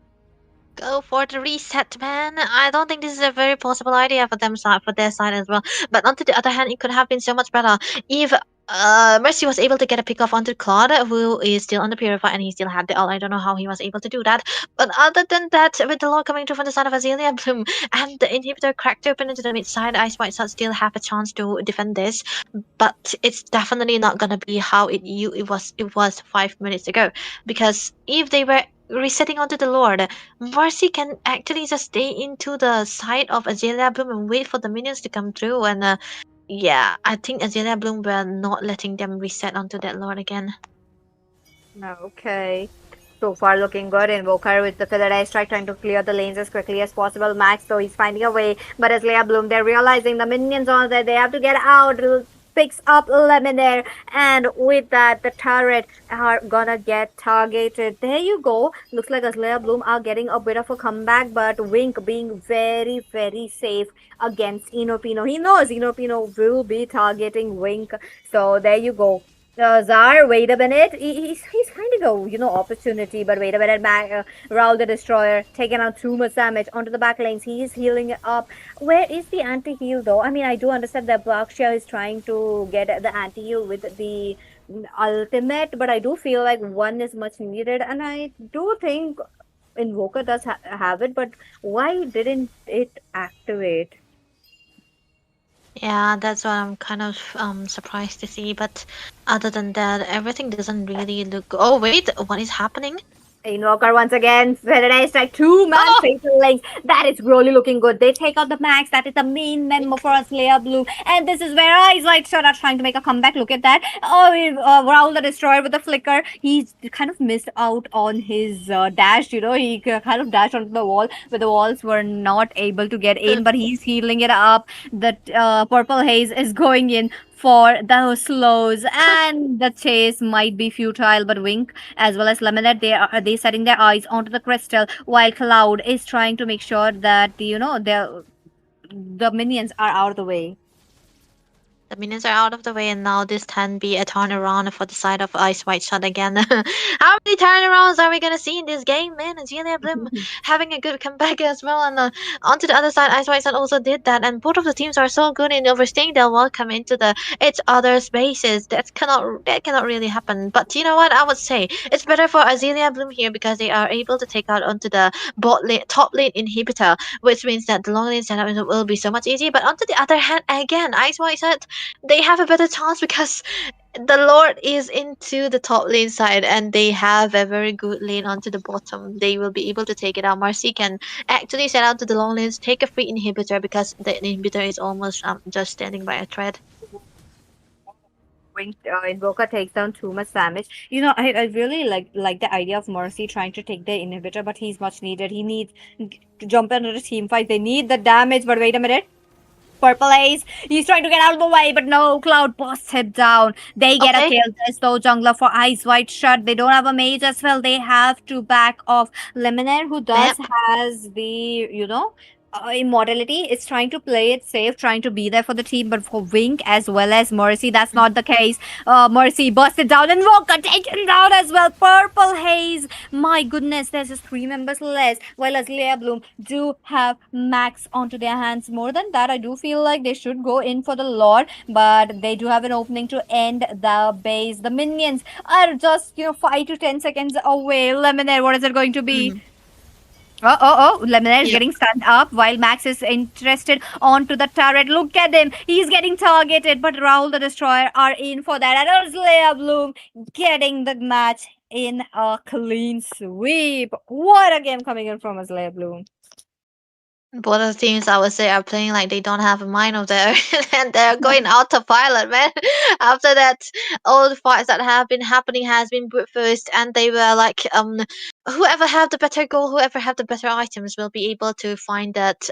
Speaker 6: go for the reset, man. I don't think this is a very possible idea for them side for their side as well. But on the other hand, it could have been so much better if Mercy was able to get a pick off onto Claude, who is still on the Purify and he still had the ult. I don't know how he was able to do that. But other than that, with the Lord coming through from the side of Azalea Bloom and the inhibitor cracked open into the mid side, Ice White Shot still have a chance to defend this. But it's definitely not gonna be how it was 5 minutes ago. Because if they were resetting onto the Lord, Mercy can actually just stay into the side of Azalea Bloom and wait for the minions to come through. And yeah, I think Azalea Bloom were not letting them reset onto that Lord again.
Speaker 5: Okay. So far looking good. Invoker with the Philadelphia strike trying to clear the lanes as quickly as possible. Max, though, he's finding a way. But Azalea Bloom, they're realizing the minions are there. They have to get out. Picks up Lemonade, and with that the turret are gonna get targeted. There you go. Looks like Azalea Bloom are getting a bit of a comeback, but Wink being very, very safe against Inopino. He knows Inopino will be targeting Wink, so there you go. Zar, wait a minute. He's finding a opportunity, but wait a minute. Raul the Destroyer taking out too much damage onto the back lanes. He's healing it up. Where is the anti-heal though? I mean, I do understand that Blackshaw is trying to get the anti-heal with the ultimate, but I do feel like one is much needed, and I do think Invoker does have it, but why didn't it activate?
Speaker 6: Yeah, that's what I'm kind of surprised to see. But other than that, everything doesn't really look. Oh wait, what is happening?
Speaker 5: Invoker once again, Federer strike 2-man
Speaker 6: Oh,
Speaker 5: fatal links. That is really looking good. They take out the max. That is the main memo for us, Slayer Blue. And this is where Eyes White Shot are trying to make a comeback. Look at that. Oh, Raul the Destroyer with the flicker. He's kind of missed out on his dash. He kind of dashed onto the wall, but the walls were not able to get in. But he's healing it up. The Purple Haze is going in for the slows, and the chase might be futile. But Wink as well as Lemonade, they setting their eyes onto the crystal, while Cloud is trying to make sure that the minions are out of the way.
Speaker 6: the minions are out of the way, and now this can be a turnaround for the side of Ice White Shot again. How many turnarounds are we gonna see in this game, man? And Julia Blim having a good comeback as well, and onto the other side, Ice White Shot also did that, and both of the teams are so good in overstaying their welcome into each other's bases. That cannot really happen. But you know what? I would say it's better for Azalea Bloom here because they are able to take out onto the top lane inhibitor, which means that the long lane setup will be so much easier. But onto the other hand, again, Ice White Shot, they have a better chance because the Lord is into the top lane side and they have a very good lane onto the bottom. They will be able to take it out. Marcy can actually set out to the long lanes, take a free inhibitor because the inhibitor is almost just standing by a thread.
Speaker 5: When Invoker takes down too much damage. I really like the idea of Mercy trying to take the inhibitor, but he's much needed. He needs to jump into the team fight. They need the damage, but wait a minute. Purple Ace, he's trying to get out of the way, but no, Cloud busts him down. They get a kill. There's no jungler for Ice White Shut. They don't have a mage as well. They have to back off. Lemonade, who has the, immortality, is trying to play it safe, trying to be there for the team, but for Wink as well as Mercy, that's not the case. Mercy busted down and Walker taken down as well. Purple Haze, my goodness, there's just 3 members less, while Azalea Bloom do have max onto their hands. More than that, I do feel like they should go in for the Lord, but they do have an opening to end the base. The minions are just 5 to 10 seconds away. Lemonade, what is it going to be? Lemonade is getting stunned up while Max is interested onto the turret. Look at him. He's getting targeted, but Raul the Destroyer are in for that. And Azalea Bloom getting the match in a clean sweep. What a game coming in from Azalea Bloom.
Speaker 6: Both of the teams, I would say, are playing like they don't have a mind of their and they're going autopilot, man. After that, all the fights that have been happening has been brute first, and they were like, whoever have the better goal, whoever have the better items will be able to find that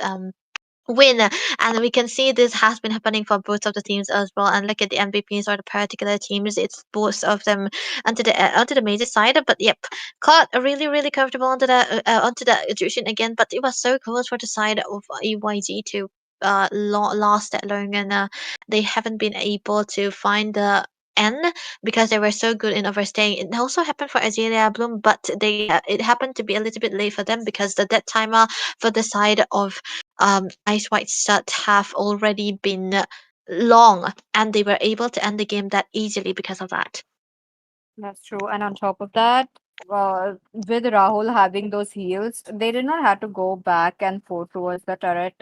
Speaker 6: win. And we can see this has been happening for both of the teams as well. And look at the MVPs or the particular teams, it's both of them onto the major side. But yep, caught really comfortable onto the Egyptian again, but it was so close for the side of EYG to last that long, and they haven't been able to find the end because they were so good in overstaying. It also happened for Azalea Bloom, but it happened to be a little bit late for them because the death timer for the side of Ice White Shut have already been long, and they were able to end the game that easily because of that.
Speaker 5: That's true. And on top of that, with Rahul having those heals, they did not have to go back and forth towards the turret,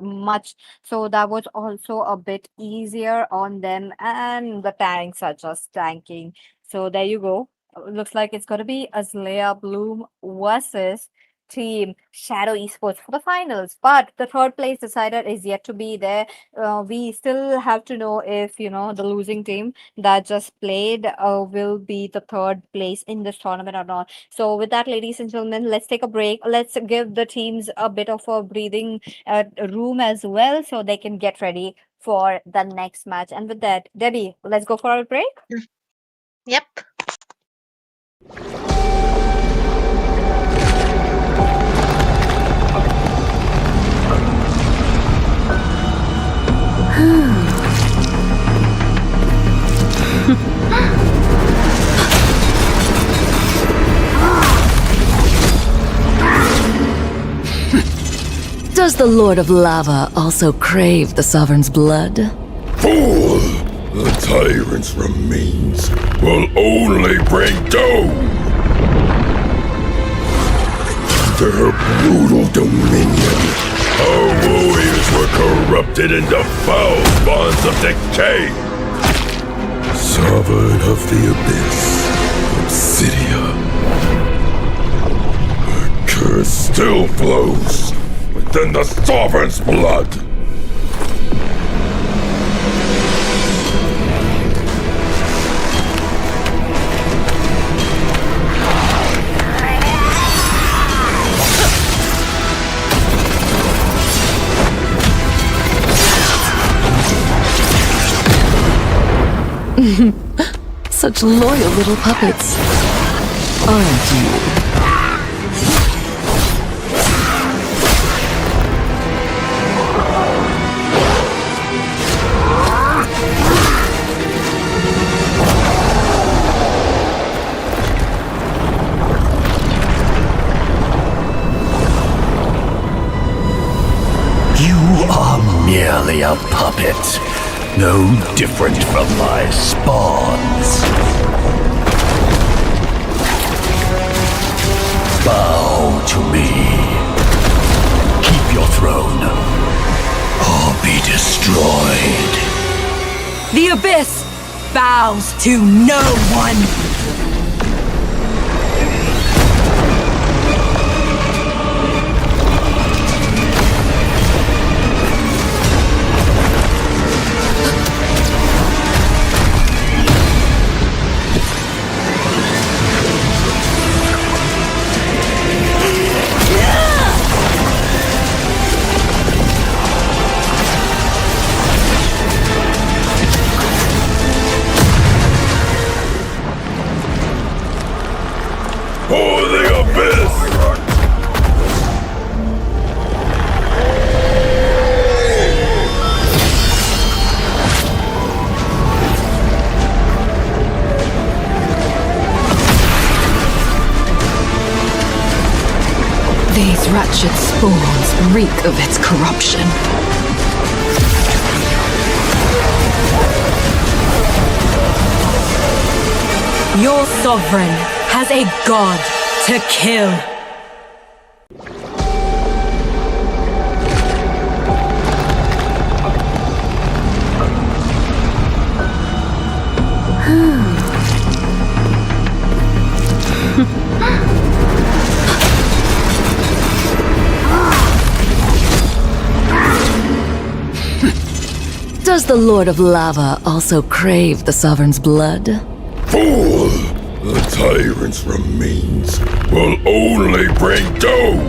Speaker 5: much. So that was also a bit easier on them, and the tanks are just tanking. So there you go. Looks like it's going to be Azalea Bloom versus Team Shadow Esports for the finals. But the third place decider is yet to be there. We still have to know if, the losing team that just played will be the third place in this tournament or not. So with that, ladies and gentlemen, let's take a break. Let's give the teams a bit of a breathing room as well so they can get ready for the next match. And with that, Debbie, let's go for a break.
Speaker 6: Yep.
Speaker 1: Does the Lord of Lava also crave the Sovereign's blood?
Speaker 3: Fool! The tyrant's remains will only bring doom! Their brutal dominion, our warriors were corrupted corrupted into foul bonds of decay. Sovereign of the abyss, Obsidia. Her curse still flows within the Sovereign's blood.
Speaker 1: Such loyal little puppets, aren't you?
Speaker 4: You are merely a puppet, no different from my spawns. Bow to me. Keep your throne, or be destroyed.
Speaker 7: The abyss bows to no one.
Speaker 3: For the abyss!
Speaker 1: These wretched spawns reek of its corruption.
Speaker 7: Your sovereign has a god to kill.
Speaker 1: Does the Lord of Lava also crave the Sovereign's blood?
Speaker 3: Fool! The tyrant's remains will only bring doom!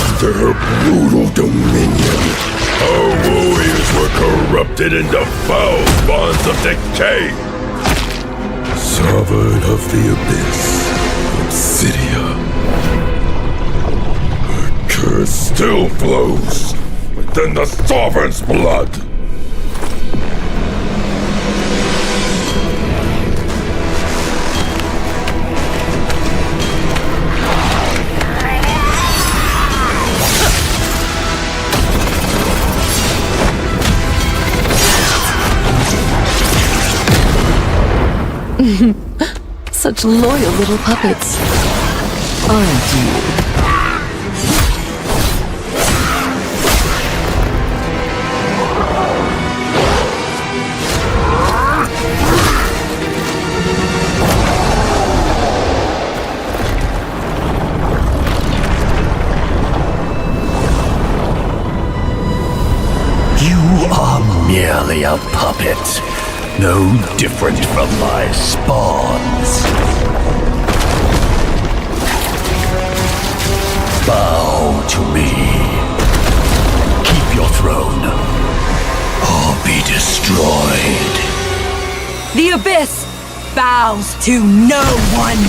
Speaker 3: Under her brutal dominion, our warriors were corrupted into foul bonds of decay! Sovereign of the abyss, Obsidia. Her curse still flows within the Sovereign's blood!
Speaker 1: Such loyal little puppets, aren't you?
Speaker 4: You are merely a puppet, no different from my spawns. Bow to me. Keep your throne, or be destroyed.
Speaker 7: The abyss bows to no one.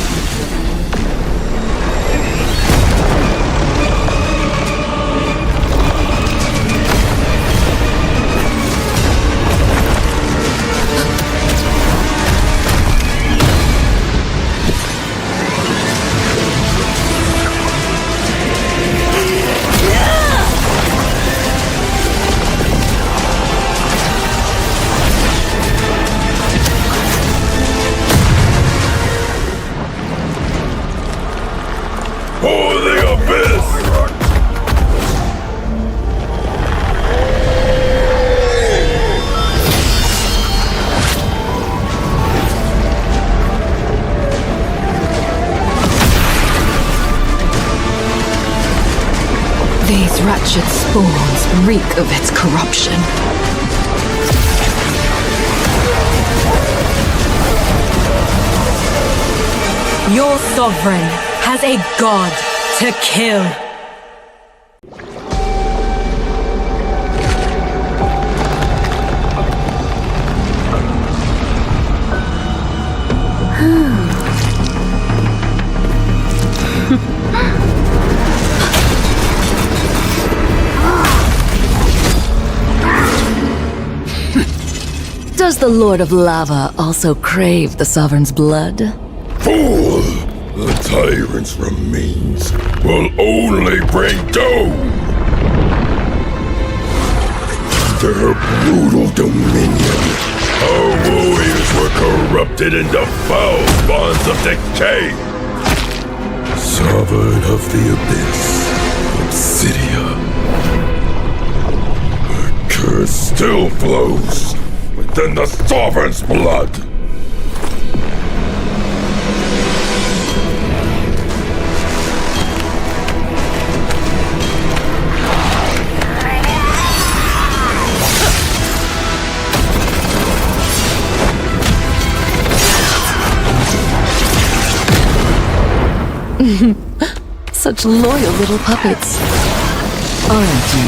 Speaker 1: wretched spawns reek of its corruption.
Speaker 7: Your sovereign has a god to kill.
Speaker 1: Does the Lord of Lava also crave the Sovereign's blood?
Speaker 3: Fool! The tyrant's remains will only bring doom! Their brutal dominion, our warriors were corrupted into foul bonds of decay! Sovereign of the Abyss, Obsidia. The curse still flows within the Sovereign's blood!
Speaker 1: Such loyal little puppets, aren't you?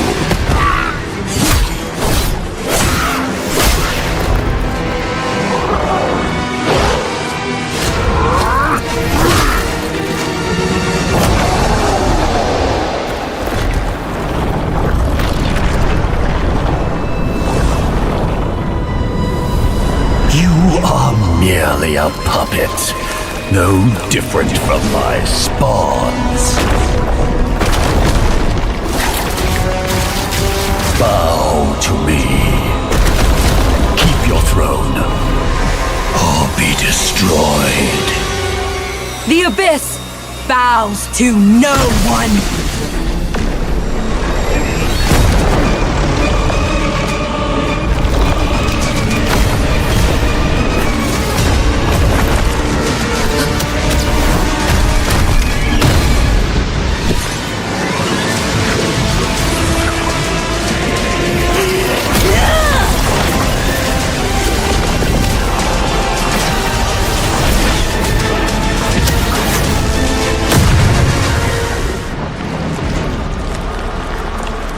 Speaker 4: You are merely a puppet, no different from my spawns. Bow to me. Keep your throne, or be destroyed.
Speaker 7: The Abyss bows to no one.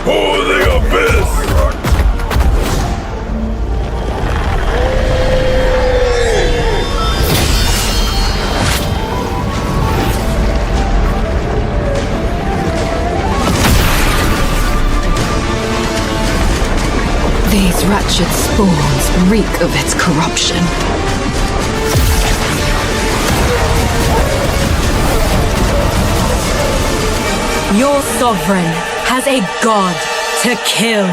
Speaker 3: For the Abyss!
Speaker 1: These wretched spawns reek of its corruption.
Speaker 7: Your sovereign has a god to kill.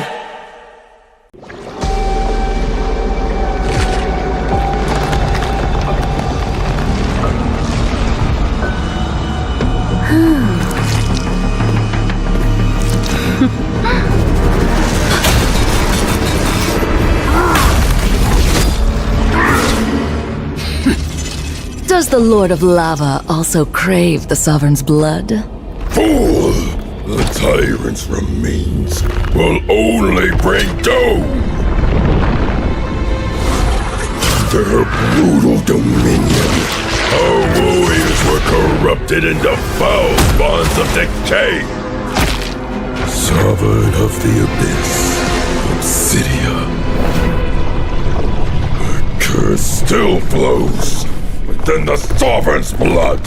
Speaker 1: Does the Lord of Lava also crave the Sovereign's blood?
Speaker 3: Fool! The tyrant's remains will only bring doom! Their brutal dominion, our warriors were corrupted into foul bonds of decay! Sovereign of the Abyss, Obsidia. The curse still flows within the Sovereign's blood!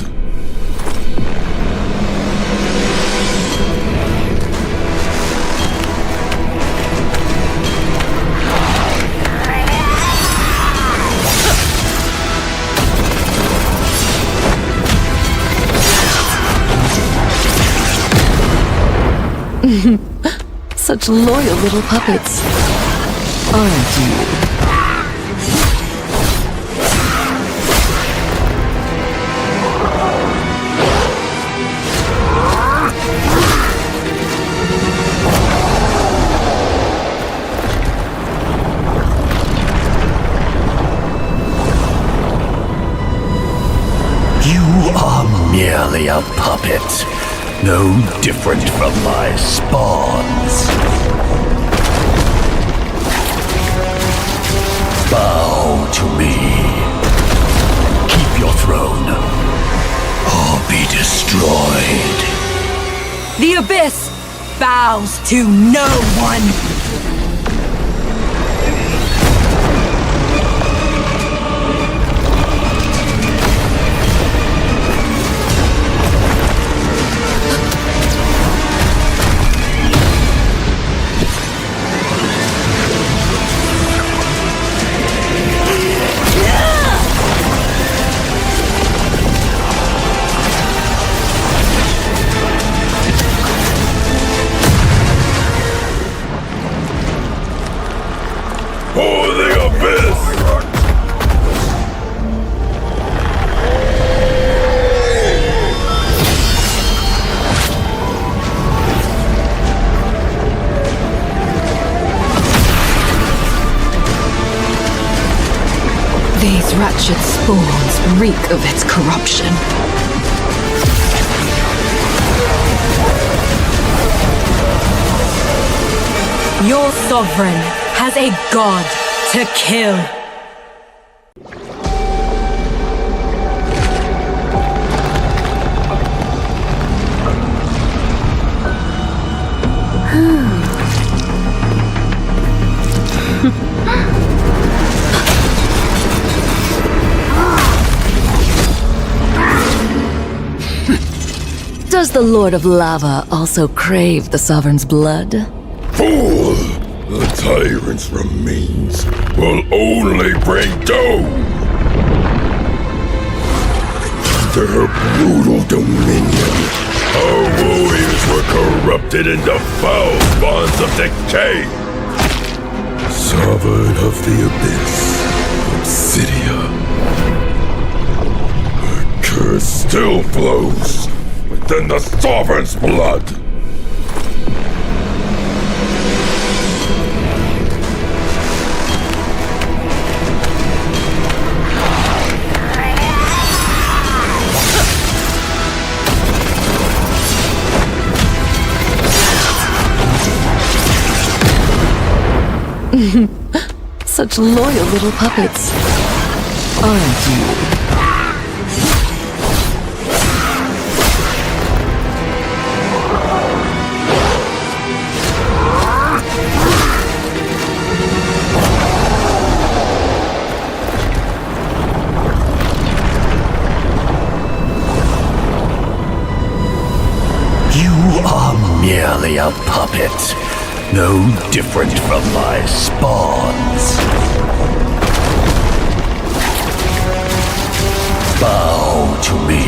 Speaker 1: Such loyal little puppets, aren't you?
Speaker 4: You are merely a puppet, no different from my spawns. Bow to me. Keep your throne, or be destroyed.
Speaker 7: The abyss bows to no one.
Speaker 3: For the abyss!
Speaker 1: These wretched spawns reek of its corruption.
Speaker 7: Your sovereign has a god to kill.
Speaker 1: Does the Lord of Lava also crave the Sovereign's blood?
Speaker 3: Fool! The tyrant's remains will only bring doom! Their brutal dominion, our warriors were corrupted into foul bonds of decay! Sovereign of the Abyss, Obsidia. The curse still flows within the Sovereign's blood!
Speaker 1: Such loyal little puppets, aren't you?
Speaker 4: You are merely a puppet, no different from my spawns. Bow to me.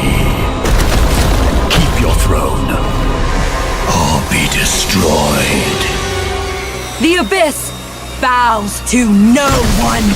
Speaker 4: Keep your throne, or be destroyed.
Speaker 7: The abyss bows to no one.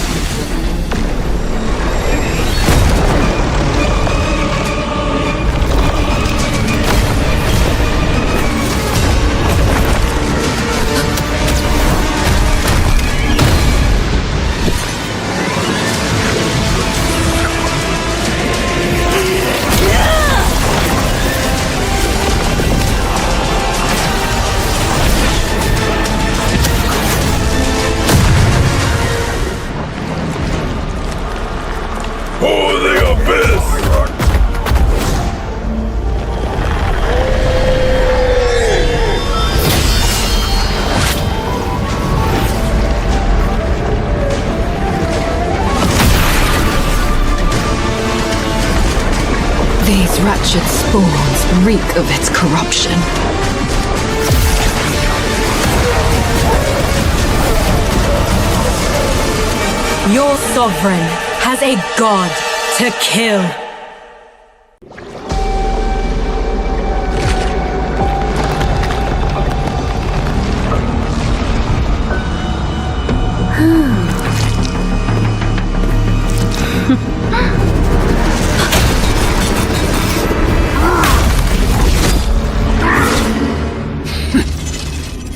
Speaker 3: For the abyss!
Speaker 1: These wretched spawns reek of its corruption.
Speaker 7: Your sovereign has a god to kill.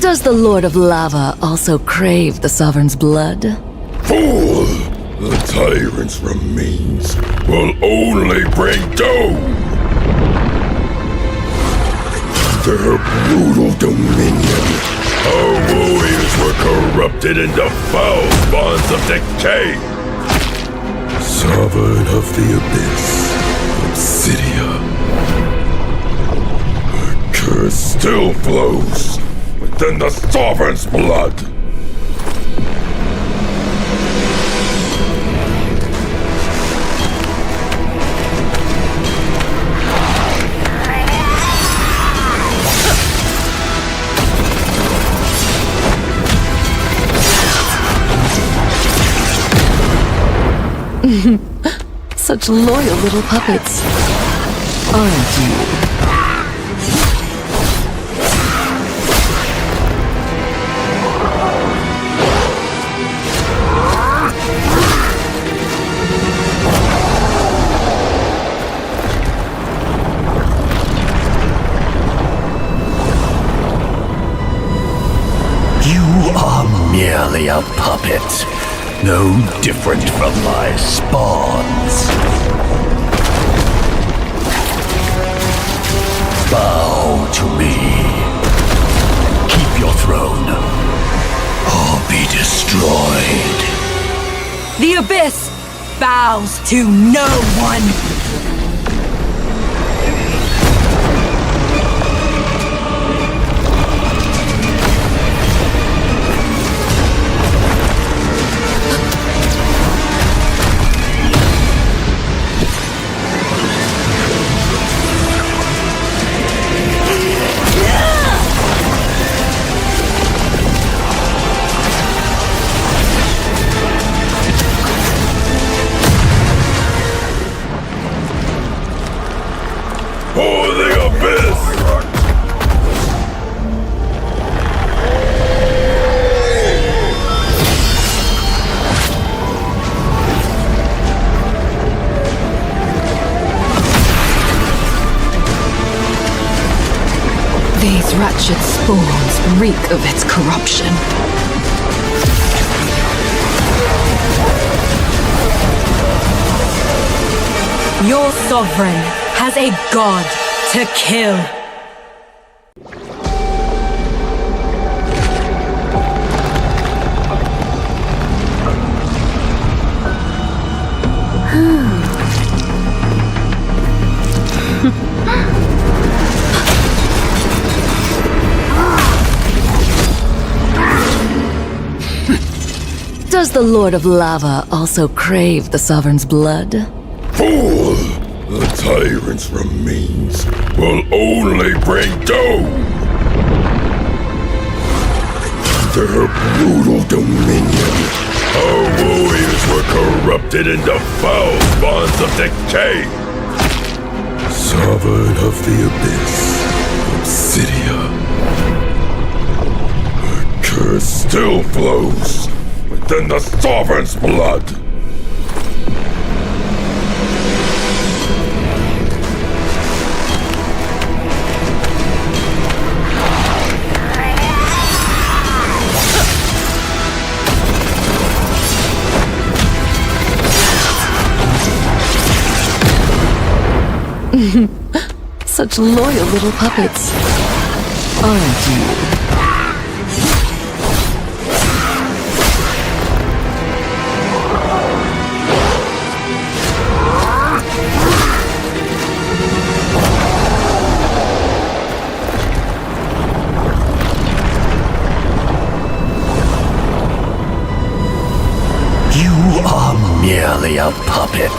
Speaker 1: Does the Lord of Lava also crave the Sovereign's blood?
Speaker 3: Fool! The tyrant's remains will only bring doom! Their brutal dominion. Our warriors were corrupted into foul bonds of decay. Sovereign of the Abyss, Obsidia. The curse still flows within the Sovereign's blood.
Speaker 1: Such loyal little puppets, aren't you?
Speaker 4: You are merely a puppet, no different from my spawns. Bow to me. Keep your throne, or be destroyed.
Speaker 7: The Abyss bows to no one.
Speaker 3: For the Abyss!
Speaker 1: These wretched spawns reek of its corruption.
Speaker 7: Your sovereign has a god to kill.
Speaker 1: Does the Lord of Lava also crave the Sovereign's blood?
Speaker 3: Fool! The tyrant's remains will only bring doom! Their brutal dominion. Our warriors were corrupted into foul bonds of decay. Sovereign of the Abyss, Obsidia. The curse still flows within the Sovereign's blood.
Speaker 1: Such loyal little puppets, aren't you?
Speaker 4: You are merely a puppet,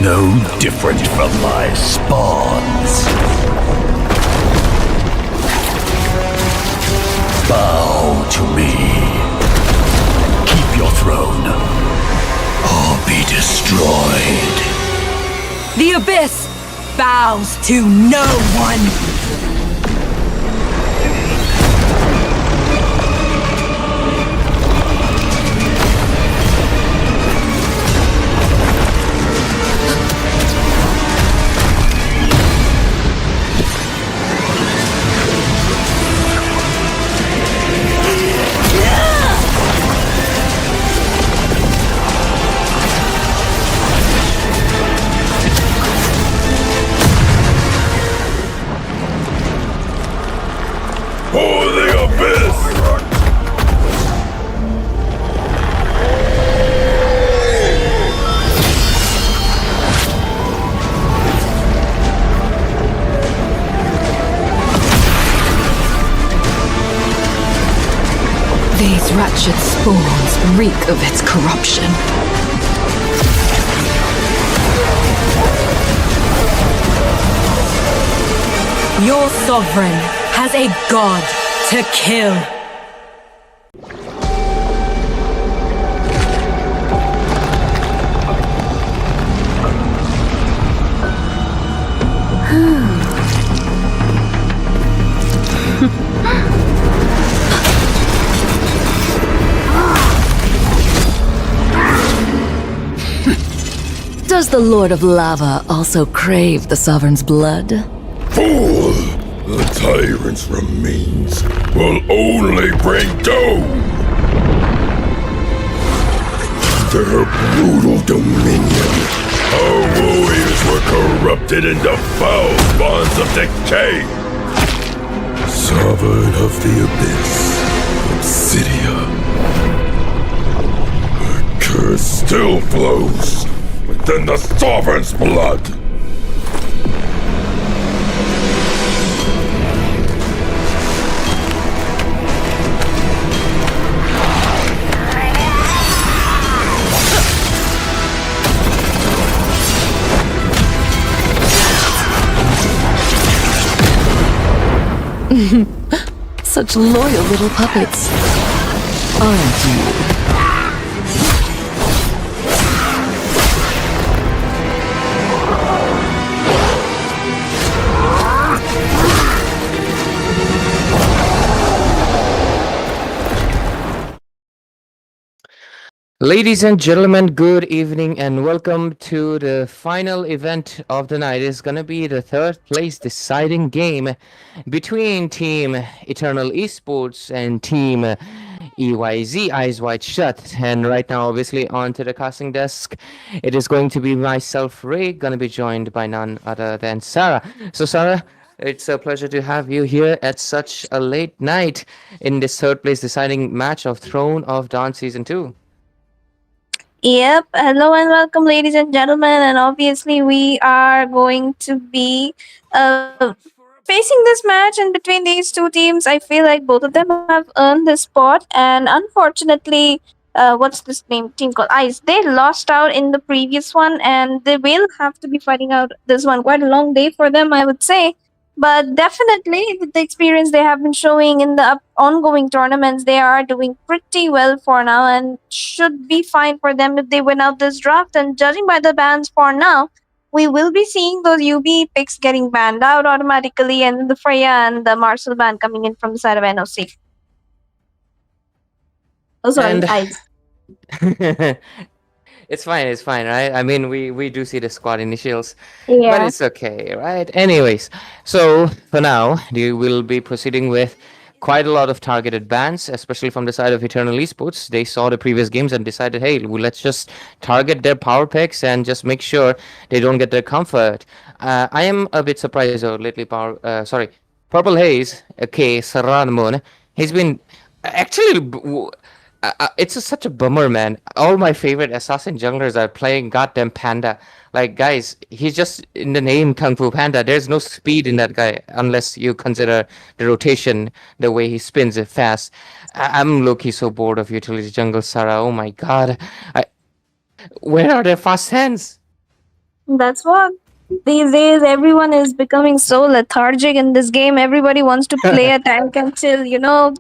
Speaker 4: no different from my spawns. Bow to me. Keep your throne, or be destroyed.
Speaker 7: The Abyss bows to no one.
Speaker 1: These wretched spawns reek of its corruption.
Speaker 7: Your sovereign has a god to kill.
Speaker 1: Does the Lord of Lava also crave the Sovereign's blood?
Speaker 3: Fool! The tyrant's remains will only bring doom! Their brutal dominion, our warriors were corrupted into foul bonds of decay! Sovereign of the Abyss, Obsidia. The curse still flows within the Sovereign's blood!
Speaker 1: Such loyal little puppets. Aren't you?
Speaker 2: Ladies and gentlemen, good evening and welcome to the final event of the night. It's going to be the third place deciding game between Team Eternal Esports and Team EYZ, Eyes Wide Shut. And right now, obviously, onto the casting desk, it is going to be myself, Ray, going to be joined by none other than Sarah. So, Sarah, it's a pleasure to have you here at such a late night in this third place deciding match of Throne of Dawn Season 2.
Speaker 6: Yep. Hello and welcome, ladies and gentlemen. And obviously, we are going to be facing this match in between these two teams. I feel like both of them have earned this spot. And unfortunately, what's this name? Team called Ice. They lost out in the previous one, and they will have to be fighting out this one. Quite a long day for them, I would say. But definitely, with the experience they have been showing in the ongoing tournaments, they are doing pretty well for now and should be fine for them if they win out this draft. And judging by the bans for now, we will be seeing those UB picks getting banned out automatically, and the Freya and the Marcel ban coming in from the side of NOC. Oh, sorry,
Speaker 2: And-
Speaker 6: Ice.
Speaker 2: It's fine, right? I mean, we do see the squad initials, but
Speaker 6: Yeah.
Speaker 2: it's okay, right? Anyways, so for now, we will be proceeding with quite a lot of targeted bans, especially from the side of Eternal Esports. They saw the previous games and decided, hey, well, let's just target their power picks and just make sure they don't get their comfort. I am a bit surprised, though, lately, Purple Haze, aka Saranmon, he's been actually it's such a bummer, man. All my favorite assassin junglers are playing goddamn Panda. Like, guys, he's just in the name Kung Fu Panda. There's no speed in that guy unless you consider the rotation, the way he spins it fast. I'm low-key so bored of utility jungle, Sarah. Oh my god. Where are their fast hands?
Speaker 6: That's what. These days, everyone is becoming so lethargic in this game. Everybody wants to play a tank until,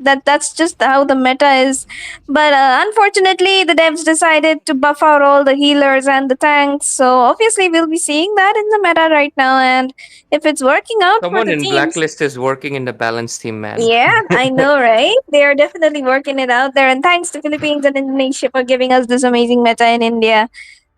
Speaker 6: that's just how the meta is. But unfortunately, the devs decided to buff out all the healers and the tanks. So obviously, we'll be seeing that in the meta right now. And if it's working out
Speaker 2: Someone
Speaker 6: for the
Speaker 2: in
Speaker 6: teams,
Speaker 2: Blacklist is working in the balance team, man.
Speaker 6: yeah, I know, right? They are definitely working it out there. And thanks to Philippines and Indonesia for giving us this amazing meta in India.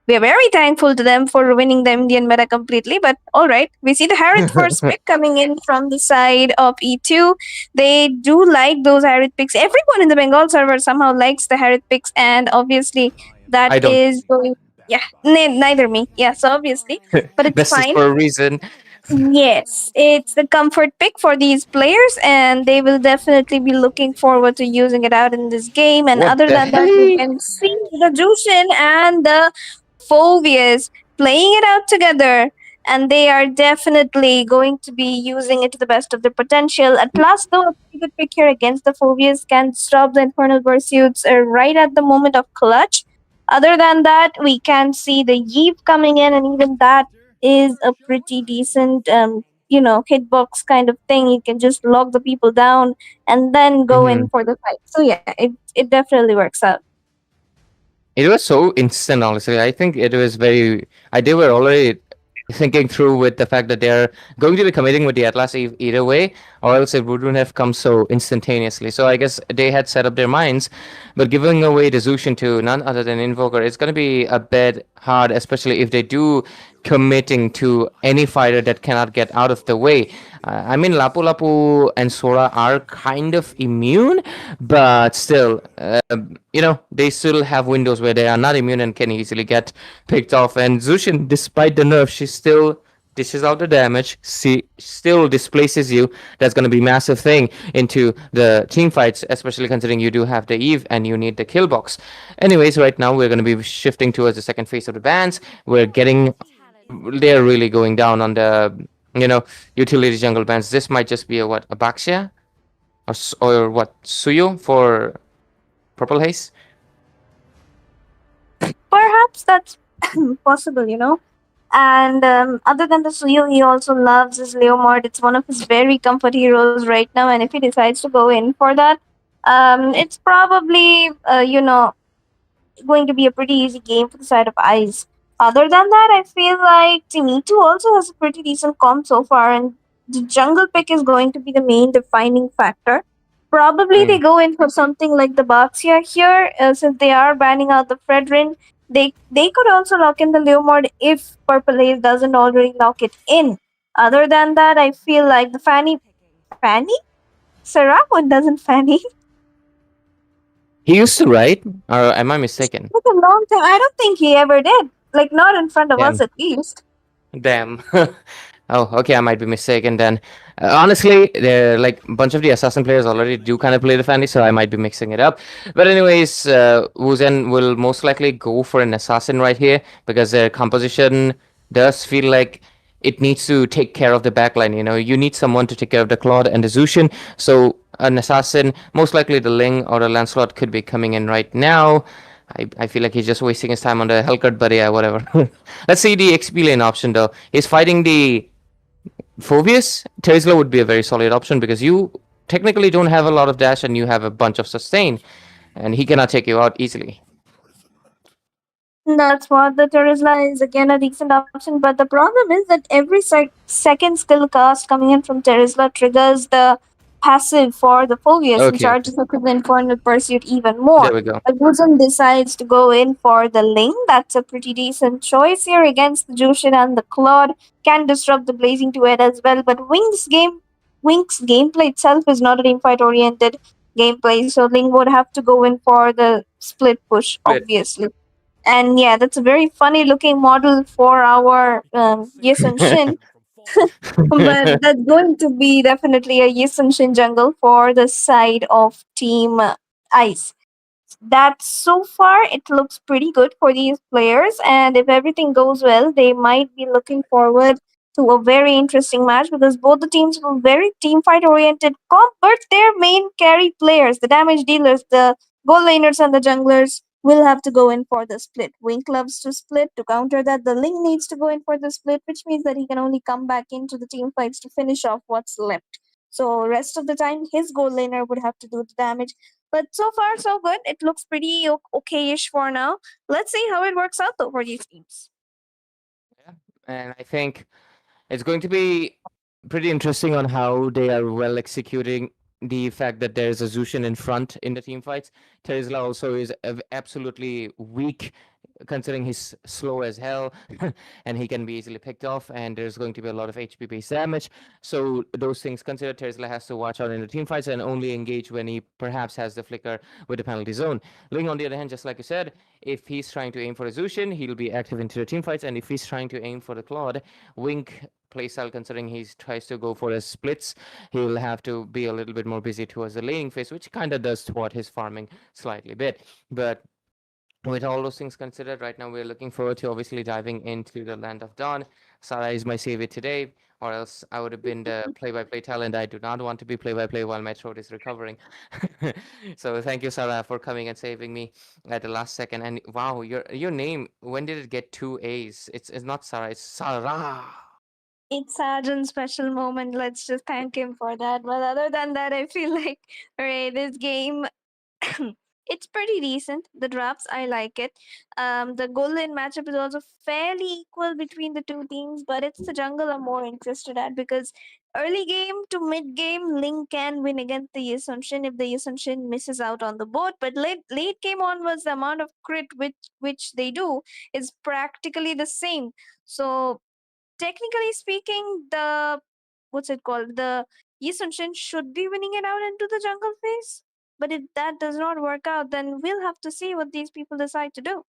Speaker 6: We are very thankful to them for winning the Indian meta completely. But all right, we see the Harriet first pick coming in from the side of E2. They do like those Harriet picks. Everyone in the Bengal server somehow likes the Harriet picks, and obviously that
Speaker 2: I don't.
Speaker 6: is going. Yeah, neither me. Yes, obviously, but it's
Speaker 2: This is
Speaker 6: fine.
Speaker 2: for a reason.
Speaker 6: Yes, it's the comfort pick for these players, and they will definitely be looking forward to using it out in this game. And
Speaker 2: What
Speaker 6: other
Speaker 2: the
Speaker 6: than that, you
Speaker 2: hell?
Speaker 6: can see the Jushin and the Phobius playing it out together.
Speaker 8: and they are definitely going to be using it to the best of their potential. At last, though, a pretty good pick here against the Phobias can stop the Infernal Pursuits right at the moment of clutch. Other than that, we can see the Yeep coming in, and even that is a pretty decent, hitbox kind of thing. You can just lock the people down and then go in for the fight. So yeah, it definitely works out.
Speaker 2: It was so instant, honestly. I think it was very. They were already thinking through with the fact that they're going to be committing with the Atlas either way, or else it wouldn't have come so instantaneously. So I guess they had set up their minds, but giving away the Zushin to none other than Invoker, it's going to be a bit hard, especially if they do committing to any fighter that cannot get out of the way. I mean, Lapu Lapu and Sora are kind of immune, but still, they still have windows where they are not immune and can easily get picked off. And Zushin, despite the nerf, she still dishes out the damage, she still displaces you. That's going to be massive thing into the team fights, especially considering you do have the Eve and you need the kill box. Anyways, right now we're going to be shifting towards the second phase of the bans. They're really going down on the utility jungle bans. This might just be a Baxia or what, Suyo for Purple Haze.
Speaker 8: Perhaps that's possible. And other than the Suyo, he also loves his Leomord. It's one of his very comfort heroes right now. And if he decides to go in for that, it's probably, going to be a pretty easy game for the side of Ice. Other than that, I feel like Timitu also has a pretty decent comp so far, and the jungle pick is going to be the main defining factor. Probably they go in for something like the Baxia here, since they are banning out the Fredrin. They could also lock in the Leomord if Purple Haze doesn't already lock it in. Other than that, I feel like the Fanny? Sarah? What doesn't Fanny?
Speaker 2: He used to, right? Or am I mistaken?
Speaker 8: Like a long time. I don't think he ever did. Like, not in front of
Speaker 2: Damn.
Speaker 8: us at least.
Speaker 2: Damn. Oh, okay, I might be mistaken then. Honestly, like a bunch of the assassin players already do kind of play the Fanny, so I might be mixing it up. But anyways, Wuzen will most likely go for an assassin right here because their composition does feel like it needs to take care of the backline. You need someone to take care of the Claude and the Zushin. So an assassin, most likely the Ling or the Lancelot, could be coming in right now. I feel like he's just wasting his time on the Hellcut, but yeah, whatever. Let's see the XP lane option though. He's fighting the Phobius. Terizla would be a very solid option because you technically don't have a lot of dash and you have a bunch of sustain, and he cannot take you out easily.
Speaker 8: That's what the Terizla is again a decent option, but the problem is that every second skill cast coming in from Terizla triggers the passive for the Fulvius and
Speaker 2: Okay,
Speaker 8: charges up to the Infernal Pursuit even more.
Speaker 2: there we go.
Speaker 8: But Guzan decides to go in for the Ling. That's a pretty decent choice here against the Jushin, and the Claude can disrupt the Blazing Duet as well. But Wink's gameplay itself is not a teamfight oriented gameplay, so Ling would have to go in for the split push,
Speaker 2: Split.
Speaker 8: obviously. And yeah, that's a very funny looking model for our Yisun Shin. But that's going to be definitely a Yisun Shin jungle for the side of Team Ice. That so far it looks pretty good for these players, and if everything goes well, they might be looking forward to a very interesting match because both the teams were very team fight oriented comp, but their main carry players, the damage dealers, the goal laners and the junglers will have to go in for the split. Wink loves to split. To counter that, the Ling needs to go in for the split, which means that he can only come back into the team fights to finish off what's left. So rest of the time, his goal laner would have to do the damage. But so far, so good. It looks pretty okay-ish for now. Let's see how it works out though for these teams.
Speaker 2: Yeah, and I think it's going to be pretty interesting on how they are well executing the fact that there's a Zushin in front in the team fights. Terizla also is absolutely weak considering he's slow as hell and he can be easily picked off, and there's going to be a lot of HP based damage. So those things considered, Terizla has to watch out in the team fights and only engage when he perhaps has the flicker with the penalty zone. Ling, on the other hand, just like you said, if he's trying to aim for a Zushin, he'll be active into the team fights, and if he's trying to aim for the Claude, Wink playstyle, considering he tries to go for his splits, he'll have to be a little bit more busy towards the laning phase, which kind of does thwart his farming slightly bit. But with all those things considered, right now we're looking forward to obviously diving into the Land of Dawn. Sarah is my savior today, or else I would have been the play-by-play talent. I do not want to be play-by-play while my throat is recovering. So thank you, Sarah, for coming and saving me at the last second. And wow, your name, when did it get two A's? It's not Sarah, it's Sarah.
Speaker 8: It's Arjun's special moment. Let's just thank him for that. But other than that, I feel like, alright, this game it's pretty decent. The drafts, I like it. The goal line matchup is also fairly equal between the two teams, but it's the jungle I'm more interested at because early game to mid game, Link can win against the Yasunshin if the Yasunshin misses out on the board. But late game onwards, the amount of crit which they do is practically the same. So technically speaking, the what's it called? The Yisunshin should be winning it out into the jungle phase. But if that does not work out, then we'll have to see what these people decide to do.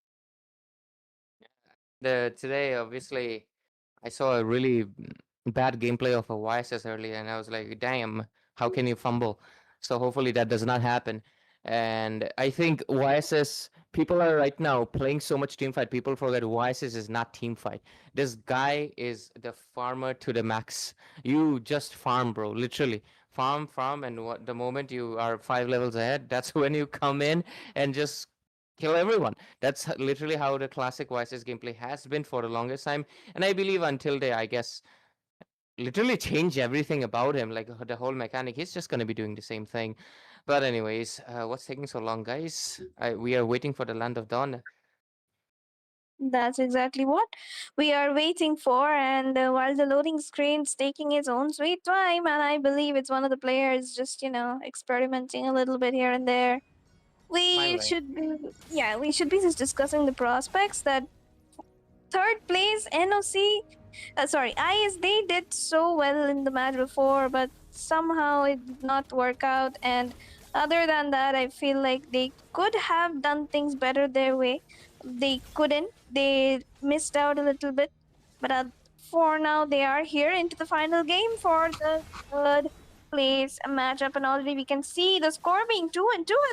Speaker 2: Today, obviously, I saw a really bad gameplay of a YSS earlier, and I was like, damn, how can you fumble? So hopefully that does not happen. And I think YSS people are right now playing so much team fight. People forget YSS is not team fight. This guy is the farmer to the max. You just farm, bro. Literally farm, and the moment you are 5 levels ahead, that's when you come in and just kill everyone. That's literally how the classic YSS gameplay has been for the longest time, and I believe until they, I guess, literally change everything about him, like the whole mechanic. He's just gonna be doing the same thing. But anyways, what's taking so long, guys? We are waiting for the Land of Dawn.
Speaker 8: That's exactly what we are waiting for. And while the loading screen's taking its own sweet time, and I believe it's one of the players just, experimenting a little bit here and there, we
Speaker 2: Smiling.
Speaker 8: should be, yeah, we should be just discussing the prospects that third place NOC, sorry, IS, they did so well in the match before, but somehow it did not work out. And other than that, I feel like they could have done things better their way. They couldn't. They missed out a little bit. But for now, they are here into the final game for the third place matchup, and already we can see the score being 2-2,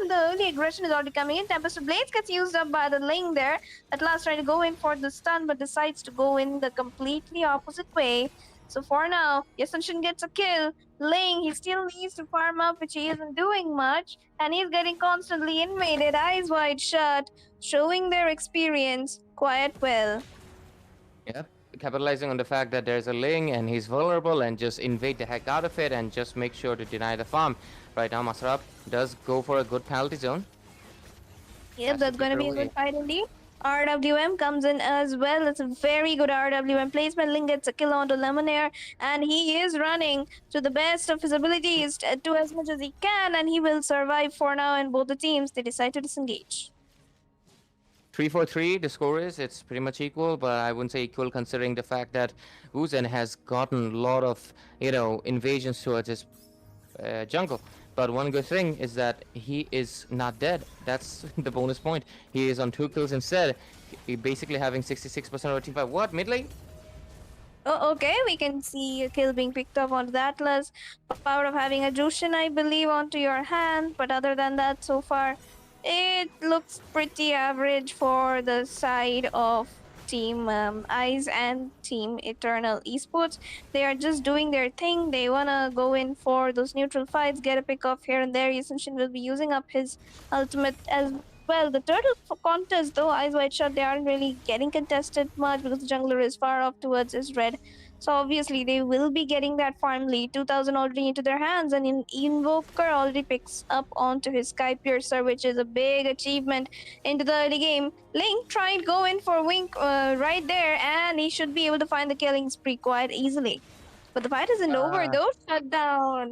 Speaker 8: and the early aggression is already coming in. Tempest of Blades gets used up by the Ling there. At last, trying to go in for the stun, but decides to go in the completely opposite way. So for now, Yasunshin gets a kill. Ling, he still needs to farm up, which he isn't doing much, and he's getting constantly invaded, eyes wide shut, showing their experience quite well.
Speaker 2: Yep. Capitalizing on the fact that there's a Ling and he's vulnerable, and just invade the heck out of it and just make sure to deny the farm. Right now, Masarap does go for a good penalty zone.
Speaker 8: Yep, that's going to be a good fight indeed. RWM comes in as well. It's a very good RWM placement. Ling gets a kill onto Lemonair, and he is running to the best of his abilities to do as much as he can, and he will survive for now. And both the teams, they decide to disengage.
Speaker 2: 3-4-3, the score is, it's pretty much equal, but I wouldn't say equal considering the fact that Wuzen has gotten a lot of, invasions towards his jungle. But one good thing is that he is not dead. That's the bonus point. He is on 2 kills instead. He basically having 66% of team fight. What, mid lane?
Speaker 8: Oh, okay, we can see a kill being picked up onto the Atlas. Power of having a Jushin, I believe, onto your hand. But other than that, so far, it looks pretty average for the side of Team Eyes and Team Eternal Esports. They are just doing their thing. They wanna go in for those neutral fights, get a pick off here and there. Yasunshin will be using up his ultimate as well. The turtle contest, though, Eyes Wide Shut, they aren't really getting contested much because the jungler is far off towards his red. So obviously they will be getting that farm lead. 2000 already into their hands, and Invoker already picks up onto his Sky Piercer, which is a big achievement into the early game. Link tried go in for Wink right there, and he should be able to find the killing spree quite easily. But the fight isn't over though.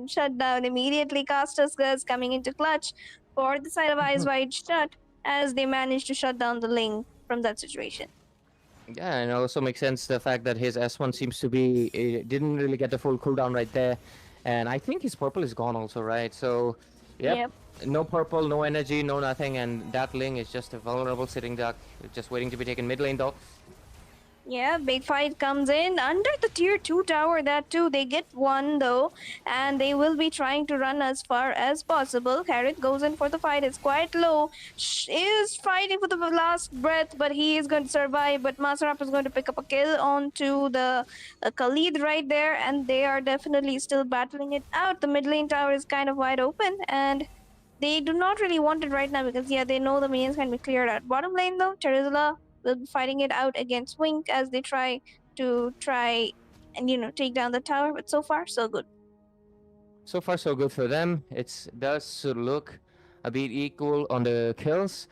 Speaker 8: Shut down immediately. Caster's Curse coming into clutch for the side of Eyes Wide Shut as they manage to shut down the Link from that situation.
Speaker 2: Yeah, and it also makes sense the fact that his S1 seems to be didn't really get the full cooldown right there, and I think his purple is gone also, right? So, yep. No purple, no energy, no nothing, and that Ling is just a vulnerable sitting duck, just waiting to be taken mid lane though.
Speaker 8: Yeah, big fight comes in under the tier 2 tower. That too, they get one though, and they will be trying to run as far as possible. Carrot goes in for the fight, it's quite low. Is fighting for the last breath, but he is going to survive. But Masarap is going to pick up a kill onto the Khalid right there, and they are definitely still battling it out. The mid lane tower is kind of wide open, and they do not really want it right now because, yeah, they know the minions can be cleared out. Bottom lane, though, Terizla will be fighting it out against Wink as they try and, take down the tower. But so far, so good.
Speaker 2: So far, so good for them. It does look a bit equal on the kills.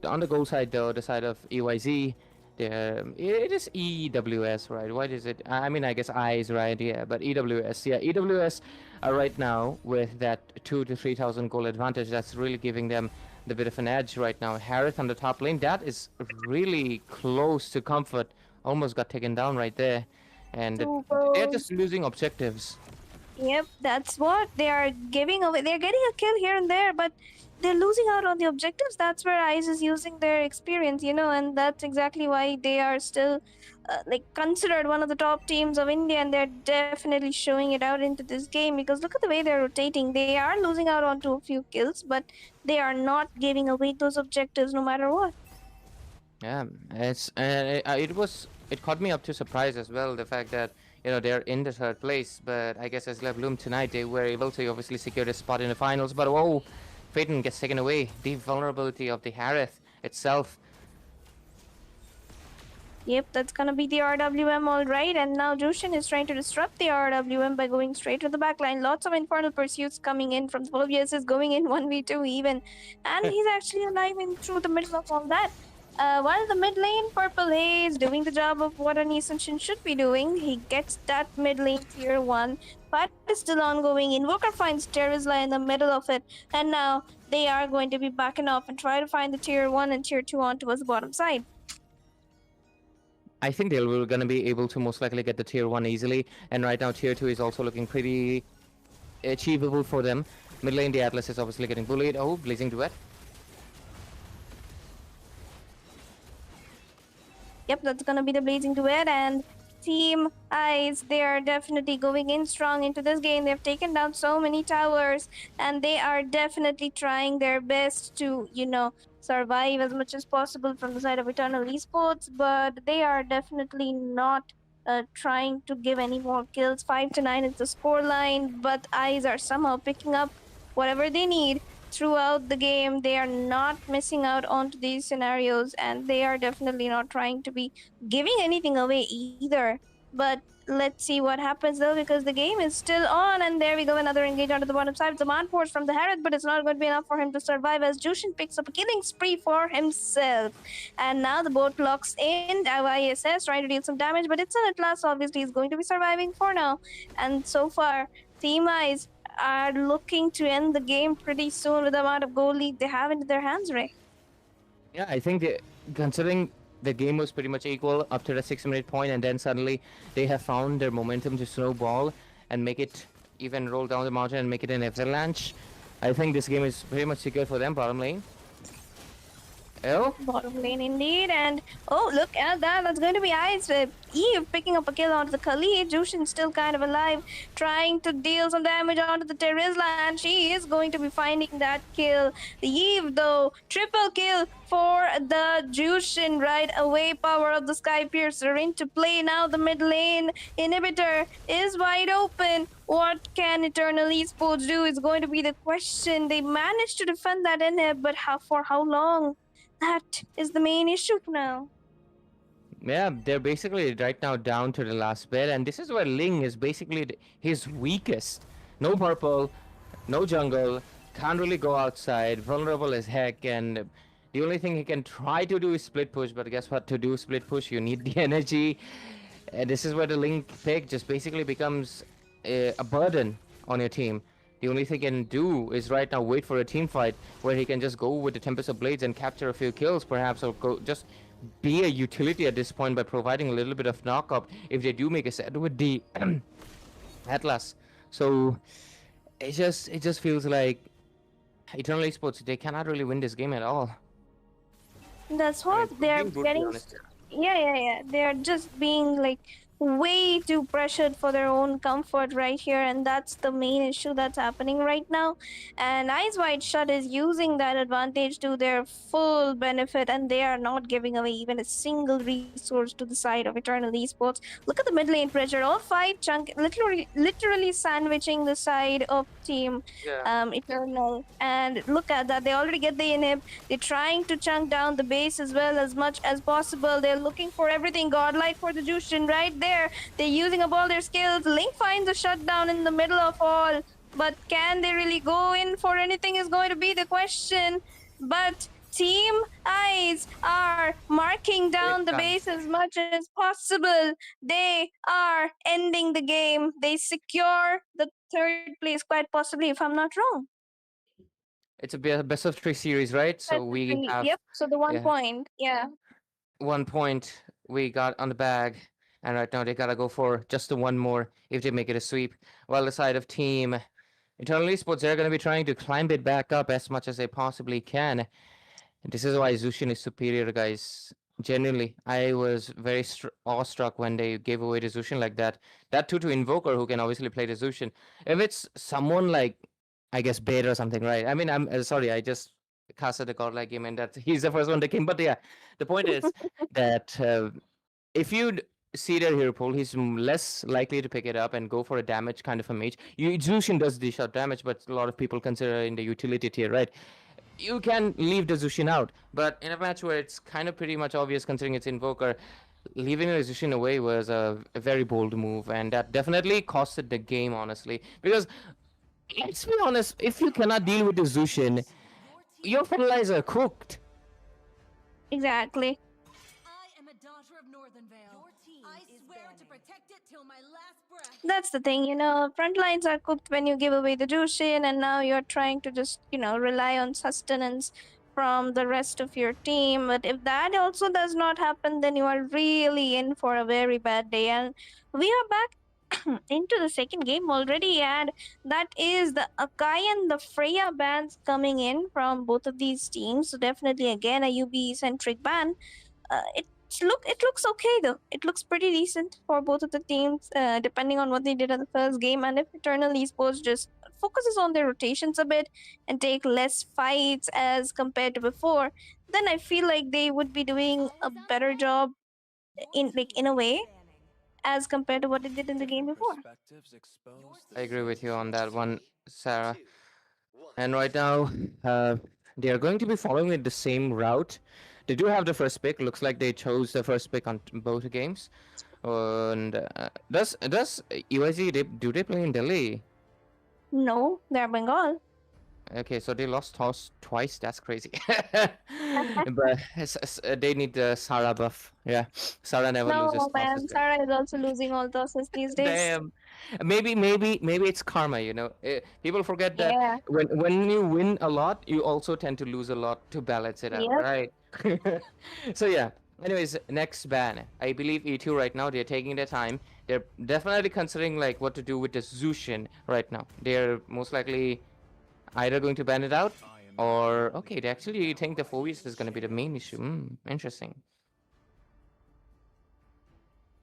Speaker 2: On the goal side, though, the side of EYZ, it is EWS, right? What is it? I mean, I guess I is right, yeah, but EWS, yeah, EWS are right now with that 2 to 3,000 goal advantage. That's really giving them the bit of an edge right now. Harith on the top lane, that is really close to comfort. Almost got taken down right there, and they're
Speaker 8: Super.
Speaker 2: just losing objectives.
Speaker 8: Yep, that's what they are giving away. They're getting a kill here and there, but they're losing out on the objectives. That's where ICE is using their experience, and that's exactly why they are still considered one of the top teams of India, and they're definitely showing it out into this game because look at the way they're rotating. They are losing out onto a few kills, but they are not giving away those objectives no matter what.
Speaker 2: Yeah, it caught me up to surprise as well, the fact that they're in the third place, but I guess as Bloom tonight they were able to obviously secure the spot in the finals. But whoa, Phaeton gets taken away. The vulnerability of the Harith itself.
Speaker 8: Yep, that's gonna be the RWM, alright. And now Jushin is trying to disrupt the RWM by going straight to the backline. Lots of infernal pursuits coming in from Svolvius is going in 1v2 even. And he's actually alive in through the middle of all that. While the mid lane, Purple Haze doing the job of what an Ascension should be doing. He gets that mid lane tier 1. Fight is still ongoing. Invoker finds Terizla in the middle of it. And now they are going to be backing off and try to find the tier 1 and tier 2 on towards the bottom side.
Speaker 2: I think they're going to be able to most likely get the tier 1 easily, and right now tier 2 is also looking pretty achievable for them. Mid lane, the Atlas is obviously getting bullied. Oh, Blazing Duet.
Speaker 8: Yep, that's gonna be the Blazing Duet, and Team Ice, they are definitely going in strong into this game. They've taken down so many towers, and they are definitely trying their best to, survive as much as possible from the side of Eternal Esports, but they are definitely not trying to give any more kills. 5-9 is the score line, but Ice are somehow picking up whatever they need throughout the game. They are not missing out onto these scenarios, and they are definitely not trying to be giving anything away either. But let's see what happens though, because the game is still on, and there we go, another engage onto the bottom side. The man force from the Harith, but it's not going to be enough for him to survive as Jushin picks up a killing spree for himself. And now the boat locks in. ISS trying to deal some damage, but it's an Atlas, so obviously he's going to be surviving for now. And so far, Team Eyes are looking to end the game pretty soon with the amount of goal lead they have into their hands, Ray.
Speaker 2: Yeah, I think considering the game was pretty much equal up to the 6-minute point, and then suddenly they have found their momentum to snowball and make it even roll down the mountain and make it an avalanche. I think this game is pretty much secure for them. Bottom lane. Oh,
Speaker 8: Bottom lane indeed, and oh, look at that. That's going to be Ice. Eve picking up a kill onto the Khalid. Jushin still kind of alive, trying to deal some damage onto the Terizla, and she is going to be finding that kill. The Eve, though, triple kill for the Jushin right away. Power of the Sky Piercer into play now. The mid lane inhibitor is wide open. What can Eternal Esports do is going to be the question. They managed to defend that inhib, but for how long? That is the main issue now.
Speaker 2: yeah, they're basically right now down to the last bit, and this is where Ling is basically his weakest. No purple, no jungle, can't really go outside, vulnerable as heck, and the only thing he can try to do is split push, but guess what? To do split push, you need the energy, and this is where the Ling pick just basically becomes a burden on your team. The only thing he can do is right now wait for a team fight where he can just go with the Tempest of Blades and capture a few kills perhaps, or go just be a utility at this point by providing a little bit of knock-up if they do make a set with the Atlas. So it just feels like Eternal Esports, they cannot really win this game at all.
Speaker 8: That's what they're
Speaker 2: being brutally
Speaker 8: getting.
Speaker 2: honest.
Speaker 8: Yeah. They're just being like way too pressured for their own comfort right here, and that's the main issue that's happening right now. And Eyes Wide Shut is using that advantage to their full benefit, and they are not giving away even a single resource to the side of Eternal Esports. Look at the mid lane pressure. All five chunk literally sandwiching the side of team
Speaker 2: Yeah.
Speaker 8: Eternal. And look at that. They already get the inhib. They're trying to chunk down the base as well as much as possible. They're looking for everything godlike for the Jushin right there. They're using up all their skills. Link finds a shutdown in the middle of all. But can they really go in for anything is going to be the question. But Team Eyes are marking
Speaker 2: They
Speaker 8: down the
Speaker 2: can't.
Speaker 8: base as much as possible. They are ending the game. They secure the third place, quite possibly, if I'm not wrong.
Speaker 2: It's a best of three series, right? So
Speaker 8: That's the
Speaker 2: we
Speaker 8: three.
Speaker 2: have,
Speaker 8: Yep. So the one
Speaker 2: yeah,
Speaker 8: point. Yeah.
Speaker 2: 1 point we got on the bag, and right now they gotta go for just the one more if they make it a sweep. While the side of Team Eternal Esports, they're gonna be trying to climb it back up as much as they possibly can. And this is why Zushin is superior, guys. Genuinely, I was very awestruck when they gave away the Zushin like that. That too to Invoker, who can obviously play the Zushin. If it's someone like, I guess, Bait or something, right? I mean, I'm sorry, I just casted the godlike game, and that he's the first one that came. But yeah, the point is that if you see their hero pool, he's less likely to pick it up and go for a damage kind of a mage. Zushin does the shot damage, but a lot of people consider in the utility tier, right? You can leave the Zushin out, but in a match where it's kind of pretty much obvious considering it's Invoker, leaving the Zushin away was a very bold move, and that definitely costed the game, honestly. Because, let's be honest, if you cannot deal with the Zushin, your fertilizer cooked.
Speaker 8: Exactly.
Speaker 7: I am a daughter of Northern Vale. Your team I swear to protect it till my last breath.
Speaker 8: That's the thing, front lines are cooked when you give away the Jushin, and now you're trying to just, rely on sustenance from the rest of your team. But if that also does not happen, then you are really in for a very bad day. And we are back into the second game already, and that is the Akai and the Freya bans coming in from both of these teams. So definitely again a UB centric ban. It looks okay though. It looks pretty decent for both of the teams, depending on what they did in the first game. And if Eternal Esports just focuses on their rotations a bit and take less fights as compared to before, then I feel like they would be doing a better job in a way as compared to what they did in the game before.
Speaker 2: I agree with you on that one, Sarah. And right now, they are going to be following it the same route. They do have the first pick. Looks like they chose the first pick on both games. And does UIZ do they play in Delhi?
Speaker 8: No, they're Bengal.
Speaker 2: Okay, so they lost toss twice. That's crazy. But they need the Sarah buff. Yeah, Sarah never loses
Speaker 8: No,
Speaker 2: tosses.
Speaker 8: man, Sarah is also losing all tosses these days.
Speaker 2: Damn. Maybe it's karma, you know. People forget that
Speaker 8: Yeah.
Speaker 2: when you win a lot, you also tend to lose a lot to balance it out,
Speaker 8: Yep.
Speaker 2: right? So yeah. Anyways, next ban. I believe E2 right now, they're taking their time. They're definitely considering like what to do with the Zushin right now. They're most likely either going to ban it out or okay, they actually think the Phobius is gonna be the main issue. Interesting.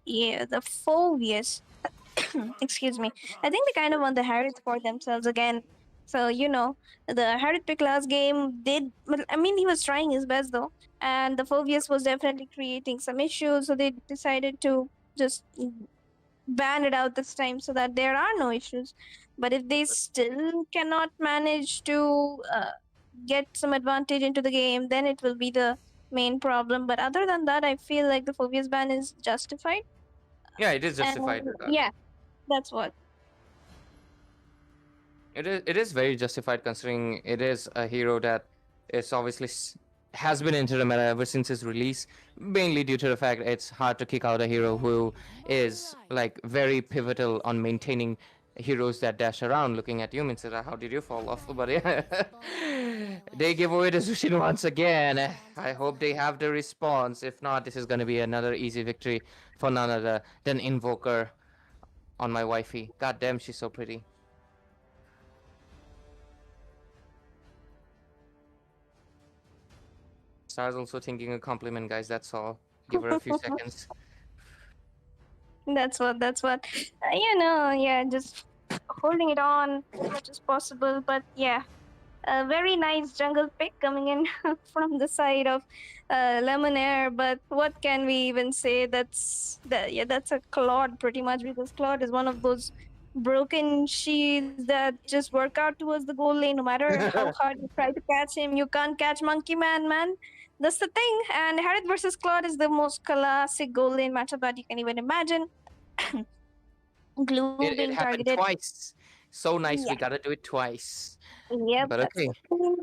Speaker 8: Yeah, the Phobius. Excuse me. I think they kind of won the Harrods for themselves again. So, the Harrod pick last game did. Well, I mean, he was trying his best though. And the Phobius was definitely creating some issues. So they decided to just ban it out this time so that there are no issues. But if they still cannot manage to get some advantage into the game, then it will be the main problem. But other than that, I feel like the Phobius ban is justified.
Speaker 2: Yeah, it is
Speaker 8: And
Speaker 2: justified.
Speaker 8: yeah, that's what.
Speaker 2: It is very justified considering it is a hero that is obviously has been into the meta ever since his release, mainly due to the fact it's hard to kick out a hero who is like very pivotal on maintaining heroes that dash around. Looking at you, Minsura, how did you fall off? But yeah, they give away the Zushin once again. I hope they have the response. If not, this is going to be another easy victory for none other than Invoker on my wifey. God damn, she's so pretty. Star's also thinking a compliment, guys. That's all. Give her a few seconds.
Speaker 8: That's what. Yeah, just holding it on as much as possible. But yeah, a very nice jungle pick coming in from the side of Lemon Air. But what can we even say? That's a Claude pretty much, because Claude is one of those broken sheets that just work out towards the goal lane. No matter how hard you try to catch him, you can't catch Monkey Man, man. That's the thing. And Harith versus Claude is the most classic goal lane matchup that you can even imagine. Glue being
Speaker 2: It happened
Speaker 8: targeted.
Speaker 2: twice. So nice.
Speaker 8: Yeah.
Speaker 2: We gotta do it twice.
Speaker 8: Yep,
Speaker 2: But
Speaker 8: that's
Speaker 2: okay.
Speaker 8: the thing.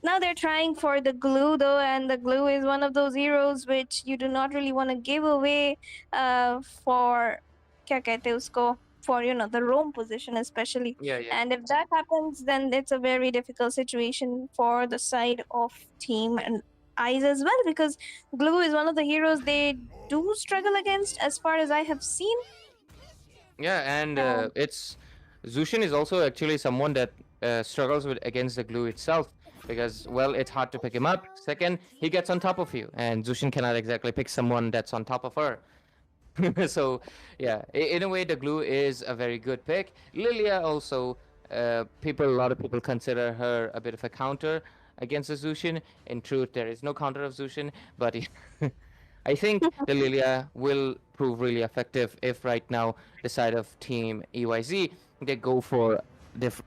Speaker 8: Now they're trying for the glue though, and the glue is one of those heroes which you do not really want to give away for क्या कहते हैं उसको, for the roam position especially.
Speaker 2: Yeah, yeah.
Speaker 8: And if that happens, then it's a very difficult situation for the side of team and eyes as well, because glue is one of the heroes they do struggle against as far as I have seen.
Speaker 2: Yeah, and
Speaker 8: Um,
Speaker 2: it's Zushin is also actually someone that struggles with against the glue itself because well, it's hard to pick him up. Second, he gets on top of you, and Zushin cannot exactly pick someone that's on top of her. So yeah, in a way, the glue is a very good pick. Lilia also, a lot of people consider her a bit of a counter against the Zushin. In truth, there is no counter of Zushin, but I think the Lilia will prove really effective if right now the side of Team EYZ they go for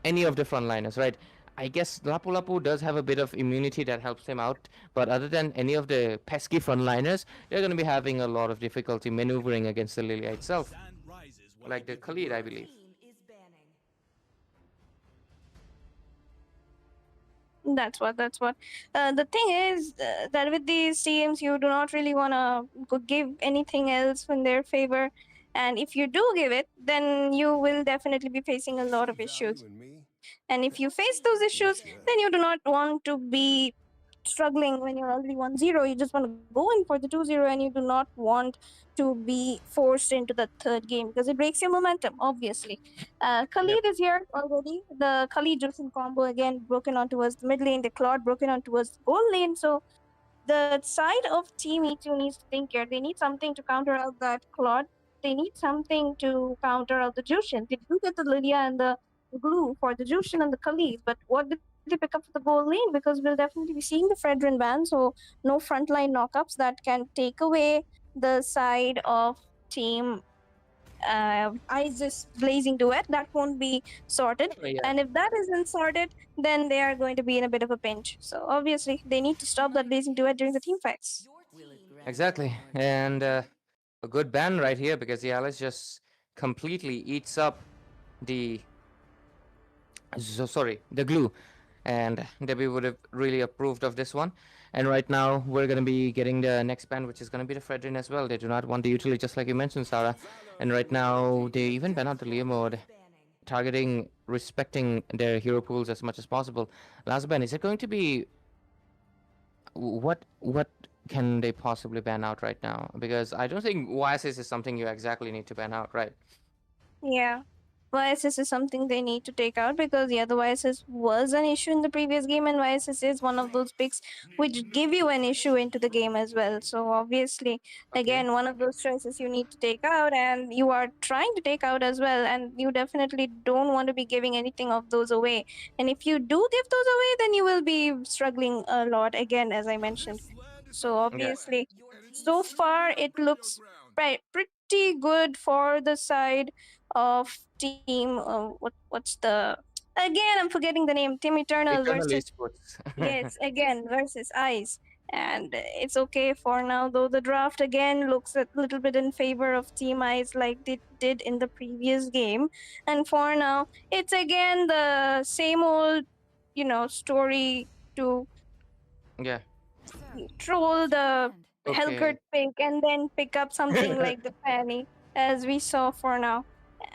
Speaker 2: any of the frontliners, right? I guess Lapu Lapu does have a bit of immunity that helps him out, but other than any of the pesky frontliners, they're going to be having a lot of difficulty maneuvering against the Lilia itself, like the Khalid, I believe.
Speaker 7: Team is banning.
Speaker 8: That's what. The thing is that with these teams, you do not really want to give anything else in their favor. And if you do give it, then you will definitely be facing a lot of issues. And if you face those issues, then you do not want to be struggling when you're already 1-0. You just want to go in for the 2-0, and you do not want to be forced into the third game because it breaks your momentum, obviously.
Speaker 2: Yep.
Speaker 8: Khalid is here already. The Khalid Justin combo again broken on towards the mid lane, the Claude broken on towards the goal lane. So the side of Team E2 needs to think here. They need something to counter out that Claude. They need something to counter out the Jushin. They do get the Lydia and the glue for the Jushin and the Khalid, but what did they pick up for the goal lane? Because we'll definitely be seeing the Fredrin ban, so no frontline knockups that can take away the side of Team Isis Blazing Duet. That won't be sorted.
Speaker 2: Yeah.
Speaker 8: And if that isn't sorted, then they are going to be in a bit of a pinch. So obviously, they need to stop that Blazing Duet during the team fights.
Speaker 7: Your team
Speaker 2: Exactly, and a good ban right here because the Alice just completely eats up the the glue, and Debbie would have really approved of this one. And right now we're gonna be getting the next ban, which is gonna be the Fredrin as well. They do not want the utility, just like you mentioned, Sarah. And right now they even ban out the Leo mode,
Speaker 7: banning.
Speaker 2: targeting, respecting their hero pools as much as possible. Last ban, is it going to be what can they possibly ban out right now? Because I don't think YSS is something you exactly need to ban out, right?
Speaker 8: Yeah. YSS is something they need to take out because the YSS was an issue in the previous game, and YSS is one of those picks which give you an issue into the game as well. So obviously, again, one of those choices you need to take out, and you are trying to take out as well, and you definitely don't want to be giving anything of those away. And if you do give those away, then you will be struggling a lot again, as I mentioned. So obviously, so far it looks pretty good for the side of Team. What's the again? I'm forgetting the name. Team Eternal
Speaker 2: Eternal
Speaker 8: versus
Speaker 2: Esports.
Speaker 8: yes, again versus Ice. And it's okay for now, though the draft again looks a little bit in favor of Team Ice like they did in the previous game. And for now, it's again the same old, story to
Speaker 2: Yeah.
Speaker 8: troll the
Speaker 2: Okay.
Speaker 8: Helgert pick and then pick up something like the Fanny, as we saw for now.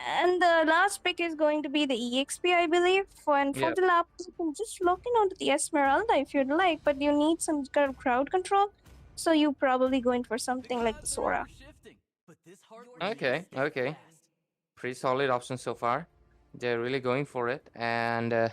Speaker 8: And the last pick is going to be the EXP, I believe. And for
Speaker 2: Yeah.
Speaker 8: the Lapis, you can just lock in onto the Esmeralda if you'd like, but you need some kind of crowd control. So you're probably going for something like the Sora.
Speaker 2: Okay. Okay. Pretty solid option so far. They're really going for it, and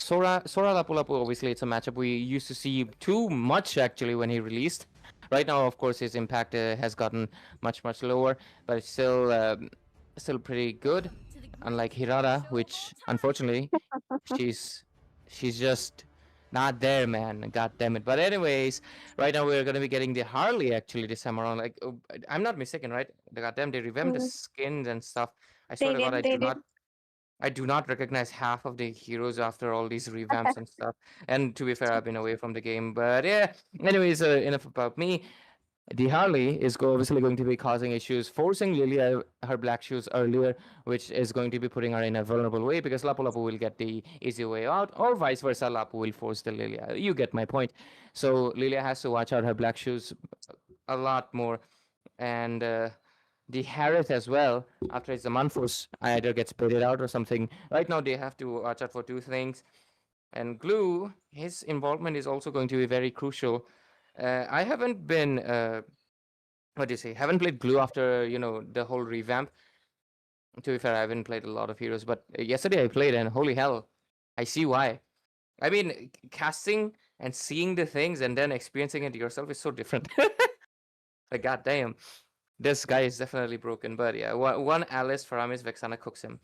Speaker 2: Sora Lapu Lapu, obviously it's a matchup we used to see too much actually when he released. Right now, of course, his impact has gotten much lower, but it's still pretty good. Unlike Hirata, which unfortunately she's she's just not there, man. God damn it. But anyways, right now we're gonna be getting the Harley actually this time around. Like, oh, I'm not mistaken, right? The goddamn they revamped the
Speaker 8: Mm,
Speaker 2: skins and stuff. I swear
Speaker 8: they
Speaker 2: to God,
Speaker 8: did. They did.
Speaker 2: I do not recognize half of the heroes after all these revamps and stuff. And to be fair, I've been away from the game. But yeah, anyways, enough about me. The Harley is obviously going to be causing issues, forcing Lilia her black shoes earlier, which is going to be putting her in a vulnerable way because Lapu Lapu will get the easy way out, or vice versa, Lapu will force the Lilia. You get my point. So Lilia has to watch out her black shoes a lot more. And the Harith as well, after his Amanfos either gets baited out or something. Right now, they have to watch out for two things. And Glue, his involvement is also going to be very crucial. I haven't been, what do you say, haven't played Glue after, the whole revamp. To be fair, I haven't played a lot of heroes, but yesterday I played and holy hell, I see why. I mean, casting and seeing the things and then experiencing it yourself is so different. Like, goddamn. This guy is definitely broken, but yeah, one Alice Faramis Vexana cooks him.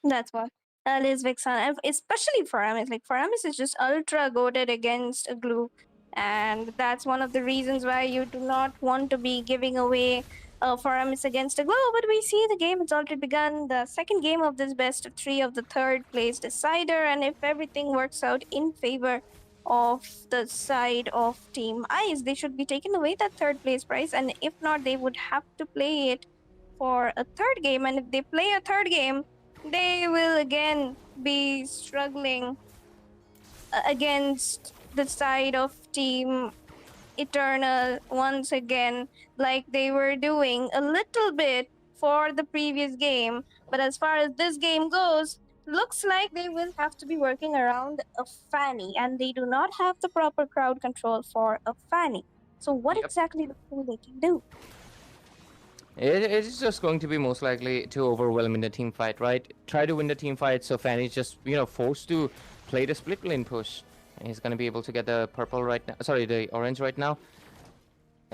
Speaker 8: That's what. Liz Vixen, and especially Faramis. Like Faramis is just ultra goaded against a glue, and that's one of the reasons why you do not want to be giving away Faramis against a glue. But we see the game has already begun. The second game of this best of three of the third place decider, and if everything works out in favor of the side of Team Ice, they should be taking away that third place prize, and if not, they would have to play it for a third game. And if they play a third game, they will again be struggling against the side of Team Eternal once again, like they were doing a little bit for the previous game. But as far as this game goes, looks like they will have to be working around a Fanny, and they do not have the proper crowd control for a Fanny. So, what
Speaker 2: Yep.
Speaker 8: exactly they can do?
Speaker 2: It's just going to be most likely to overwhelm in the team fight, right? Try to win the team fight, so Fanny's just, forced to play the split lane push. And he's going to be able to get the purple right now. Sorry, the orange right now.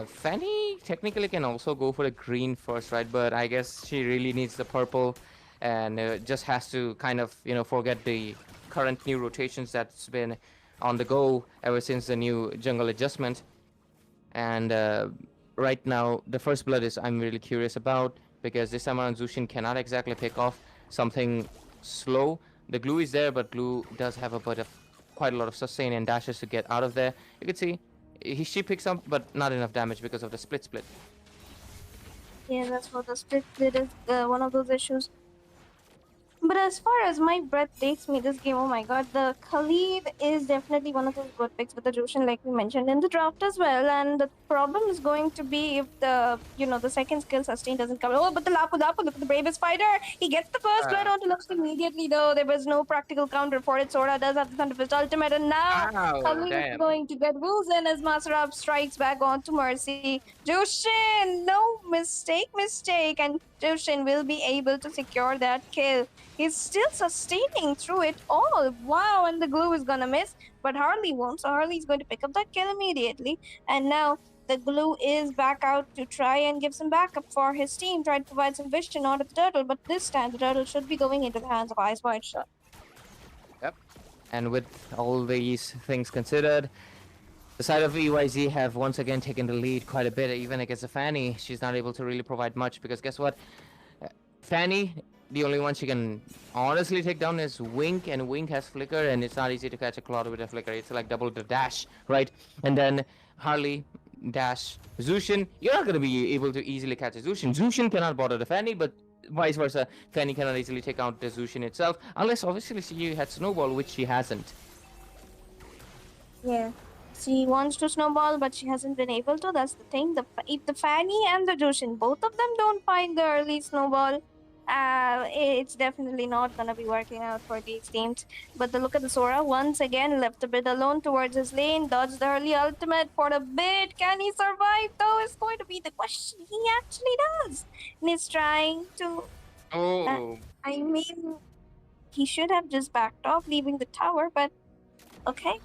Speaker 2: Fanny technically can also go for the green first, right? But I guess she really needs the purple and just has to kind of, forget the current new rotations that's been on the go ever since the new jungle adjustment. And right now, the first blood is I'm really curious about because this time around Zushin cannot exactly pick off something slow. The glue is there, but glue does have quite a lot of sustain and dashes to get out of there. You can see she picks up, but not enough damage because of the split.
Speaker 8: Yeah, that's what the split did is one of those issues. But as far as my breath takes me this game, oh my god, the Khalid is definitely one of those good picks with the Jushin, like we mentioned in the draft as well. And the problem is going to be if the second skill sustain doesn't come. Oh, but the Lapu Lapu, look at the bravest fighter. He gets the first blood onto Lux immediately, though. There was no practical counter for it. Sora does have the Thunder Fist ultimate, and now
Speaker 2: Ow,
Speaker 8: Khalid is
Speaker 2: damn.
Speaker 8: going to get Wilson as Masarab strikes back onto Mercy. Jushin, no mistake, and Jushin will be able to secure that kill. He's still sustaining through it all. Wow, and the glue is gonna miss, but Harley won't, so Harley's going to pick up that kill immediately. And now the glue is back out to try and give some backup for his team, try to provide some vision onto the turtle, but this time the turtle should be going into the hands of Ice White Shot.
Speaker 2: Yep. And with all these things considered, the side of EYZ have once again taken the lead quite a bit, even against the Fanny. She's not able to really provide much because guess what? Fanny, the only one she can honestly take down is Wink, and Wink has Flicker, and it's not easy to catch a Cloud with a Flicker. It's like double the dash, right? And then Harley, dash, Zushin. You're not going to be able to easily catch a Zushin. Zushin cannot bother the Fanny, but vice versa. Fanny cannot easily take out the Zushin itself, unless obviously she had Snowball, which she hasn't.
Speaker 8: Yeah. She wants to snowball, but she hasn't been able to. That's the thing. If the Fanny and the Jushin, both of them don't find the early snowball, it's definitely not gonna be working out for these teams. But the look at the Sora once again left a bit alone towards his lane, dodged the early ultimate for a bit. Can he survive though? Is going to be the question. He actually does, and he's trying to.
Speaker 2: Oh.
Speaker 8: I mean, He should have just backed off, leaving the tower, but okay.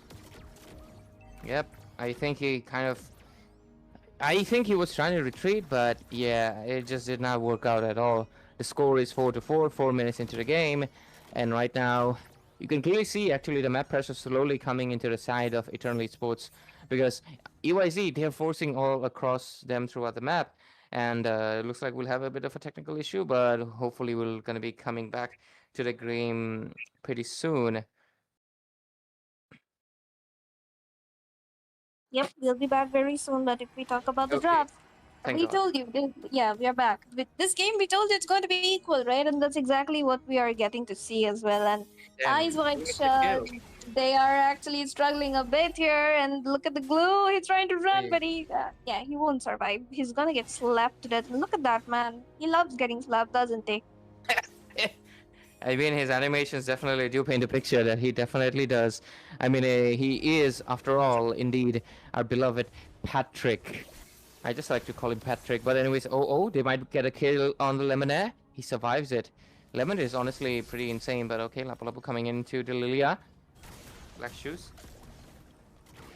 Speaker 2: Yep, I think he kind of. I think he was trying to retreat, but yeah, it just did not work out at all. The score is 4-4, 4 minutes into the game, and right now you can clearly see actually the map pressure slowly coming into the side of Eternal Esports because EYZ they're forcing all across them throughout the map, and it looks like we'll have a bit of a technical issue, but hopefully we're gonna be coming back to the game pretty soon.
Speaker 8: Yep, we'll be back very soon. But if we talk about the
Speaker 2: Okay,
Speaker 8: drafts,
Speaker 2: thank
Speaker 8: we
Speaker 2: God.
Speaker 8: told you, yeah, we are back. With this game, we told you it's going to be equal, right? And that's exactly what we are getting to see as well. And Eyes
Speaker 2: Damn,
Speaker 8: Wide
Speaker 2: it's a
Speaker 8: Shut,
Speaker 2: kill.
Speaker 8: they are actually struggling a bit here. And look at the glue. He's trying to run,
Speaker 2: Hey.
Speaker 8: but yeah, he won't survive. He's gonna get slapped to death. And look at that man. He loves getting slapped, doesn't he?
Speaker 2: I mean, his animations definitely do paint a picture that he definitely does. I mean, he is, after all, indeed, our beloved Patrick. I just like to call him Patrick. But anyways, they might get a kill on the Lemonaire. He survives it. Lemon is honestly pretty insane, but okay, Lapu Lapu coming into the Lilia. Black shoes.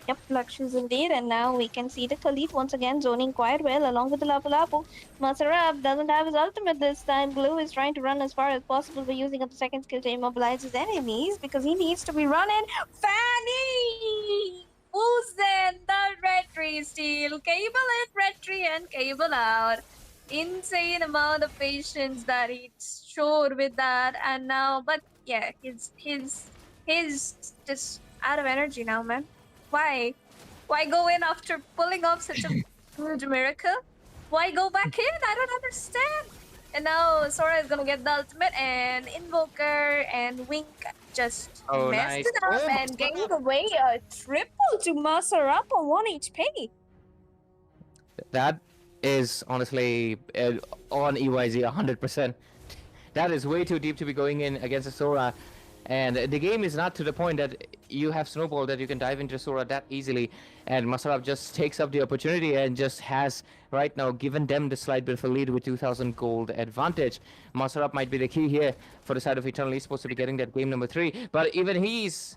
Speaker 8: Yep, Lakshu's indeed, and now we can see the Khalid once again zoning quite well along with the Lapu Lapu. Masarab doesn't have his ultimate this time. Blue is trying to run as far as possible by using up the second skill to immobilize his enemies because he needs to be running. Fanny! Who's then the red tree steal? Cable in, red tree, and cable out. Insane amount of patience that he showed with that, and now, but yeah, his just out of energy now, man. Why? Why go in after pulling off such a huge miracle? Why go back in? I don't understand. And now Sora is gonna get the ultimate, and Invoker and Wink just
Speaker 2: Oh,
Speaker 8: messed
Speaker 2: nice.
Speaker 8: it up
Speaker 2: Oh,
Speaker 8: and gave away a triple to Masarap on 1 HP.
Speaker 2: that is honestly on EYZ 100%. That is way too deep to be going in against a Sora. And the game is not to the point that you have Snowball that you can dive into Sora that easily. And Masarab just takes up the opportunity and just has right now given them the slight bit of a lead with 2000 gold advantage. Masarab might be the key here for the side of Eternal Esports to be getting that game number 3. But even he's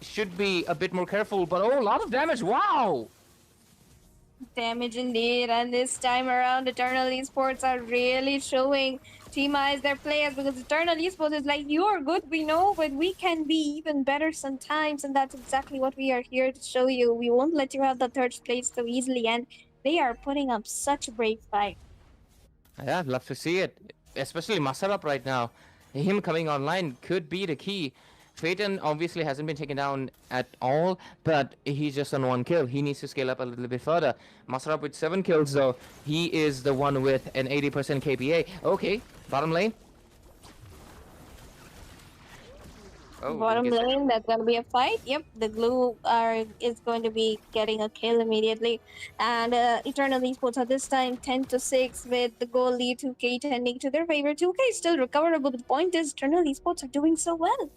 Speaker 2: should be a bit more careful. But oh, a lot of damage. Wow.
Speaker 8: Damage indeed, and this time around, Eternal Esports are really showing Team Eyes their players because Eternal Esports is like, you are good, we know, but we can be even better sometimes, and that's exactly what we are here to show you. We won't let you have the third place so easily, and they are putting up such a brave fight.
Speaker 2: Yeah, I'd love to see it. Especially Masarap right now. Him coming online could be the key. Phaeton obviously hasn't been taken down at all, but he's just on 1 kill. He needs to scale up a little bit further. Masarap with 7 kills though. He is the one with an 80% KPA. Okay, bottom lane. Oh,
Speaker 8: Bottom
Speaker 2: he gets-
Speaker 8: lane, that's gonna be a fight. Yep, the glue is going to be getting a kill immediately, and Eternal Esports at this time 10-6 with the goal lead 2K tending to their favor. 2K is still recoverable, but the point is Eternal Esports are doing so well.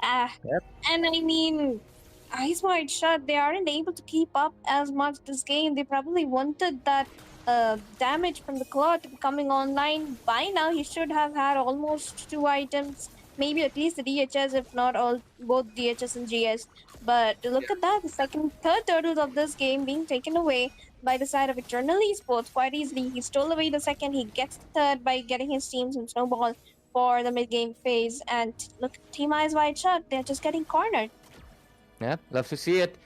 Speaker 2: Yep.
Speaker 8: And I mean, Eyes Wide Shut, they aren't able to keep up as much this game. They probably wanted that damage from the claw to be coming online. By now, he should have had almost 2 items, maybe at least the DHS, if not all both DHS and GS. But look at that, the third turtles of this game being taken away by the side of Eternal Esports quite easily. He stole away the second, he gets the third by getting his team some snowball for the mid game phase. And look, Team Eyes Wide Shut, they're just getting cornered.
Speaker 2: Yeah, love to see it.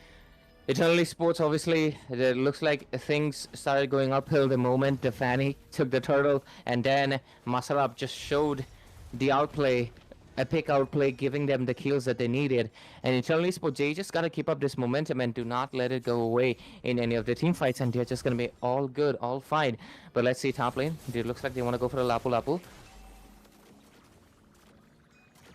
Speaker 2: Eternally Sports, obviously, it looks like things started going uphill the moment the Fanny took the turtle, and then Masarab just showed the outplay, epic outplay, giving them the kills that they needed. And Eternally Sports, they just gotta keep up this momentum and do not let it go away in any of the team fights, and they're just gonna be all good, all fine. But let's see top lane. It looks like they want to go for the Lapu Lapu.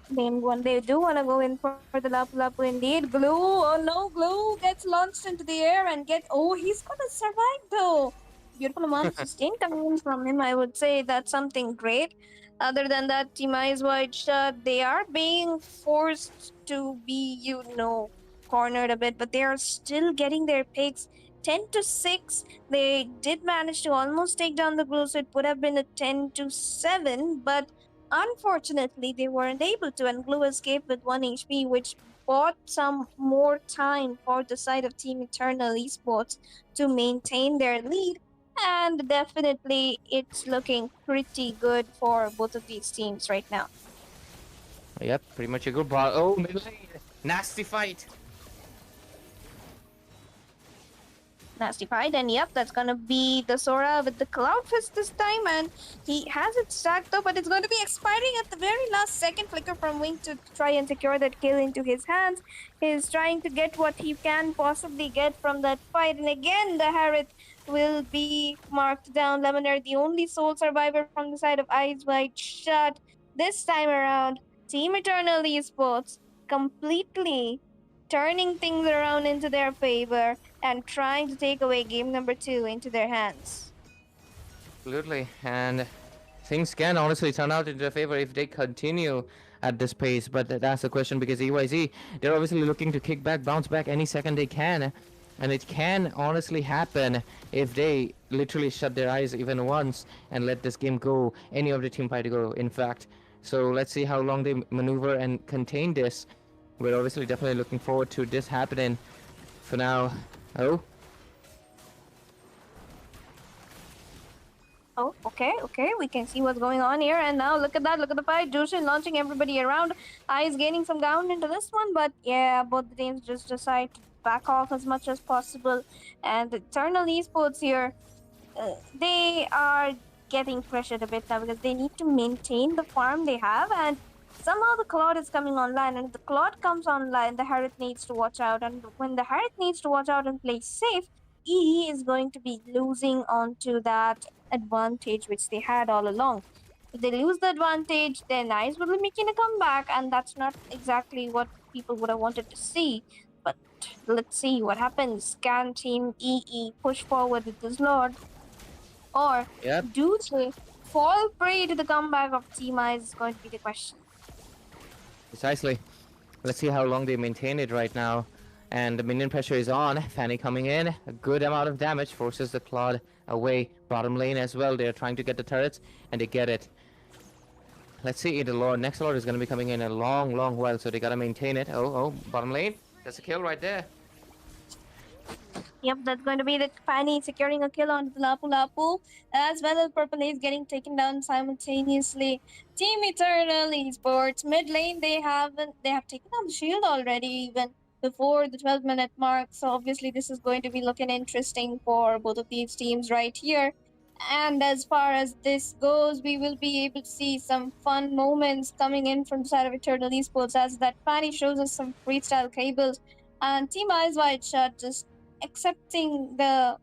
Speaker 8: They do want to go in for the Lapu Lapu indeed. Glue, oh no, Glue gets launched into the air and he's gonna survive though. Beautiful amount of sustain coming in from him. I would say that's something great. Other than that, Team Eyes Wide Shut, they are being forced to be, cornered a bit, but they are still getting their picks. 10-6. They did manage to almost take down the Glue, so it would have been a 10-7, but Unfortunately, they weren't able to, and Glue escaped with 1 HP, which bought some more time for the side of Team Eternal Esports to maintain their lead. And definitely, it's looking pretty good for both of these teams right now.
Speaker 2: Yep, pretty much a good ball. Oh, middle lane. Nasty fight.
Speaker 8: Nasty fight, and yep, that's gonna be the Sora with the Cloud Fist this time, and he has it stacked though, but it's going to be expiring at the very last second. Flicker from Wing to try and secure that kill into his hands. He's trying to get what he can possibly get from that fight, and again the Harriet will be marked down. Lemonade, the only sole survivor from the side of Eyes Wide Shut. This time around, Team Eternal Esports completely turning things around into their favor and trying to take away game number 2 into their hands.
Speaker 2: Absolutely, and things can honestly turn out in their favor if they continue at this pace. But that's the question, because EYZ, they're obviously looking to kick back, bounce back any second they can. And it can honestly happen if they literally shut their eyes even once and let this game go, any of the team fight go, in fact. So let's see how long they maneuver and contain this. We're obviously definitely looking forward to this happening. For now,
Speaker 8: Oh, okay, we can see what's going on here, and now look at that, look at the fight. Jushin launching everybody around. Eyes gaining some ground into this one, but yeah, both the teams just decide to back off as much as possible. And Eternal Esports here, they are getting pressured a bit now because they need to maintain the farm they have, and somehow the Claude is coming online, and if the Claude comes online, the Harriet needs to watch out, and when the Harriet needs to watch out and play safe, EE is going to be losing onto that advantage which they had all along. If they lose the advantage, then Ice will be making a comeback, and that's not exactly what people would have wanted to see. But let's see what happens. Can Team EE push forward with this Lord? Or
Speaker 2: yep,
Speaker 8: do they fall prey to the comeback of Team Ice is going to be the question.
Speaker 2: precisely. Let's see how long they maintain it right now. And the minion pressure is on. Fanny coming in. A good amount of damage. Forces the Claude away. Bottom lane as well. They're trying to get the turrets. And they get it. Let's see. The Lord. Next Lord is going to be coming in a long, long while. So they got to maintain it. Oh, bottom lane. That's a kill right there.
Speaker 8: Yep, that's going to be the Fanny securing a kill on the Lapu Lapu, as well as Purple Haze getting taken down simultaneously. Team Eternal Esports mid lane, they have taken down the shield already, even before the 12-minute mark. So obviously this is going to be looking interesting for both of these teams right here. And as far as this goes, we will be able to see some fun moments coming in from the side of Eternal Esports, as that Fanny shows us some freestyle cables, and Team Eyes Wide Shut just accepting the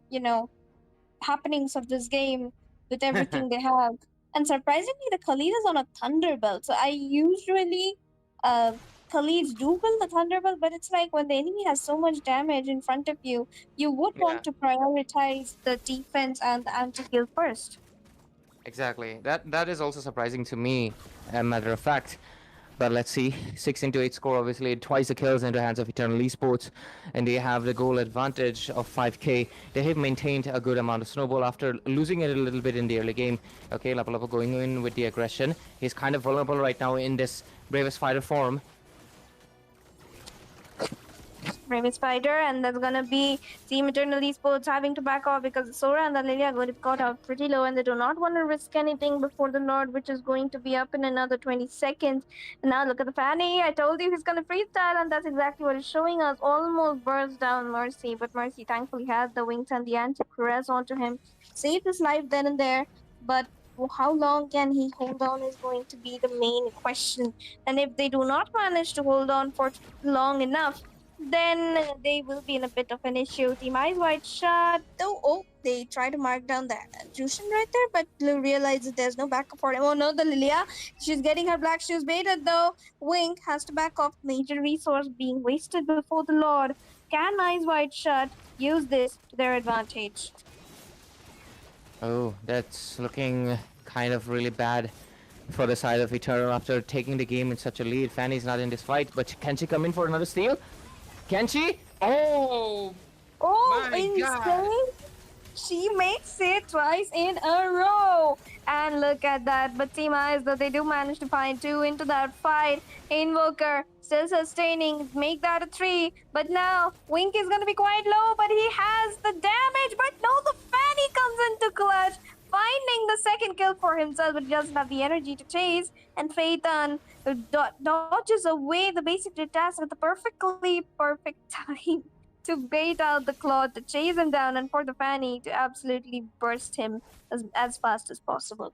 Speaker 8: happenings of this game with everything they have. And surprisingly, the Khalid is on a Thunderbolt. So I usually Khalids do build the Thunderbolt, but it's like when the enemy has so much damage in front of you, you would want to prioritize the defense and the anti-kill first.
Speaker 2: Exactly. That is also surprising to me, a matter of fact. But let's see, 16-8 score, obviously, twice the kills into the hands of Eternal Esports, and they have the goal advantage of 5k. They have maintained a good amount of snowball after losing it a little bit in the early game. Okay, Lapu Lapu going in with the aggression. He's kind of vulnerable right now in this Bravest Fighter form.
Speaker 8: Bravest Fighter, and that's gonna be Team Eternal Esports having to back off because Sora and the Lilia are going to be caught out pretty low, and they do not want to risk anything before the Lord, which is going to be up in another 20 seconds. And now look at the Fanny. I told you he's gonna freestyle, and that's exactly what he's showing us. Almost burst down Mercy, but Mercy thankfully has the wings and the anti-press onto him. Saved his life then and there, but how long can he hold on is going to be the main question. And if they do not manage to hold on for long enough, then they will be in a bit of an issue. Team Eyes Wide Shut, though. Oh, they try to mark down that Jushin right there, but Blue realizes there's no backup for him. Oh no, the Lilia, she's getting her black shoes baited though. Wink has to back off, major resource being wasted before the Lord. Can Eyes Wide Shut use this to their advantage?
Speaker 2: Oh, that's looking kind of really bad for the side of Eternal after taking the game in such a lead. Fanny's not in this fight, but can she come in for another steal? Can she? Oh!
Speaker 8: Oh,
Speaker 2: my
Speaker 8: insane!
Speaker 2: God.
Speaker 8: She makes it twice in a row. And look at that. But Team Eyes, though, they do manage to find two into that fight. Invoker still sustaining, make that a three. But now Wink is gonna be quite low, but he has the damage. But no, the Fanny comes into clutch, finding the second kill for himself, but he doesn't have the energy to chase. And Phaeton dodges away the basic task at the perfectly perfect time to bait out the Claw, to chase him down, and for the Fanny to absolutely burst him as fast as possible.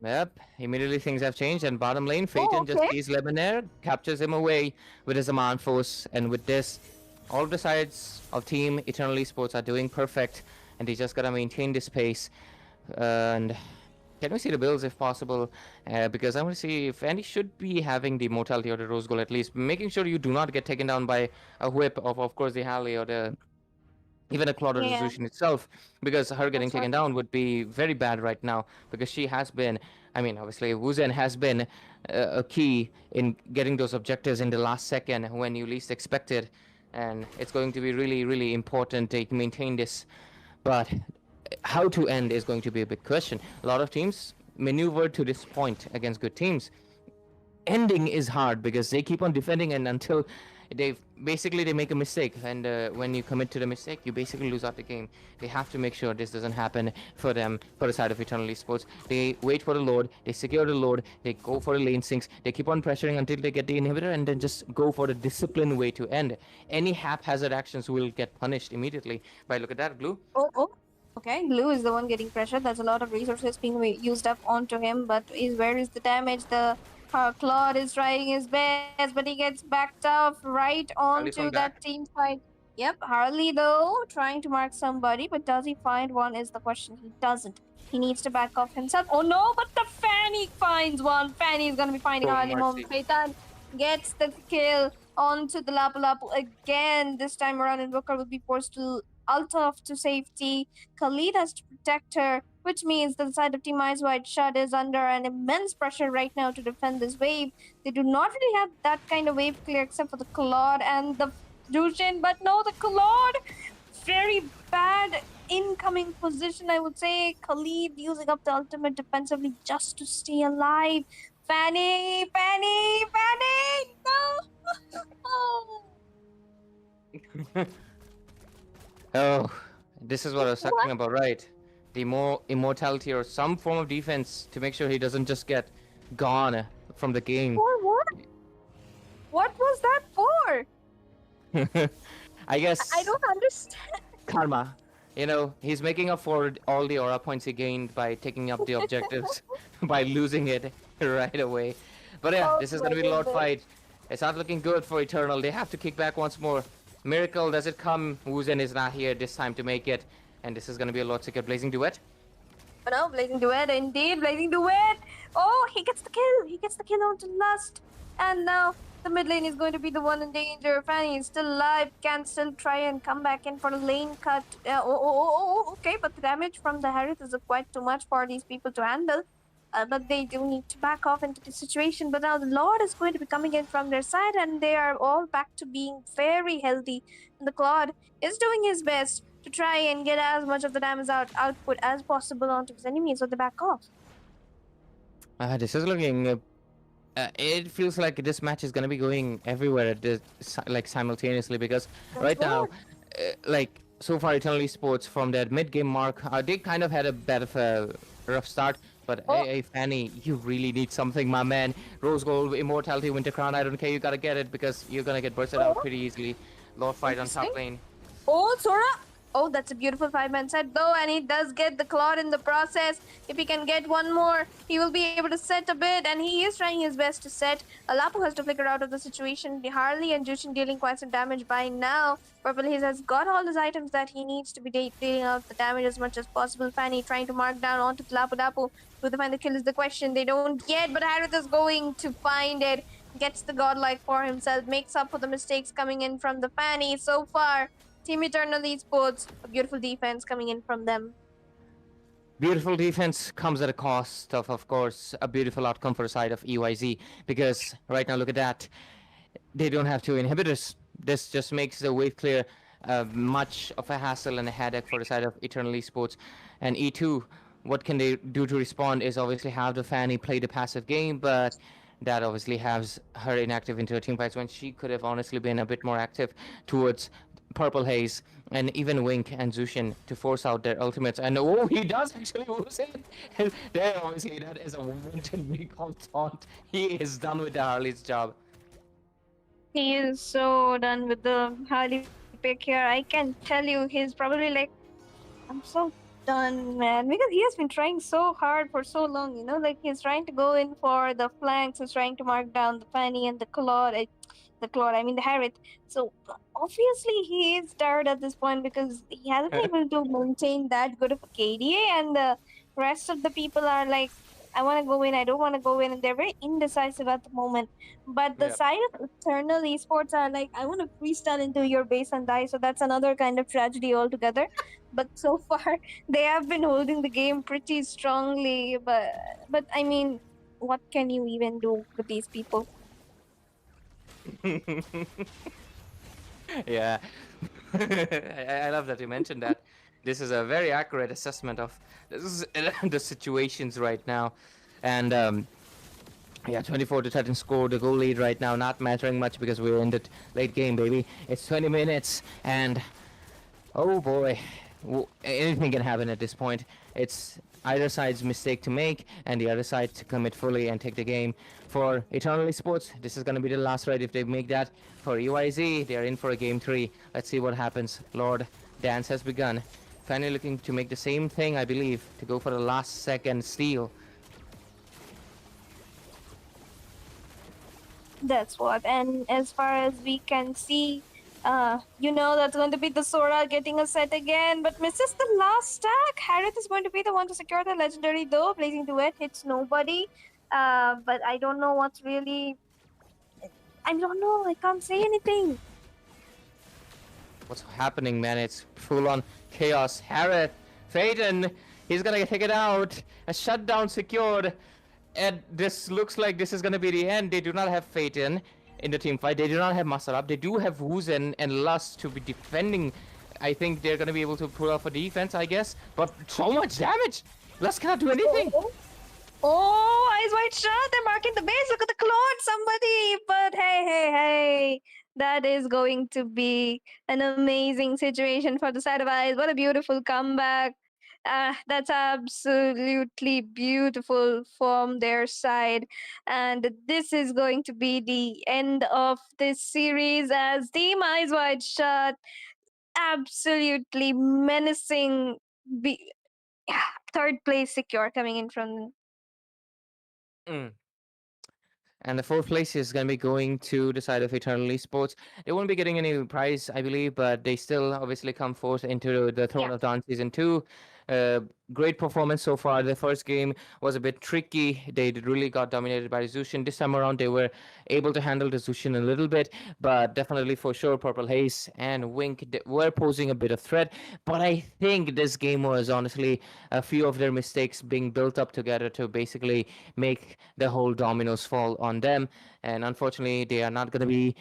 Speaker 2: Yep, immediately things have changed, and bottom lane, Phaeton just
Speaker 8: okay.
Speaker 2: sees Lemonaire, captures him away with his Aman Force, and with this, all the sides of Team Eternal Esports are doing perfect, and they just gotta maintain this pace. And can we see the builds if possible? Because I want to see if Andy should be having the Mortality or the Rose Gold at least, making sure you do not get taken down by a whip of course, the Harley or the even a Claudia
Speaker 8: Yeah.
Speaker 2: resolution itself, because her getting
Speaker 8: That's
Speaker 2: taken
Speaker 8: right.
Speaker 2: down would be very bad right now, because she has been, I mean, obviously Wuzen has been a key in getting those objectives in the last second when you least expect it, and it's going to be really, really important to maintain this. But how to end is going to be a big question. A lot of teams maneuver to this point against good teams. Ending is hard because they keep on defending, and until they make a mistake, and when you commit to the mistake, you basically lose out the game. They have to make sure this doesn't happen for them, for the side of Eternal Esports. They wait for the load, they secure the load, they go for the lane sinks, they keep on pressuring until they get the inhibitor, and then just go for the disciplined way to end. Any haphazard actions will get punished immediately. But look at that, Blue.
Speaker 8: Oh. Okay, Blue is the one getting pressured. There's a lot of resources being used up onto him, but where is the damage? The Claude is trying his best, but he gets backed off right
Speaker 2: Harley
Speaker 8: onto
Speaker 2: from
Speaker 8: that
Speaker 2: back.
Speaker 8: team fight. Yep, Harley though, trying to mark somebody, but does he find one is the question. He doesn't. He needs to back off himself. Oh no, but the Fanny finds one. Fanny is gonna be finding
Speaker 2: Oh,
Speaker 8: Harley.
Speaker 2: mercy.
Speaker 8: Phaeton gets the kill onto the Lapu Lapu again. This time around, Invoker will be forced to ult off to safety. Khalid has to protect her, which means the side of Team Eyes Wide Shut is under an immense pressure right now to defend this wave. They do not really have that kind of wave clear except for the Claude and the Dushin, but no, the Claude, very bad incoming position, I would say. Khalid using up the ultimate defensively just to stay alive. Fanny! No!
Speaker 2: Oh, this is what I was
Speaker 8: What?
Speaker 2: talking about, right? The more immortality or some form of defense to make sure he doesn't just get gone from the game.
Speaker 8: For what? What was that for?
Speaker 2: I guess
Speaker 8: I don't understand.
Speaker 2: karma. You know, he's making up for all the aura points he gained by taking up the objectives by losing it right away. But yeah,
Speaker 8: Oh
Speaker 2: this is gonna be a
Speaker 8: my
Speaker 2: lot
Speaker 8: goodness.
Speaker 2: fight. It's not looking good for Eternal. They have to kick back once more. Miracle, does it come? Wuzen is not here this time to make it. And this is gonna be a lot sicker. Blazing Duet.
Speaker 8: Oh no, Blazing Duet, indeed, Blazing Duet! Oh, he gets the kill! He gets the kill onto Lust! And now the mid lane is going to be the one in danger. Fanny is still alive, can still try and come back in for a lane cut. Okay, but the damage from the Harith is quite too much for these people to handle. But they do need to back off into the situation. But now the Lord is going to be coming in from their side, and they are all back to being very healthy. And the Claude is doing his best to try and get as much of the damage output as possible onto his enemies, so they back off.
Speaker 2: This is looking. It feels like this match is gonna be going everywhere at the, like simultaneously, because right now, like so far, Eternal Esports from that mid game mark, they kind of had a bit of a rough start. But hey, Fanny, you really need something, my man. Rose Gold, Immortality, Winter Crown. I don't care. You gotta get it because you're gonna get bursted out pretty easily. Lord fight on top lane.
Speaker 8: Oh, Sora! Oh, that's a beautiful 5-man set though, and he does get the Claude in the process. If he can get one more, he will be able to set a bit, and he is trying his best to set. Alapu has to flicker out of the situation. The Harley and Jushin dealing quite some damage by now. Purple Haze has got all his items that he needs to be dealing out the damage as much as possible. Fanny trying to mark down onto Lapu Lapu. Will they find the kill is the question. They don't yet, but Harith is going to find it. Gets the godlike for himself, makes up for the mistakes coming in from the Fanny so far. Team Eternal Esports, a beautiful defense coming in from them.
Speaker 2: Beautiful defense comes at a cost of course, a beautiful outcome for the side of EYZ. Because right now, look at that. They don't have two inhibitors. This just makes the wave clear much of a hassle and a headache for the side of Eternal Esports. And E2, what can they do to respond is obviously have the Fanny play the passive game, but that obviously has her inactive into her team fights when she could have honestly been a bit more active towards Purple Haze and even Wink and Zushin to force out their ultimates. And oh, he does actually lose it. And there, obviously, that is a wanton recall taunt. He is done with the Harley's job.
Speaker 8: He is so done with the Harley pick here. I can tell you, he's probably like, I'm so done, man. Because he has been trying so hard for so long, you know, like he's trying to go in for the flanks, he's trying to mark down the Fanny and the Claude. I mean the Harriet. So obviously he is tired at this point because he hasn't been able to maintain that good of a KDA, and the rest of the people are like, I want to go in, I don't want to go in, and they're very indecisive at the moment. But the
Speaker 2: Yep.
Speaker 8: side of Eternal Esports are like, I want to freestyle into your base and die, so that's another kind of tragedy altogether. But so far, they have been holding the game pretty strongly. But I mean, what can you even do with these people?
Speaker 2: Yeah. I love that you mentioned that. This is a very accurate assessment of the situations right now. And yeah, 24-13 score, the goal lead right now, not mattering much because we're in the late game, baby. It's 20 minutes, and oh boy, anything can happen at this point. It's either side's mistake to make, and the other side to commit fully and take the game. For Eternal Esports, this is going to be the last ride if they make that. For EYZ, they are in for a game 3. Let's see what happens. Lord, dance has begun. Finally looking to make the same thing, I believe, to go for the last second steal.
Speaker 8: That's what. And as far as we can see, you know, that's going to be the Sora getting a set again, but misses the last stack. Harith is going to be the one to secure the legendary though. Blazing Duet hits nobody. But I don't know what's really... I don't know, I can't say anything.
Speaker 2: What's happening, man? It's full-on chaos. Harith, Phaeton, he's gonna take it out. A shutdown secured. And this looks like this is gonna be the end. They do not have Phaeton in the team fight. They do not have Masarab. They do have Wuzen and Lust to be defending. I think they're gonna be able to pull off a defense, I guess. But so much damage! Lust cannot do anything!
Speaker 8: Oh, Eyes Wide Shut! They're marking the base. Look at the Claude, somebody! But hey. That is going to be an amazing situation for the side of Eyes. What a beautiful comeback. That's absolutely beautiful from their side. And this is going to be the end of this series as Team Eyes Wide Shut, absolutely menacing. Third place secure coming in from...
Speaker 2: And the 4th place is going to be going to the side of Eternal Esports. They won't be getting any prize, I believe, but they still obviously come forth into the Throne of Dawn Season 2. Great performance so far. The first game was a bit tricky. They really got dominated by Zushin. This time around, they were able to handle the Zushin a little bit, but definitely for sure, Purple Haze and Wink were posing a bit of threat. But I think this game was honestly a few of their mistakes being built up together to basically make the whole dominoes fall on them. And unfortunately, they are not going to be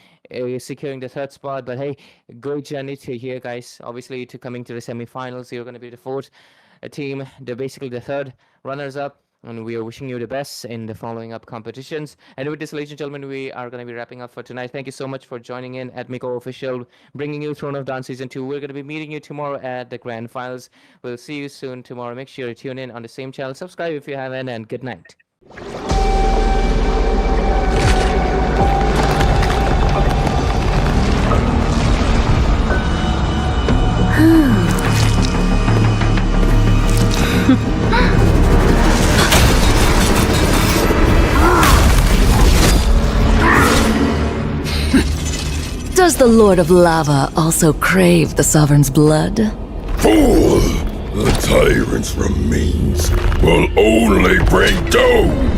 Speaker 2: securing the 3rd spot. But hey, great journey to here, guys. Obviously, to coming to the semifinals, you're going to be the 4th team, basically the 3rd runners-up. And we are wishing you the best in the following up competitions. And with this, ladies and gentlemen, we are going to be wrapping up for tonight. Thank you so much for joining in at Miko Official, bringing you Throne of Dawn Season 2. We're going to be meeting you tomorrow at the Grand Finals. We'll see you soon tomorrow. Make sure to tune in on the same channel. Subscribe if you haven't, and good night.
Speaker 1: Does the Lord of Lava also crave the Sovereign's blood?
Speaker 3: Fool! The tyrant's remains will only bring doom!